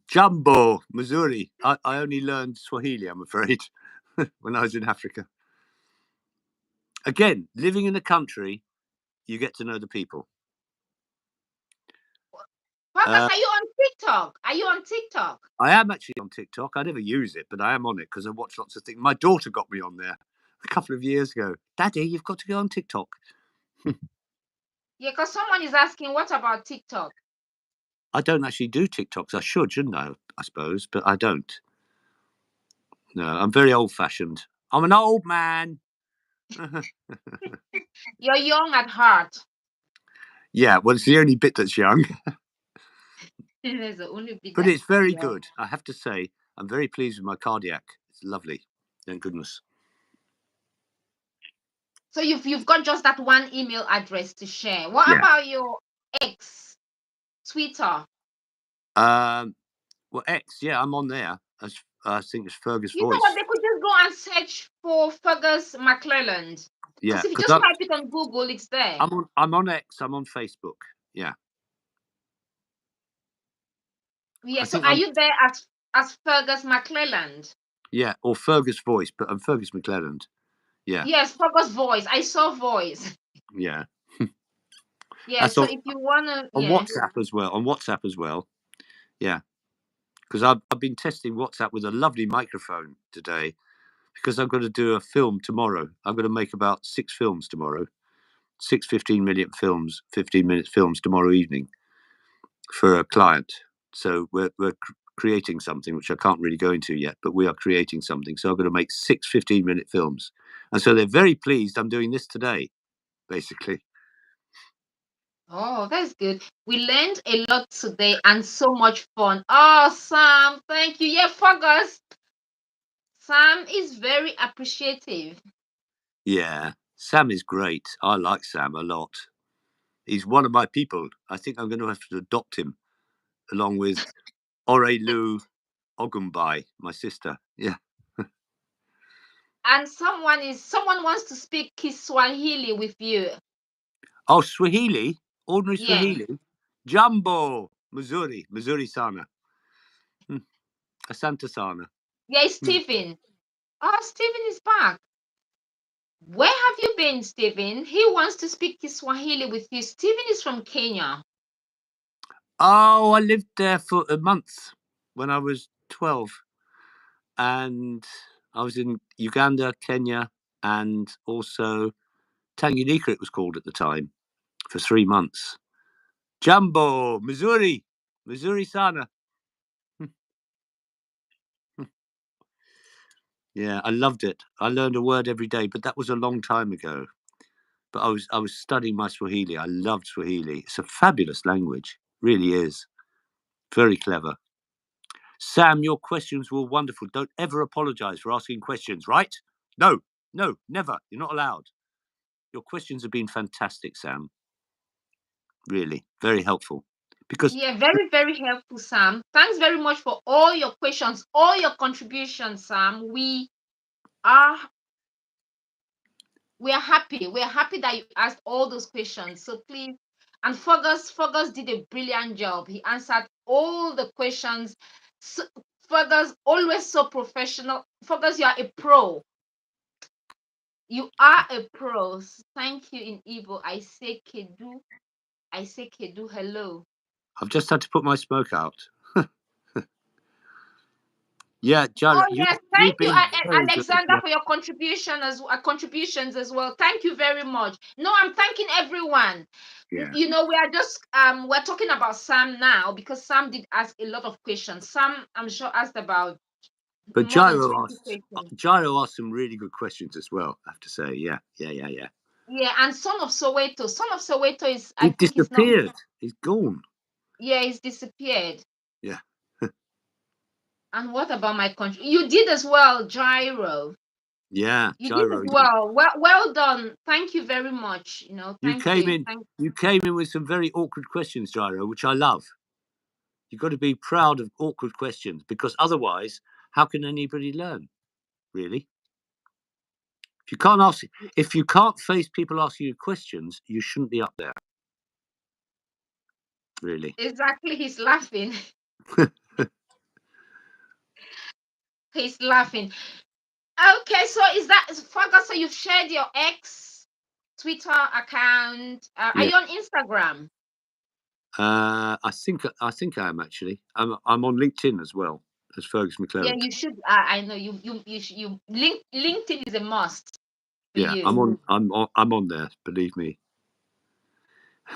Jumbo, Missouri. I only learned Swahili, I'm afraid, when I was in Africa. Again, living in a country, you get to know the people. Fergus, are you on TikTok? Are you on TikTok? I am actually on TikTok. I never use it, but I am on it because I watch lots of things. My daughter got me on there a couple of years ago. Daddy, you've got to go on TikTok. Yeah, because someone is asking, what about TikTok? I don't actually do TikToks. I should, shouldn't I suppose, but I don't. No, I'm very old-fashioned. I'm an old man. You're young at heart. Yeah, well, it's the only bit that's young. It's the only bit But it's very good. I have to say, I'm very pleased with my cardiac. It's lovely. Thank goodness. So you've got just that one email address to share. What about your X, Twitter? Well, X, yeah, I'm on there. I think it's Fergus You Voice. know what? They could just go and search for Fergus McClelland. Yeah, because if you just type it on Google, it's there. I'm on X. I'm on Facebook. Yeah. Yeah. So are you there as Fergus McClelland? Yeah, or Fergus Voice, but I'm Fergus McClelland. Yeah. Yes, Fergus Voice. I saw Voice. Yeah. Yeah. So if you wanna, on WhatsApp as well. On WhatsApp as well. Yeah. Because I've been testing WhatsApp with a lovely microphone today, because I'm going to do a film tomorrow. I'm going to make about 6 films tomorrow. 6 15-minute films, 15-minute films tomorrow evening for a client. So we're creating something which I can't really go into yet, but we are creating something. So I'm going to make 6 15-minute films. And so they're very pleased I'm doing this today, basically. Oh, that's good. We learned a lot today and so much fun. Oh, Sam, thank you. Yeah, Fergus. Sam is very appreciative. Yeah, Sam is great. I like Sam a lot. He's one of my people. I think I'm going to have to adopt him along with Orelu Ogumbai, my sister. Yeah. And someone wants to speak Kiswahili with you. Oh, Swahili, ordinary Yeah. Swahili. Jumbo, Missouri, Missouri sana. Asante sana. Yeah, Hmm. Stephen. Oh, Stephen is back. Where have you been, Stephen? He wants to speak Kiswahili with you. Stephen is from Kenya. Oh, I lived there for a month when I was 12. And I was in Uganda, Kenya, and also Tanganyika, it was called at the time, for 3 months. Jumbo, Missouri, Missouri sana. Yeah, I loved it. I learned a word every day, but that was a long time ago. But I was studying my Swahili. I loved Swahili. It's a fabulous language, really is. Very clever. Sam, your questions were wonderful. Don't ever apologize for asking questions, right? No, no, never. You're not allowed. Your questions have been fantastic, Sam. Really, very helpful. Because Yeah, very, very helpful, Sam. Thanks very much for all your questions, all your contributions, Sam. Are we are happy. We are happy that you asked all those questions. So please, and Fergus did a brilliant job. He answered all the questions. So, Fergus always so professional. Fergus, you are a pro. You are a pro. Thank you in Igbo. I say Kedu. I say Kedu. Hello. I've just had to put my smoke out. Yeah, Jara, Oh yes, you've thank you, been very good as Alexander, well. for your contributions as well. Thank you very much. No, I'm thanking everyone. Yeah. We are just we're talking about Sam now because Sam did ask a lot of questions. Sam, I'm sure, asked about But more than 20 questions. Gyro asked some really good questions as well, I have to say. Yeah, yeah, yeah, yeah. Yeah, and Son of Soweto is, I He think, he's not. disappeared. He's gone. Yeah, he's disappeared. Yeah. And what about my country? You did as well, Gyro. Yeah, You did as Gyro. well. Well done. Thank you very much. You Thank came you. in you came in with some very awkward questions, Gyro, which I love. You've got to be proud of awkward questions because otherwise, how can anybody learn? Really? If you can't face people asking you questions, you shouldn't be up there. Really. Exactly, he's laughing. He's laughing. Okay, so Fergus, so you've shared your ex Twitter account. Are Yeah. you on Instagram? I think I am actually. I'm on LinkedIn as well as Fergus Yeah, McClelland. you should. I know LinkedIn is a must for Yeah, you. I'm on there. Believe me.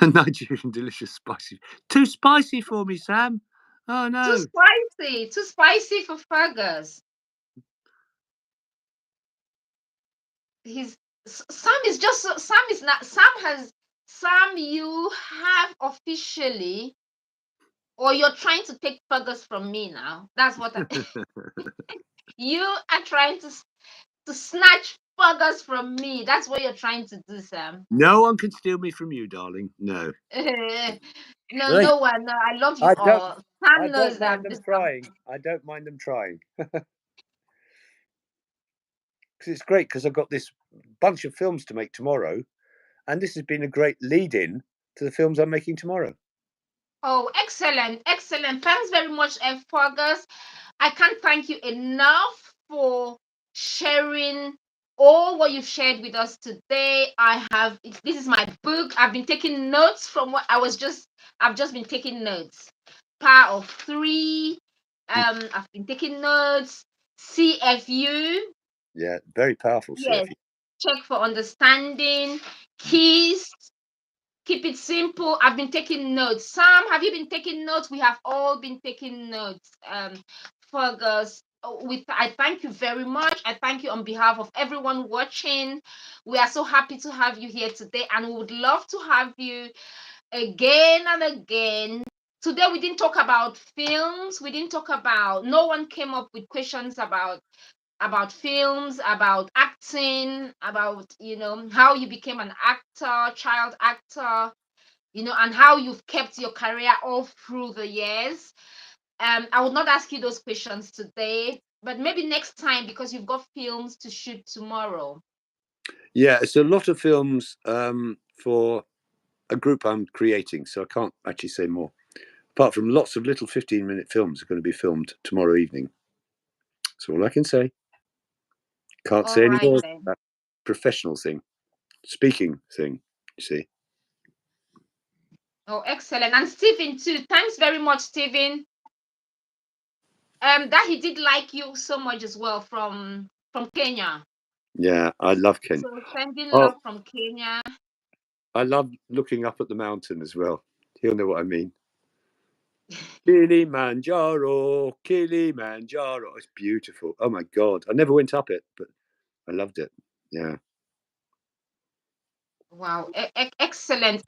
Nigerian delicious spicy. Too spicy for me, Sam. Oh Too no. spicy, too spicy for Fergus. He's Sam is just Sam is not Sam has Sam. You have officially, or you're trying to take Fergus from me now. That's what you are trying to snatch Fergus from me. That's what you're trying to do, Sam. No one can steal me from you, darling. No. No, Right. no one. No, I love you I don't. all. I Sam don't knows mind I'm them just trying. I don't mind them trying because it's great. Because I've got this bunch of films to make tomorrow, and this has been a great lead-in to the films I'm making tomorrow. Oh, excellent, excellent. Thanks very much, Fergus. I can't thank you enough for sharing all what you've shared with us today. This is my book. I've been taking notes from what I've just been taking notes. Power of Three. I've been taking notes. CFU. Yeah, very powerful Yes. CFU. Check for understanding. Keys. Keep it simple. I've been taking notes. Sam, have you been taking notes? We have all been taking notes. Fergus, I thank you very much. I thank you on behalf of everyone watching. We are so happy to have you here today, and we would love to have you again and again. Today we didn't talk about films. We didn't talk about. No one came up with questions about films, about acting, about how you became an actor, child actor, and how you've kept your career all through the years. I would not ask you those questions today, but maybe next time because you've got films to shoot tomorrow. Yeah, it's a lot of films for a group I'm creating, so I can't actually say more. Apart from lots of little 15-minute films are going to be filmed tomorrow evening. That's all I can say. Can't All say any right more. then. That professional thing, speaking thing. You see. Oh, excellent. And Stephen too. Thanks very much, Stephen. That he did like you so much as well from Kenya. Yeah, I love Ken. So sending Oh, love from Kenya. I love looking up at the mountain as well. He'll know what I mean. Kilimanjaro, Kilimanjaro. It's beautiful. Oh my God. I never went up it, but I loved it. Yeah. Wow, excellent.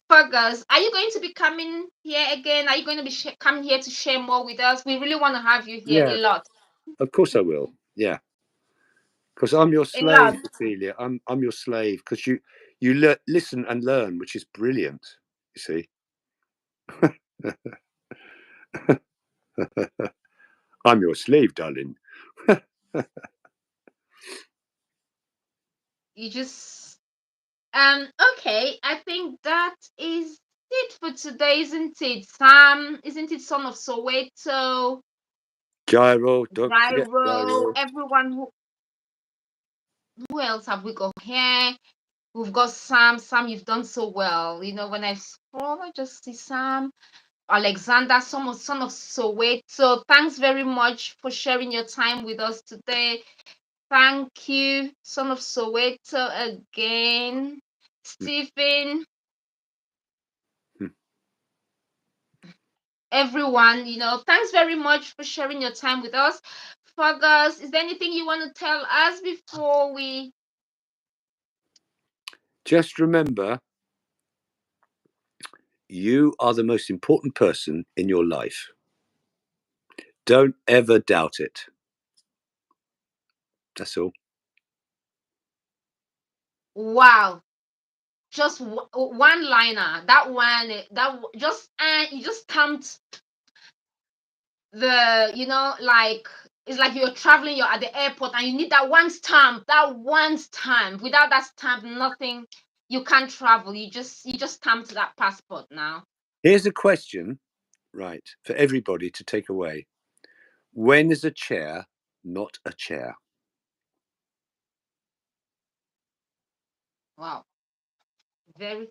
Fergus, are you going to be coming here again? Are you going to be coming here to share more with us? We really want to have you here Yeah, a lot. of course I will. Yeah. Because I'm your A lot. slave, Cecilia. I'm your slave because you listen and learn, which is brilliant. You see. I'm your slave, darling. You just okay, I think that is it for today, isn't it? Sam, isn't it son of Soweto, Gyro, don't forget Gyro, Gyro. everyone who else have we got here? We've got Sam. Sam, you've done so well. When I scroll, I just see Sam. Alexander, son of Soweto. Thanks very much for sharing your time with us today. Thank you, son of Soweto again. Stephen, everyone, thanks very much for sharing your time with us. Fergus, is there anything you want to tell us before we? Just remember, you are the most important person in your life. Don't ever doubt it. That's all. Wow, just one liner. That one, that just you just stamped like it's like you're traveling, you're at the airport and you need that one stamp, without that stamp nothing, you can't travel. You just stamped that passport now. Here's a question, right, for everybody to take away. When is a chair not a chair? Wow, very.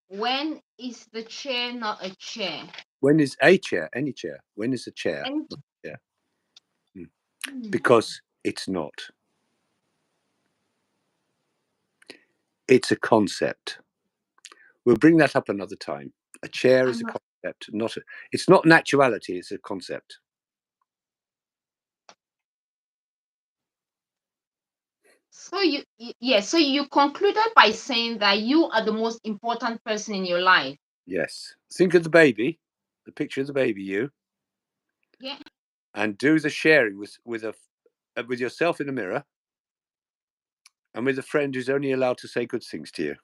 When is the chair not a chair? When is a chair, any chair? When is a chair And not a chair? Because it's not. It's a concept. We'll bring that up another time. A chair is a concept, it's not an actuality, it's a concept. so you concluded by saying that you are the most important person in your life. Yes. Think of the baby, the picture of the baby, you, Yeah. and do the sharing with yourself in the mirror and with a friend who's only allowed to say good things to you.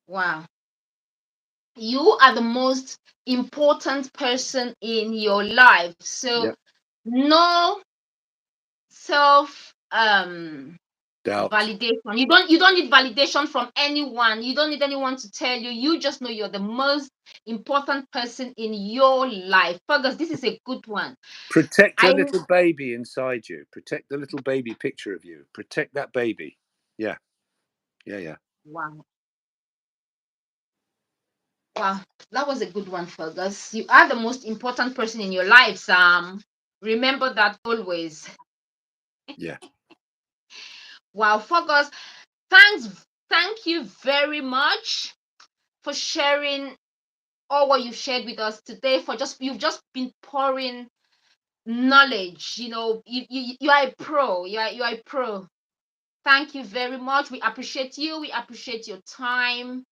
Wow. You are the most important person in your life. So Yep. no self Doubt. validation. You don't need validation from anyone. You don't need anyone to tell you. You just know you're the most important person in your life. Fergus, this is a good one. Protect the I little baby inside you. Protect the little baby picture of you. Protect that baby. Yeah. Yeah, yeah. Wow. Wow, that was a good one, Fergus. You are the most important person in your life, Sam. Remember that always. Yeah. Wow, Fergus, thank you very much for sharing all what you've shared with us today. You've just been pouring knowledge. You are a pro. You are a pro. Thank you very much. We appreciate you. We appreciate your time.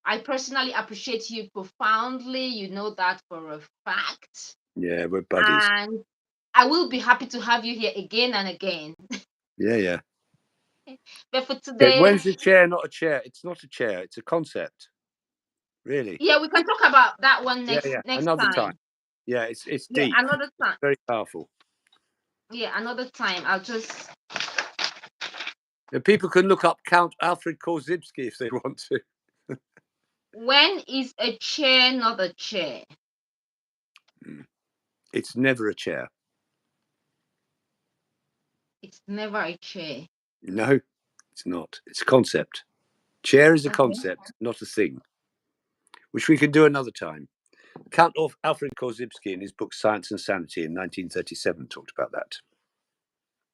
I personally appreciate you profoundly. You know that for a fact. Yeah, we're buddies. And I will be happy to have you here again and again. Yeah, yeah. But for today, When's the chair not a chair? It's not a chair. It's a concept. Really. yeah, we can talk about that one Yeah, next yeah. next Another time. time. Yeah, it's Yeah, deep. another time. Very powerful. Yeah, another time. I'll just. And people can look up Count Alfred Korzybski if they want to. When is a chair not a chair? It's never a chair. It's never a chair. No, it's not. It's a concept. Chair is a Okay. concept, not a thing, which we can do another time. Count Alfred Korzybski in his book Science and Sanity in 1937 talked about that.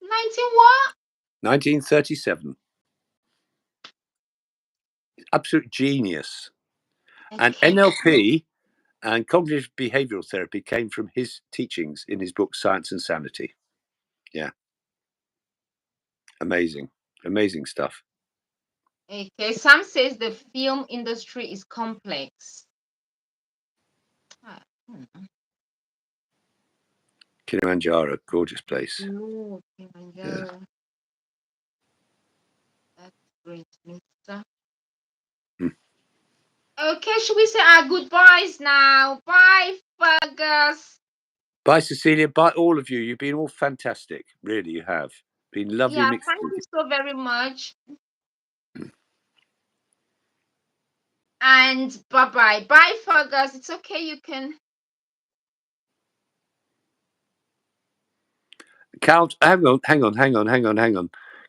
19 what? 1937. Absolute genius. And Okay. NLP and cognitive behavioral therapy came from his teachings in his book Science and Sanity. Yeah. Amazing. Amazing stuff. Okay. Sam says the film industry is complex. Kilimanjaro, gorgeous place. No, Kilimanjaro. Yeah. That's great, mister. Hmm. Okay, should we say our goodbyes now? Bye, Fergus. Bye, Cecilia. Bye, all of you. You've been all fantastic. Really, you have. Been lovely Yeah, mixing thank with you you. so very much. And bye-bye. Bye, Fergus. It's okay, you can. Count, hang on.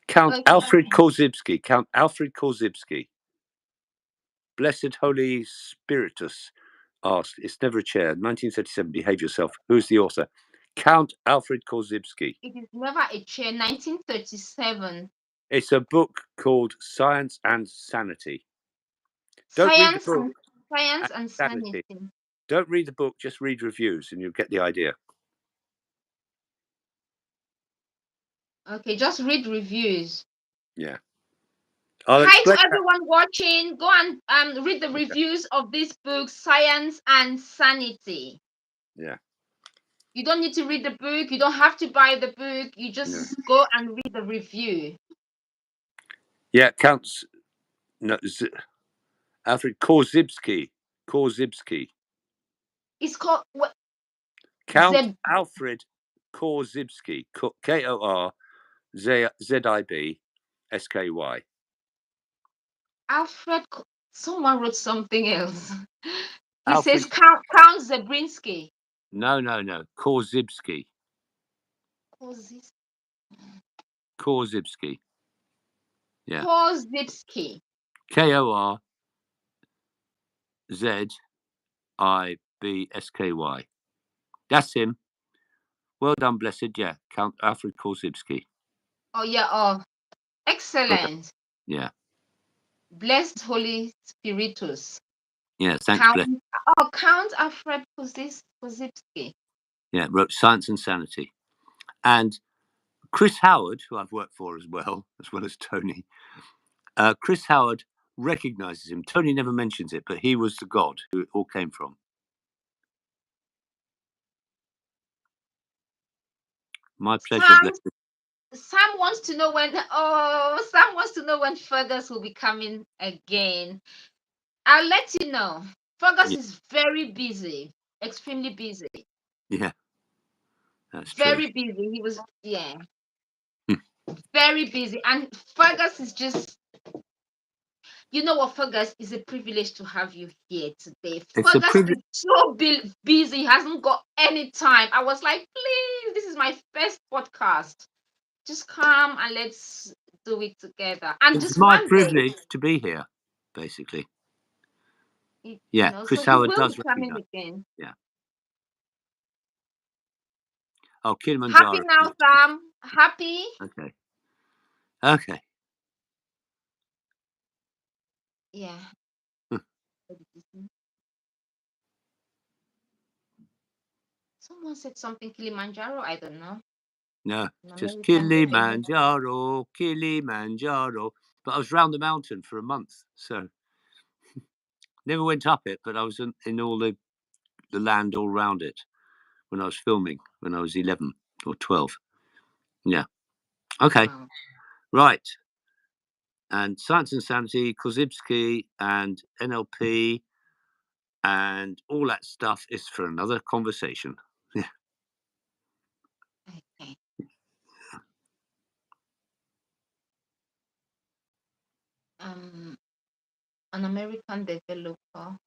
Count Okay. Alfred Korzybski. Count Alfred Korzybski. Blessed Holy Spiritus asked, it's never a chair. 1937, Behave Yourself. Who's the author? Count Alfred Korzybski. It is never a chair. 1937. It's a book called Science and Sanity. Don't read the book. Science and sanity. Don't read the book, just read reviews and you'll get the idea. Okay, just read reviews. Yeah. Hi to everyone watching. Go and read the reviews of this book, Science and Sanity. Yeah. You don't need to read the book. You don't have to buy the book. You just go and read the review. Yeah, counts. No, Alfred Korzybski. It's called what? Count Alfred Korzybski. Korzybsky. Alfred. Someone wrote something else. He Alfred. says Count Zabriskie. No. Korzybski. Korzybski. Yeah. Korzybski. Korzybsky. That's him. Well done, blessed. Yeah, Count Alfred Korzybski. Oh yeah. Oh, excellent. Yeah. Blessed Holy Spiritus. Yeah. Thanks, blessed. Count Alfred Korzybski. Yeah, wrote Science and Sanity. And Chris Howard, who I've worked for as well as Tony, Chris Howard recognizes him. Tony never mentions it, but he was the god who it all came from. My pleasure. Sam wants to know when Fergus will be coming again. I'll let you know. Fergus is very busy, extremely busy. Yeah, that's very true. busy. He was very busy, and Fergus is just. You know what, Fergus? It's a privilege to have you here today. Fergus is so busy, he hasn't got any time. I was like, please, this is my first podcast. Just come and let's do it together. And it's just my privilege to be here, basically. Yeah, Chris Howard does recognize. Again. Yeah. Oh, Kilimanjaro. Happy now, Sam. Happy. Okay. Yeah. Someone said something Kilimanjaro. I don't know. No, An just American devil. Kilimanjaro, Kilimanjaro. But I was round the mountain for a month, so never went up it. But I was in all the land all round it when I was filming when I was 11 or 12. Yeah. Okay. Wow. Right. And Science and Sanity, Kozibski, and NLP, and all that stuff is for another conversation. Yeah. Okay. An American developer.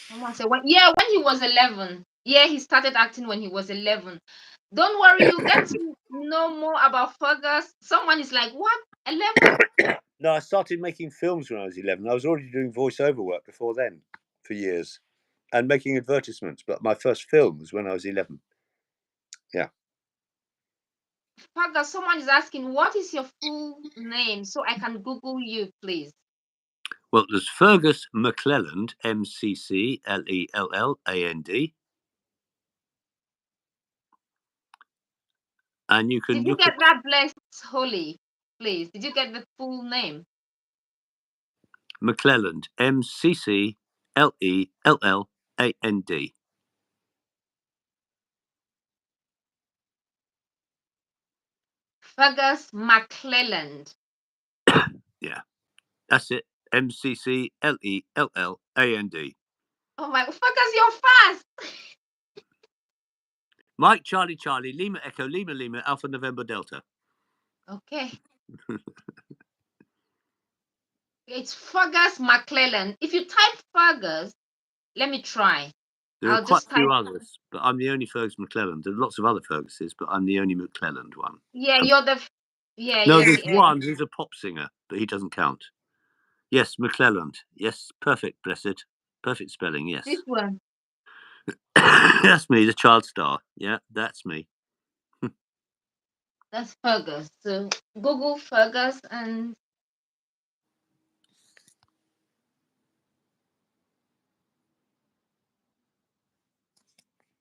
Someone said when he was 11. Yeah, he started acting when he was 11. Don't worry, you get to know more about Fergus. Someone is like, what? 11? No, I started making films when I was 11. I was already doing voiceover work before then for years and making advertisements. But my first film was when I was 11. Yeah. Fergus, someone is asking, what is your full name so I can Google you, please? Well, there's Fergus McClelland, McClelland. And you can Did you look get at that blessed holy, please? Did you get the full name? McClelland, McClelland. Fergus McClelland. Yeah, that's it. McClelland. Oh my, Fergus, you're fast. Mike, Charlie, Charlie, Lima, Echo, Lima, Lima, Alpha, November, Delta. Okay. It's Fergus McClelland. If you type Fergus, let me try. There are I'll quite just a few type. others, but I'm the only Fergus McClelland. There are lots of other Ferguses, but I'm the only McClelland one. Yeah, No, you're there's the one who's a pop singer, but he doesn't count. Yes, McClelland. Yes, perfect, blessed. Perfect spelling, yes. this one. That's me, the child star. Yeah, that's me. That's Fergus. So Google Fergus and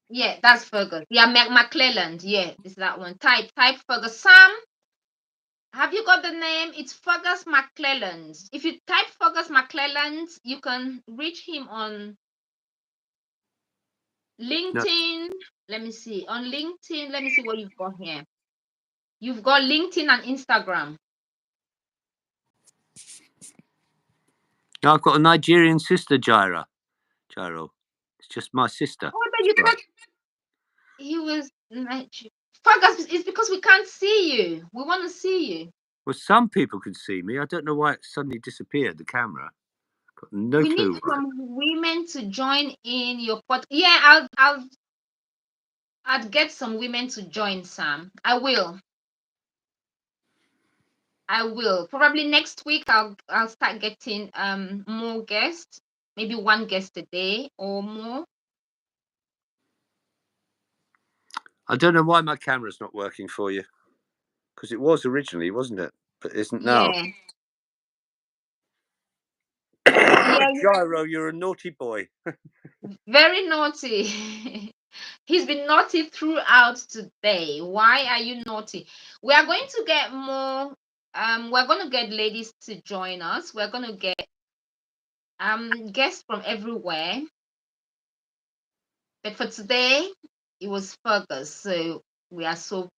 yeah, that's Fergus. Yeah, McClelland. Yeah, it's that one. Type Fergus. Sam, have you got the name? It's Fergus McClelland. If you type Fergus McClelland, you can reach him on No, LinkedIn. Let me see. On LinkedIn, let me see what you've got here. You've got LinkedIn and Instagram. no, I've got a Nigerian sister, Gyro. It's just my sister. Oh, but you thought he was Fergus, it's because we can't see you. We want to see you. Well, some people can see me. I don't know why it suddenly disappeared, the camera. Got no We need clue why. some women to join in your pod. Yeah, I'd get some women to join, Sam. I will. Probably next week I'll start getting more guests. Maybe one guest a day or more. I don't know why my camera's not working for you. Because it was originally, wasn't it? But isn't now. Yeah. Yeah, Gyro, you're a naughty boy. very naughty. He's been naughty throughout today. Why are you naughty? We are going to get more. We're going to get ladies to join us. We're going to get guests from everywhere. But for today, it was Fergus. So we are so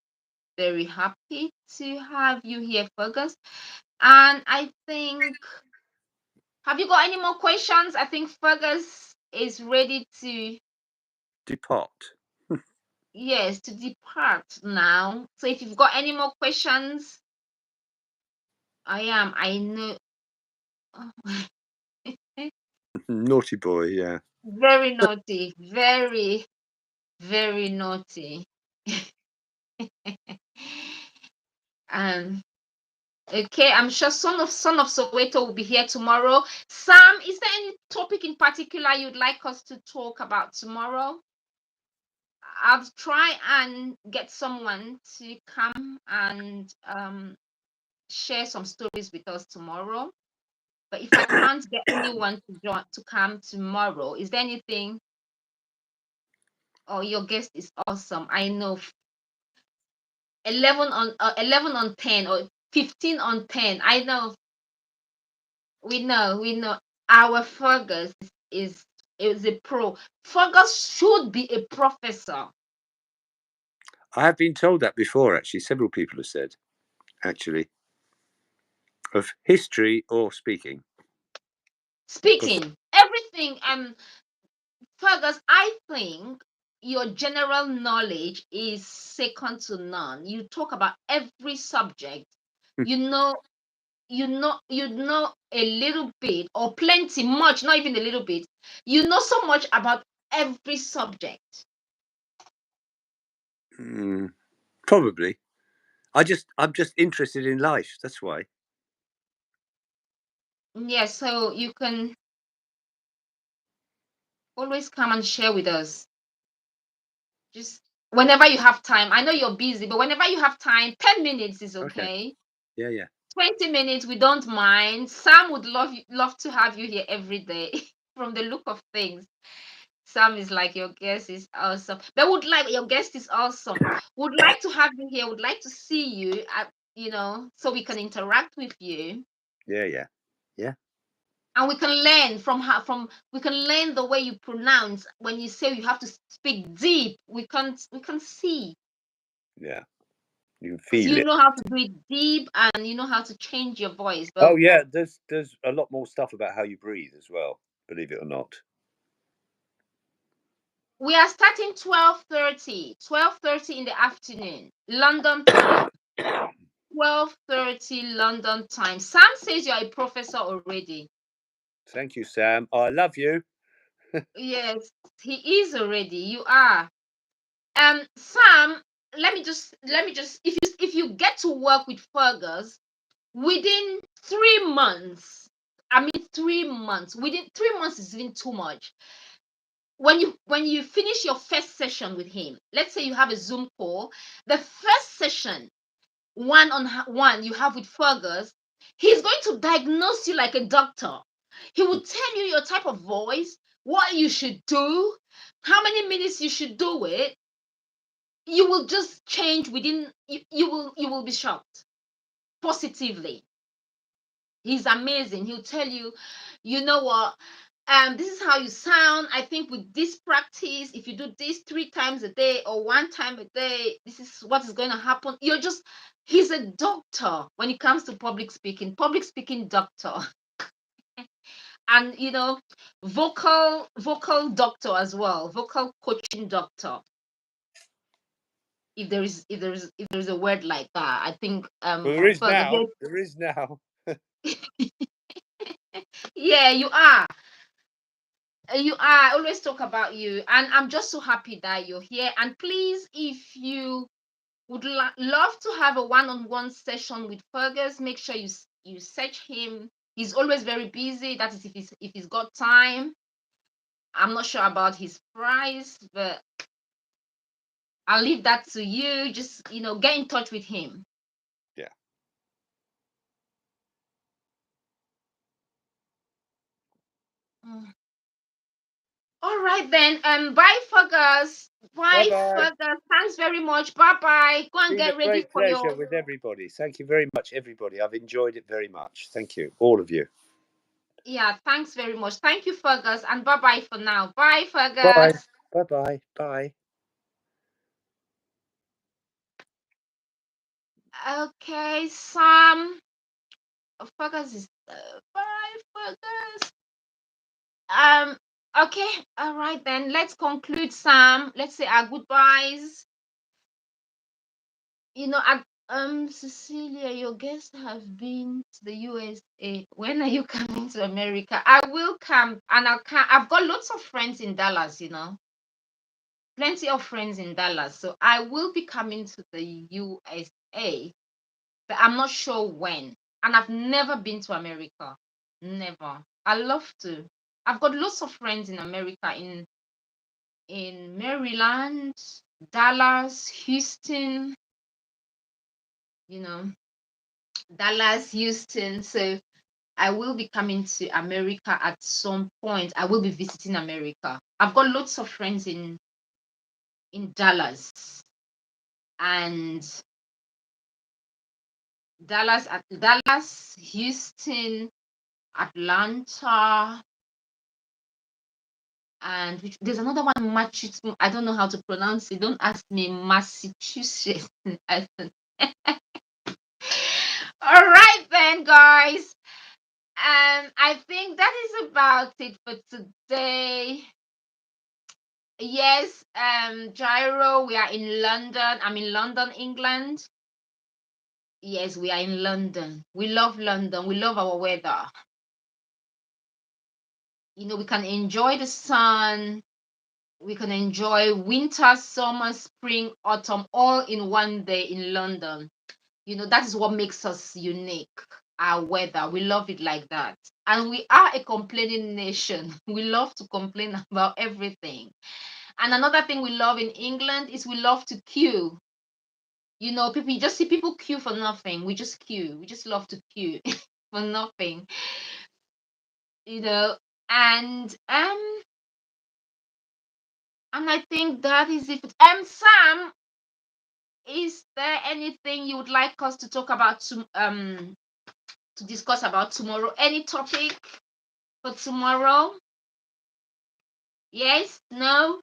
very happy to have you here, Fergus. And I think, have you got any more questions? I think Fergus is ready to Depart. yes, to depart now. So if you've got any more questions, I know. Naughty boy, yeah. Very naughty, very, very naughty. um, okay, I'm sure son of Soweto will be here tomorrow. Sam, is there any topic in particular you'd like us to talk about tomorrow? I'll try and get someone to come and share some stories with us tomorrow. But if I can't get anyone to come tomorrow, is there anything? Oh, your guest is awesome. I know. 11 on 10 or 15 on 10. I know. We know. Our Fergus is a pro. Fergus should be a professor. I have been told that before, actually. Several people have said, actually, of history or speaking. Speaking everything. Fergus, I think your general knowledge is second to none. You talk about every subject. You know a little bit or plenty, much, not even a little bit. You know so much about every subject. Probably. I'm just interested in life. That's why. Yeah, so you can always come and share with us. Just whenever you have time. I know you're busy, but whenever you have time, 10 minutes is okay. Yeah. 20 minutes, we don't mind. Sam would love to have you here every day from the look of things. Sam is like, your guest is awesome. They would like, your guest is awesome. Would like to have you here. Would like to see you, so we can interact with you. Yeah. And we can learn we can learn the way you pronounce when you say you have to speak deep. We can see. Yeah. You can Because feel you it. know how to do it deep and you know how to change your voice. But Oh yeah, there's a lot more stuff about how you breathe as well, believe it or not. we are starting 12:30 in the afternoon, London time. 12:30 London time. Sam says you're a professor already. Thank you, Sam. I love you. Yes, he is already. You are. Sam, let me just if you get to work with Fergus within 3 months, I mean 3 months. Within 3 months is even too much. When you finish your first session with him, let's say you have a Zoom call, the first session, one you have with Fergus, he's going to diagnose you like a doctor. He will tell you your type of voice, what you should do, how many minutes you should do it. You will just change within. You will be shocked positively. He's amazing. He'll tell you, you know what, this is how you sound. I think with this practice, if you do this 3 times a day or 1 time a day, this is what is going to happen. He's a doctor when it comes to public speaking doctor. And vocal doctor as well, vocal coaching doctor. If there is a word like that, I think Well, there is Fergus, now. There is now. yeah, you are. I always talk about you, and I'm just so happy that you're here. And please, if you would love to have a one-on-one session with Fergus, make sure you search him. He's always very busy. That is if he's got time. I'm not sure about his price, but I'll leave that to you. Just get in touch with him. Yeah. All right then. Bye, Fergus. Bye, Bye-bye. Fergus. Thanks very much. Bye bye. Go and Been a get ready great for your. pleasure with everybody. Thank you very much, everybody. I've enjoyed it very much. Thank you, all of you. Yeah, thanks very much. Thank you, Fergus, and bye bye for now. Bye, Bye. Fergus. Bye-bye. Bye. Okay, Sam. Fergus is bye, Fergus. Okay, all right then. Let's conclude, Sam. Let's say our goodbyes. Cecilia, your guests have been to the USA. When are you coming to America? I will come, and I've got lots of friends in Dallas. Plenty of friends in Dallas, so I will be coming to the USA, but I'm not sure when. And I've never been to America. Never. I love to. I've got lots of friends in America, in Maryland, Dallas, Houston, you know, Dallas, Houston. So I will be coming to America at some point. I will be visiting America. I've got lots of friends in Dallas, and Dallas, Houston, Atlanta, and there's another one, Massachusetts. I don't know how to pronounce it. Don't ask me, Massachusetts. All right then, guys. I think that is about it for today. Yes, Gyro, we are in London. I'm in London, England. Yes, we are in London. We love London. We love our weather. You know, we can enjoy the sun. We can enjoy winter, summer, spring, autumn, all in one day in London. You know, that is what makes us unique. Our weather, we love it like that. And we are a complaining nation. We love to complain about everything. And another thing we love in England is we love to queue. You know, people, you just see people queue for nothing. We just queue. We just love to queue for nothing. You know, and I think that is it. Sam, is there anything you would like us to talk about to discuss about tomorrow? Any topic for tomorrow? Yes? No?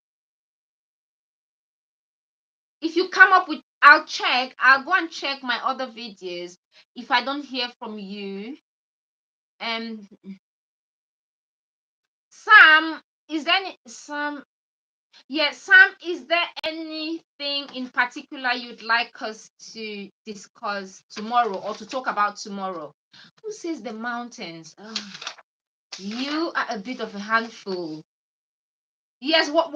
If you come up with, I'll go and check my other videos. If I don't hear from you, Sam, is there any Sam? Yes, Sam, is there anything in particular you'd like us to discuss tomorrow or to talk about tomorrow? Who says the mountains? Oh, you are a bit of a handful. Yes, what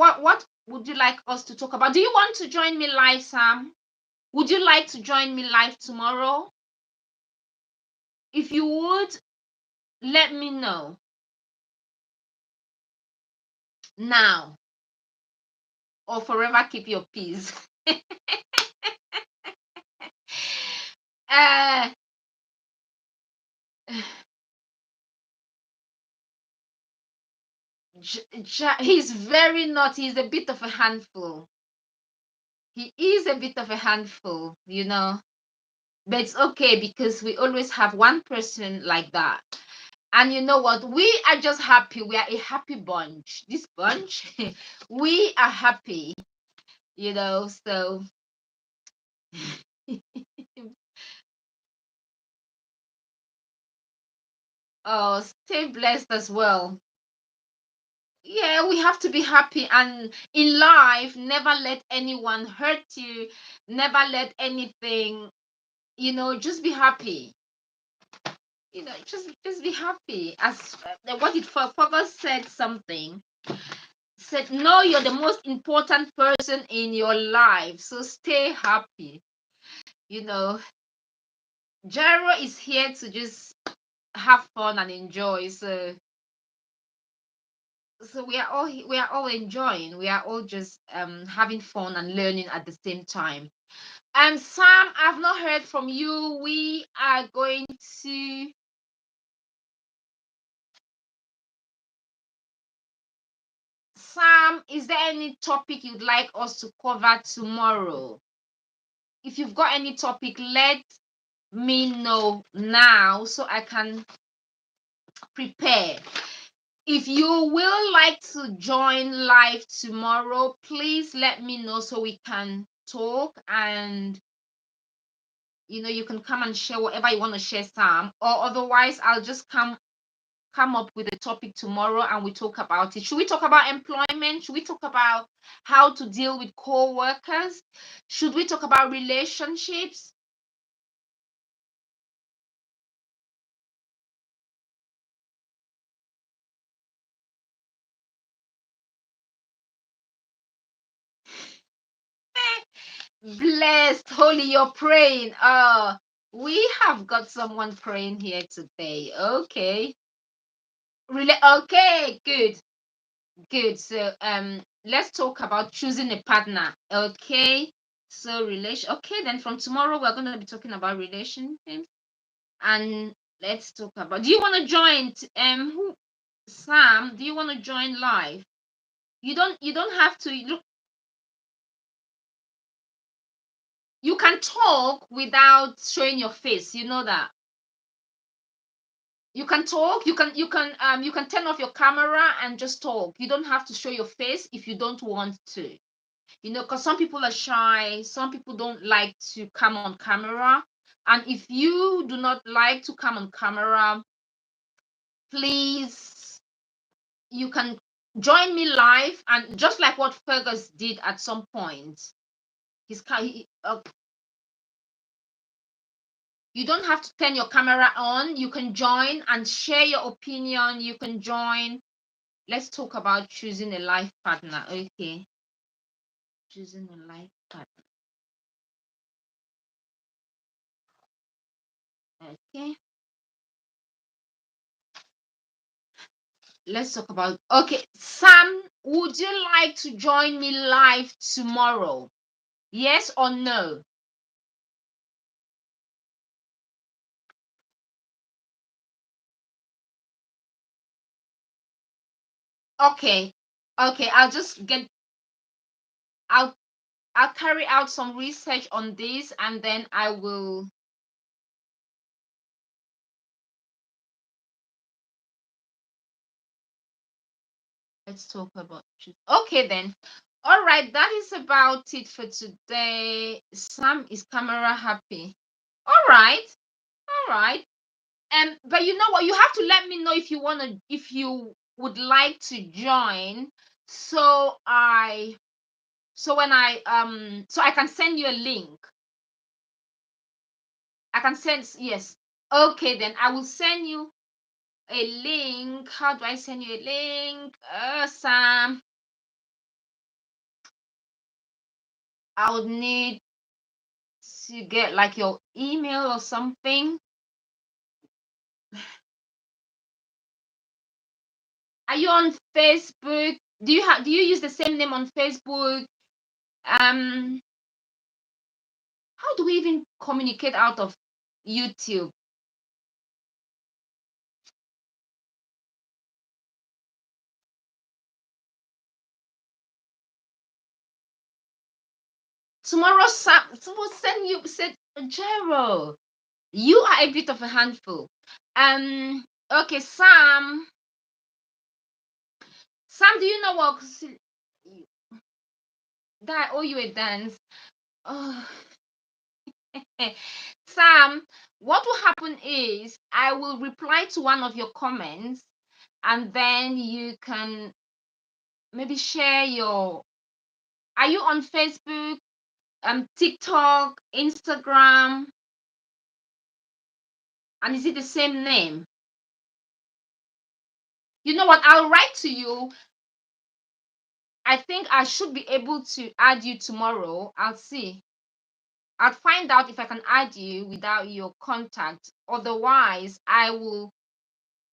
would you like us to talk about? Do you want to join me live, Sam? Would you like to join me live tomorrow? If you would, let me know now, or forever keep your peace. uh, he's very naughty. He's a bit of a handful. He is a bit of a handful, you know. But it's okay because we always have one person like that. And you know what? We are just happy. We are a happy bunch. This bunch, we are happy, you know. So, oh, stay blessed as well. Yeah, we have to be happy. And in life, never let anyone hurt you. Never let anything, you know, just be happy. You know, just be happy. As what did Fergus said something. Said, no, you're the most important person in your life, so stay happy. You know, Gyro is here to just have fun and enjoy. So we are all enjoying. We are all just having fun and learning at the same time. And Sam, I've not heard from you. We are going to Sam, is there any topic you'd like us to cover tomorrow? If you've got any topic, let me know now so I can prepare. If you will like to join live tomorrow, please let me know so we can talk, and you know, you can come and share whatever you want to share, Sam, or otherwise I'll just come up with a topic tomorrow and we talk about it. Should we talk about employment? Should we talk about how to deal with co-workers? Should we talk about relationships? Blessed, holy, you're praying. We have got someone praying here today. Okay. Really? Okay, good. So let's talk about choosing a partner. Okay. So relation. Okay, then from tomorrow we're going to be talking about relationships, and let's talk about. Do you want to join? Who? Sam, do you want to join live? You don't have to. You can talk without showing your face. You know that. You can talk. You can turn off your camera and just talk. You don't have to show your face if you don't want to. Because some people are shy. Some people don't like to come on camera. And if you do not like to come on camera, please, you can join me live, and just like what Fergus did at some point. You don't have to turn your camera on. You can join and share your opinion. You can join. Let's talk about choosing a life partner. Okay. Choosing a life partner. Okay. Let's talk about. Okay. Sam, would you like to join me live tomorrow? Yes or no? Okay. Okay. I'll carry out some research on this, and then I will. Let's talk about truth. Okay, then. All right, that is about it for today. Sam is camera happy. All right, all right. But you know what? You have to let me know if you would like to join. So so I can send you a link. I can send, yes. Okay, then I will send you a link. How do I send you a link? Sam, I would need to get like your email or something. Are you on Facebook? Do you use the same name on Facebook? How do we even communicate out of YouTube? Tomorrow, Sam will send you. Said, Jero, you are a bit of a handful. Okay, Sam. Sam, do you know what? That I owe you a dance. Oh. Sam, what will happen is I will reply to one of your comments, and then you can maybe share your. Are you on Facebook, TikTok, Instagram, and is it the same name? You know what? I'll write to you. I think I should be able to add you tomorrow. I'll see. I'll find out if I can add you without your contact. Otherwise, I will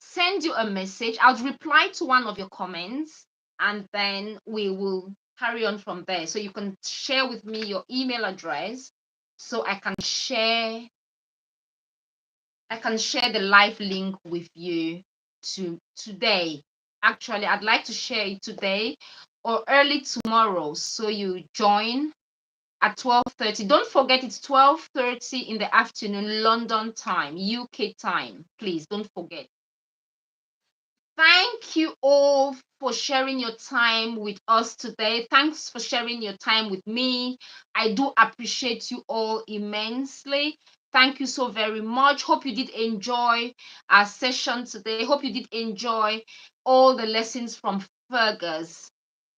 send you a message. I'll reply to one of your comments, and then we will carry on from there. So you can share with me your email address so I can share the live link with you today. Actually, I'd like to share it today or early tomorrow, so you join at 12:30. Don't forget, it's 12:30 in the afternoon, London time, UK time. Please don't forget. Thank you all for sharing your time with us today. Thanks for sharing your time with me. I do appreciate you all immensely. Thank you so very much. Hope you did enjoy our session today. Hope you did enjoy all the lessons from Fergus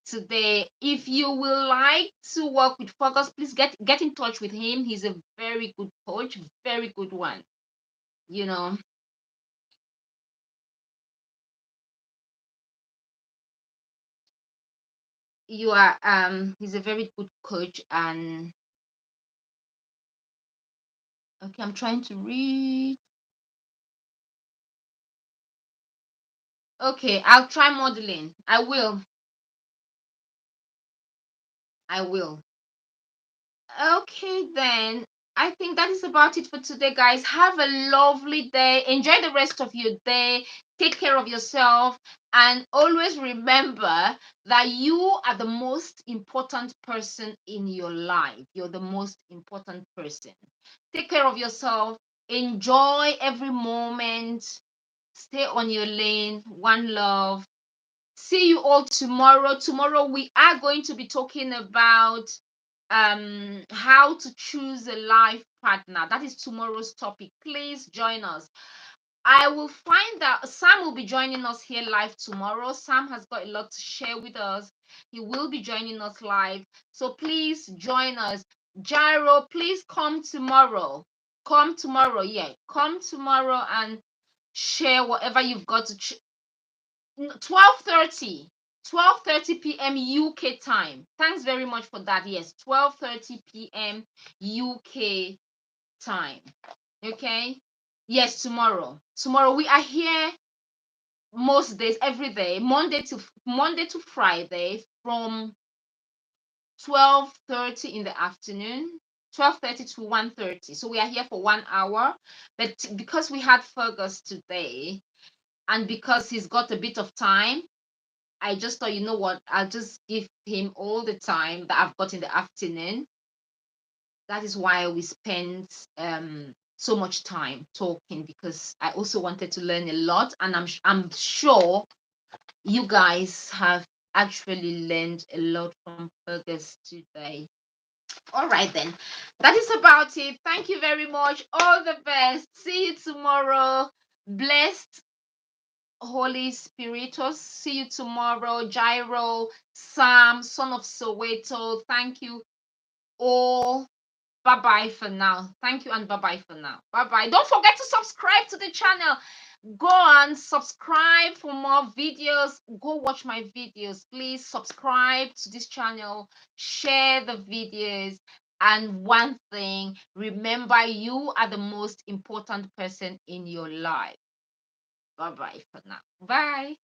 today. If you will like to work with Fergus, please get in touch with him. He's a very good coach, very good one. You know, he's a very good coach. And okay, I'm trying to read. Okay, I'll try modeling. I will. Okay, then. I think that is about it for today, guys. Have a lovely day. Enjoy the rest of your day. Take care of yourself. And always remember that you are the most important person in your life. You're the most important person. Take care of yourself. Enjoy every moment. Stay on your lane. One love. See you all tomorrow. Tomorrow we are going to be talking about how to choose a life partner. That is tomorrow's topic. Please join us. I will find that Sam will be joining us here live tomorrow. Sam has got a lot to share with us. He will be joining us live. So please join us. Gyro, please come tomorrow. Come tomorrow. Yeah, come tomorrow and share whatever you've got to 12:30 12:30 p.m. UK time. Thanks very much for that. Yes, 12:30 p.m. UK time. Okay? Yes, tomorrow. Tomorrow we are here most days, every day, Monday to Friday from 12:30 in the afternoon, 12:30 to 1:30. So we are here for 1 hour. But because we had Fergus today and because he's got a bit of time, I just thought, you know what, I'll just give him all the time that I've got in the afternoon. That is why we spent so much time talking, because I also wanted to learn a lot, and I'm sure you guys have actually learned a lot from Fergus today. All right then, that is about it. Thank you very much. All the best. See you tomorrow. Blessed Holy Spiritus. See you tomorrow. Gyro, Sam, Son of Soweto. Thank you all. Bye bye for now. Thank you and bye bye for now. Bye bye. Don't forget to subscribe to the channel. Go and subscribe for more videos. Go watch my videos. Please subscribe to this channel. Share the videos. And one thing, remember, you are the most important person in your life. Bye bye for now. Bye.